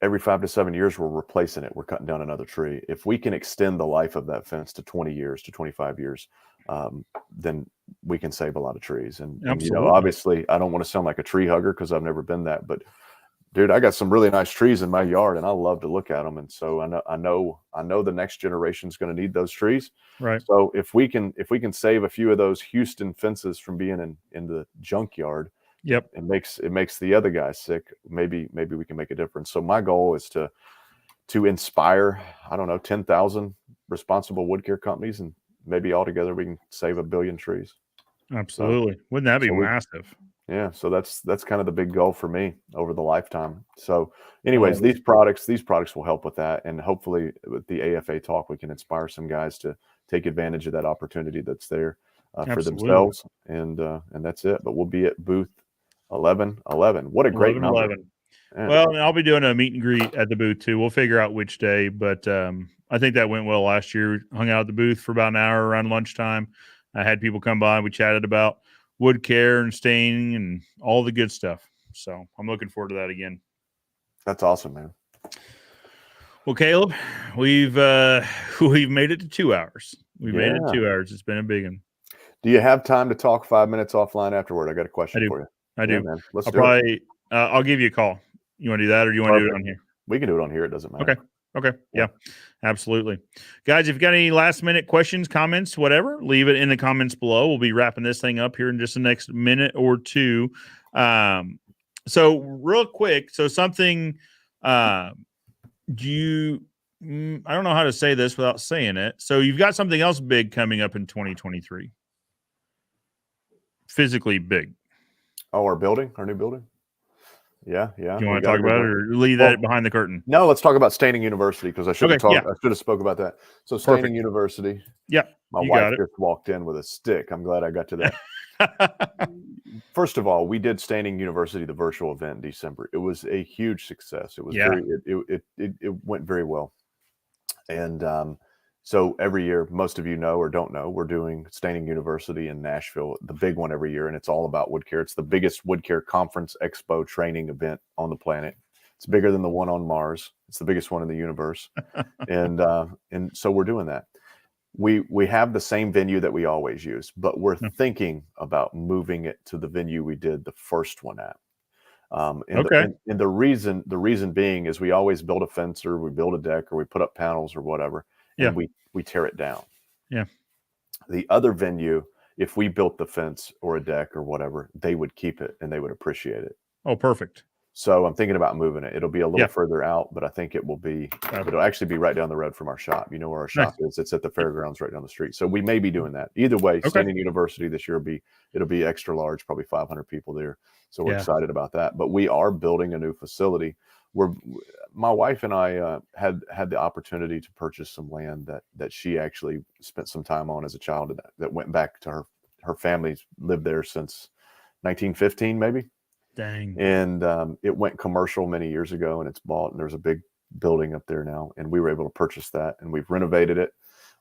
every 5 to 7 years, we're replacing it. We're cutting down another tree. If we can extend the life of that fence to 20 years, to 25 years, then we can save a lot of trees. And obviously, I don't want to sound like a tree hugger, because I've never been that, but dude, I got some really nice trees in my yard, and I love to look at them. And so I know the next generation is going to need those trees. Right. So if we can save a few of those Houston fences from being in the junkyard, it makes the other guys sick. Maybe we can make a difference. So my goal is to inspire, 10,000 responsible wood care companies, and maybe altogether we can save 1 billion trees. Absolutely. Wouldn't that be massive? Yeah, so that's kind of the big goal for me over the lifetime. So, anyways, these products will help with that, and hopefully with the AFA talk, we can inspire some guys to take advantage of that opportunity that's there for Absolutely. themselves, and that's it. But we'll be at booth 1111. What a great 11. number! Yeah. Well, and I'll be doing a meet and greet at the booth too. We'll figure out which day, but I think that went well last year. Hung out at the booth for about an hour around lunchtime. I had people come by. We chatted about wood care and staining and all the good stuff. So I'm looking forward to that again. That's awesome, man. Well, Caleb, we've made it to 2 hours. We've made it Yeah. 2 hours. It's been a big one. Do you have time to talk 5 minutes offline afterward? I got a question for you. I do. Yeah, man. Let's I'll do it. probably I'll give you a call. You want to do that, or do you want to do it on here? We can do it on here. It doesn't matter. Okay. Yeah, absolutely. Guys, if you've got any last minute questions, comments, whatever, leave it in the comments below. We'll be wrapping this thing up here in just the next minute or two. So real quick, something I don't know how to say this without saying it. So you've got something else big coming up in 2023. Physically big. Oh, our new building? Yeah. Do you want to talk about it or leave that behind the curtain? No, let's talk about Staining University because I should have yeah. I should have spoke about that. So Staining University. Yeah. My wife just walked in with a stick. I'm glad I got to that. First of all, we did Staining University, the virtual event in December. It was a huge success. It was it went very well. And so every year, most of you know or don't know, we're doing Staining University in Nashville, the big one every year, and it's all about wood care. It's the biggest wood care conference, expo, training event on the planet. It's bigger than the one on Mars. It's the biggest one in the universe, and so we're doing that. We have the same venue that we always use, but we're thinking about moving it to the venue we did the first one at. And the reason being is we always build a fence or we build a deck or we put up panels or whatever. And we tear it down. Yeah. The other venue, if we built the fence or a deck or whatever, they would keep it and they would appreciate it. Oh, perfect. So I'm thinking about moving it. It'll be a little further out, but I think it'll actually be right down the road from our shop. You know where our shop is? It's at the fairgrounds right down the street. So we may be doing that. Either way, Staining University this year it'll be extra large, probably 500 people there. So we're excited about that. But we are building a new facility. My wife and I had the opportunity to purchase some land that she actually spent some time on as a child that went back to her family's lived there since 1915 maybe. Dang. And it went commercial many years ago and it's bought and there's a big building up there now and we were able to purchase that and we've renovated it.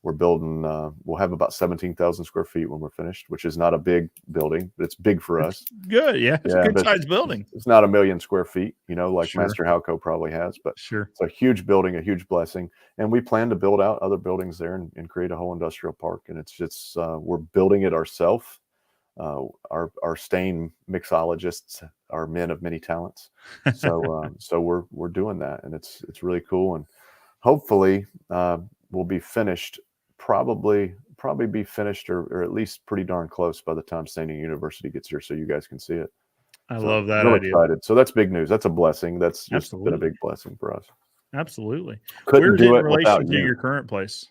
We're building, we'll have about 17,000 square feet when we're finished, which is not a big building, but it's big for us. Good. Yeah. It's a good sized building. It's not 1 million square feet, like Master Halco probably has, but it's a huge building, a huge blessing. And we plan to build out other buildings there and create a whole industrial park. And it's just, we're building it ourselves. Our stain mixologists are men of many talents. So we're doing that and it's really cool. And hopefully we'll be finished, probably be finished or at least pretty darn close by the time Staining University gets here so you guys can see it. I love that really idea. Excited. So that's big news. That's a blessing. That's just been a big blessing for us. Absolutely. Couldn't Where's do it it in relation without to you. your current place?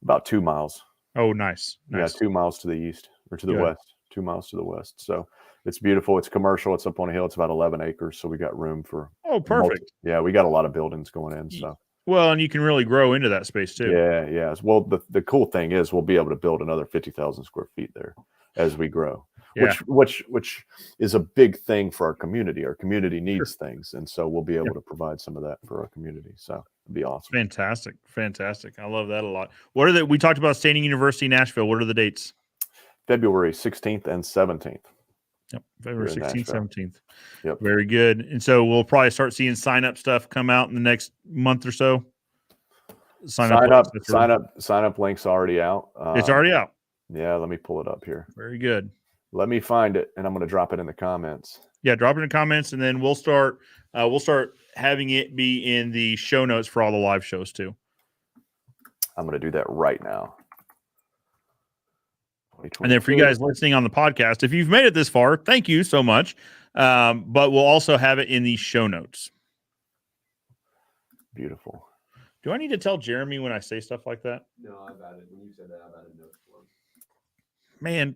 About 2 miles. Oh, nice. Yeah, 2 miles to the east or to the west. 2 miles to the west. So it's beautiful. It's commercial. It's up on a hill. It's about 11 acres. So we got room for. Oh, perfect. Yeah, we got a lot of buildings going in. So. Well, and you can really grow into that space too. Yeah. Well, the cool thing is we'll be able to build another 50,000 square feet there as we grow, which is a big thing for our community. Our community needs things, and so we'll be able to provide some of that for our community. So it'd be awesome. Fantastic. I love that a lot. What are we talked about Staining University, Nashville. What are the dates? February 16th and 17th. Yep, February 16th, 17th. Yep. Very good. And so we'll probably start seeing sign up stuff come out in the next month or so. Sign up links already out. It's already out. Yeah, let me pull it up here. Very good. Let me find it and I'm going to drop it in the comments. Yeah, drop it in the comments and then we'll start having it be in the show notes for all the live shows too. I'm going to do that right now. And then for you guys listening on the podcast, if you've made it this far, thank you so much. But we'll also have it in the show notes. Beautiful. Do I need to tell Jeremy when I say stuff like that? No, I've added. When you said that, I've added notes for him. Man,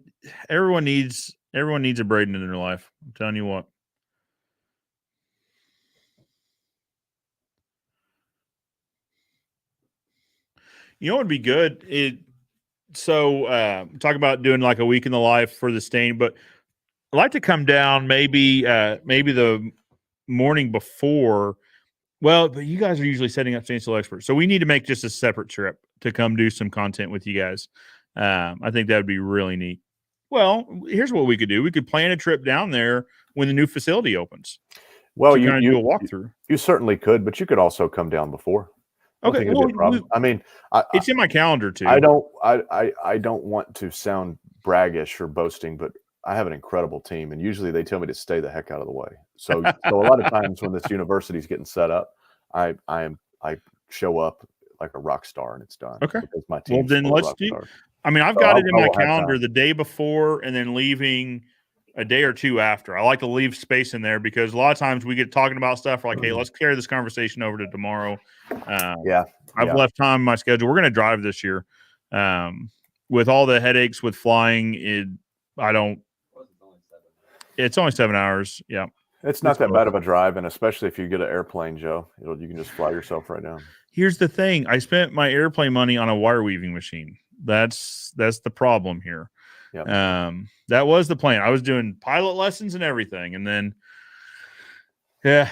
everyone needs Everyone needs a Braden in their life. I'm telling you what. You know what would be good? Talk about doing like a week in the life for the stain, but I'd like to come down maybe the morning before. Well, but you guys are usually setting up Stainless Experts, so we need to make just a separate trip to come do some content with you guys. I think that would be really neat. Well, here's what we could do: we could plan a trip down there when the new facility opens. Well, to kind of do a walkthrough. You certainly could, but you could also come down before. I don't Okay, think it'd be a problem. I mean, it's in my calendar too. I don't want to sound braggish or boasting, but I have an incredible team, and usually they tell me to stay the heck out of the way. So a lot of times when this university is getting set up, I show up like a rock star, and it's done. Okay. Because my team. Well, then let's do. I mean, I've got it in my calendar the day before, and then leaving a day or two after. I like to leave space in there because a lot of times we get talking about stuff. We're like, hey, let's carry this conversation over to tomorrow. I've left time in my schedule. We're going to drive this year. With all the headaches with flying, it's only 7 hours. Yeah. It's not that bad of a drive, and especially if you get an airplane, Joe, you can just fly yourself right down. Here's the thing. I spent my airplane money on a wire weaving machine. That's the problem here. Yep. That was the plan. I was doing pilot lessons and everything. And then,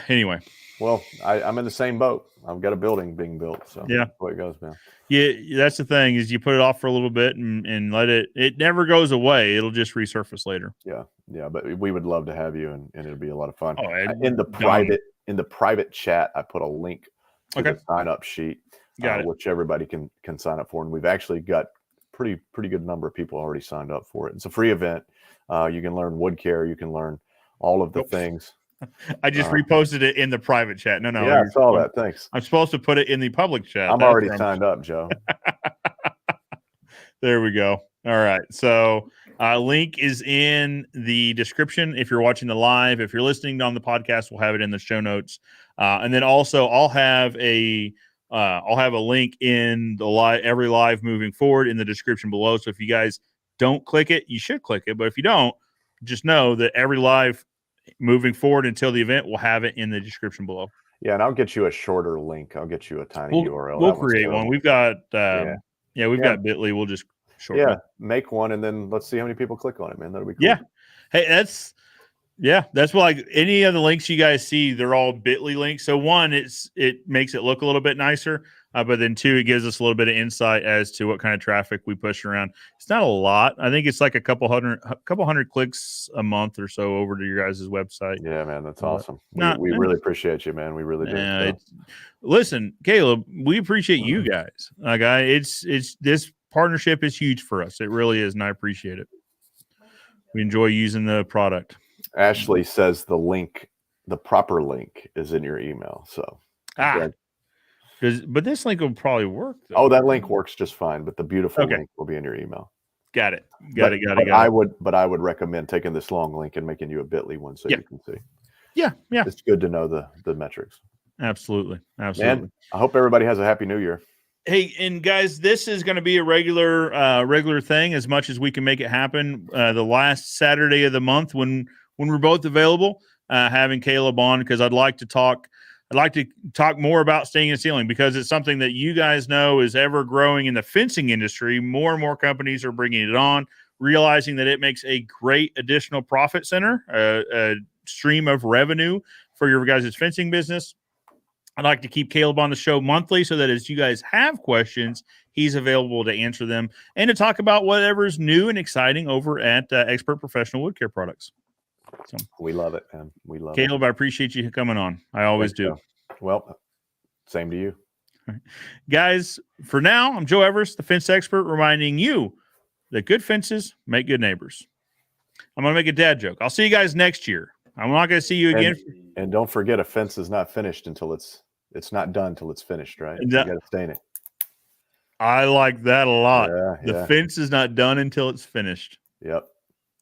anyway. Well, I'm in the same boat. I've got a building being built. So that's the way it goes, man. Yeah, that's the thing is you put it off for a little bit and let it never goes away. It'll just resurface later. Yeah. Yeah. But we would love to have you and it'll be a lot of fun. Oh, in the private chat, I put a link to the sign up sheet, which everybody can sign up for. And we've actually got pretty good number of people already signed up for it. It's a free event. You can learn wood care. You can learn all of the things. I just reposted it in the private chat. No. Yeah, I saw that. Thanks. I'm supposed to put it in the public chat. I'm already signed up, Joe. There we go. All right. So link is in the description if you're watching the live. If you're listening on the podcast, we'll have it in the show notes. And then also I'll have a link in the every live moving forward in the description below. So if you guys don't click it, you should click it. But if you don't, just know that every live moving forward until the event, we'll have it in the description below. Yeah, and I'll get you a shorter link. I'll get you a tiny URL. We'll create one. We've got we've got Bitly. We'll just shorten it. Make one, and then let's see how many people click on it, man. That'll be cool. Yeah. Hey, that's what, like any of the links you guys see, they're all Bitly links. So one, it makes it look a little bit nicer, but then two, it gives us a little bit of insight as to what kind of traffic we push around. It's not a lot. I think it's like a couple hundred clicks a month or so over to your guys' website. Yeah, man, that's awesome. We really appreciate you, man. We really do. Listen, Caleb, we appreciate you guys. It's this partnership is huge for us. It really is, and I appreciate it. We enjoy using the product. Ashley says the proper link is in your email. So, but this link will probably work, though. Oh, that link works just fine, but the beautiful link will be in your email. Got it. I would recommend taking this long link and making you a Bitly one so you can see. Yeah. It's good to know the metrics. Absolutely. And I hope everybody has a happy new year. Hey, and guys, this is going to be a regular thing as much as we can make it happen. The last Saturday of the month when we're both available, having Caleb on, because I'd like to talk more about staying and sealing, because it's something that you guys know is ever growing in the fencing industry. More and more companies are bringing it on, realizing that it makes a great additional profit center, a stream of revenue for your guys' fencing business. I'd like to keep Caleb on the show monthly so that as you guys have questions, he's available to answer them and to talk about whatever's new and exciting over at Expert Professional Wood Care Products. So we love it, man. We love Caleb, I appreciate you coming on. I always do. Well, same to you. Guys, for now, I'm Joe Everest, the fence expert, reminding you that good fences make good neighbors. I'm going to make a dad joke. I'll see you guys next year. I'm not going to see you again. And don't forget, a fence is not finished until it's not done till it's finished, right? You got to stain it. I like that a lot. Yeah, the fence is not done until it's finished. Yep.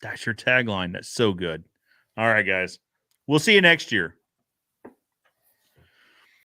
That's your tagline. That's so good. All right, guys. We'll see you next year.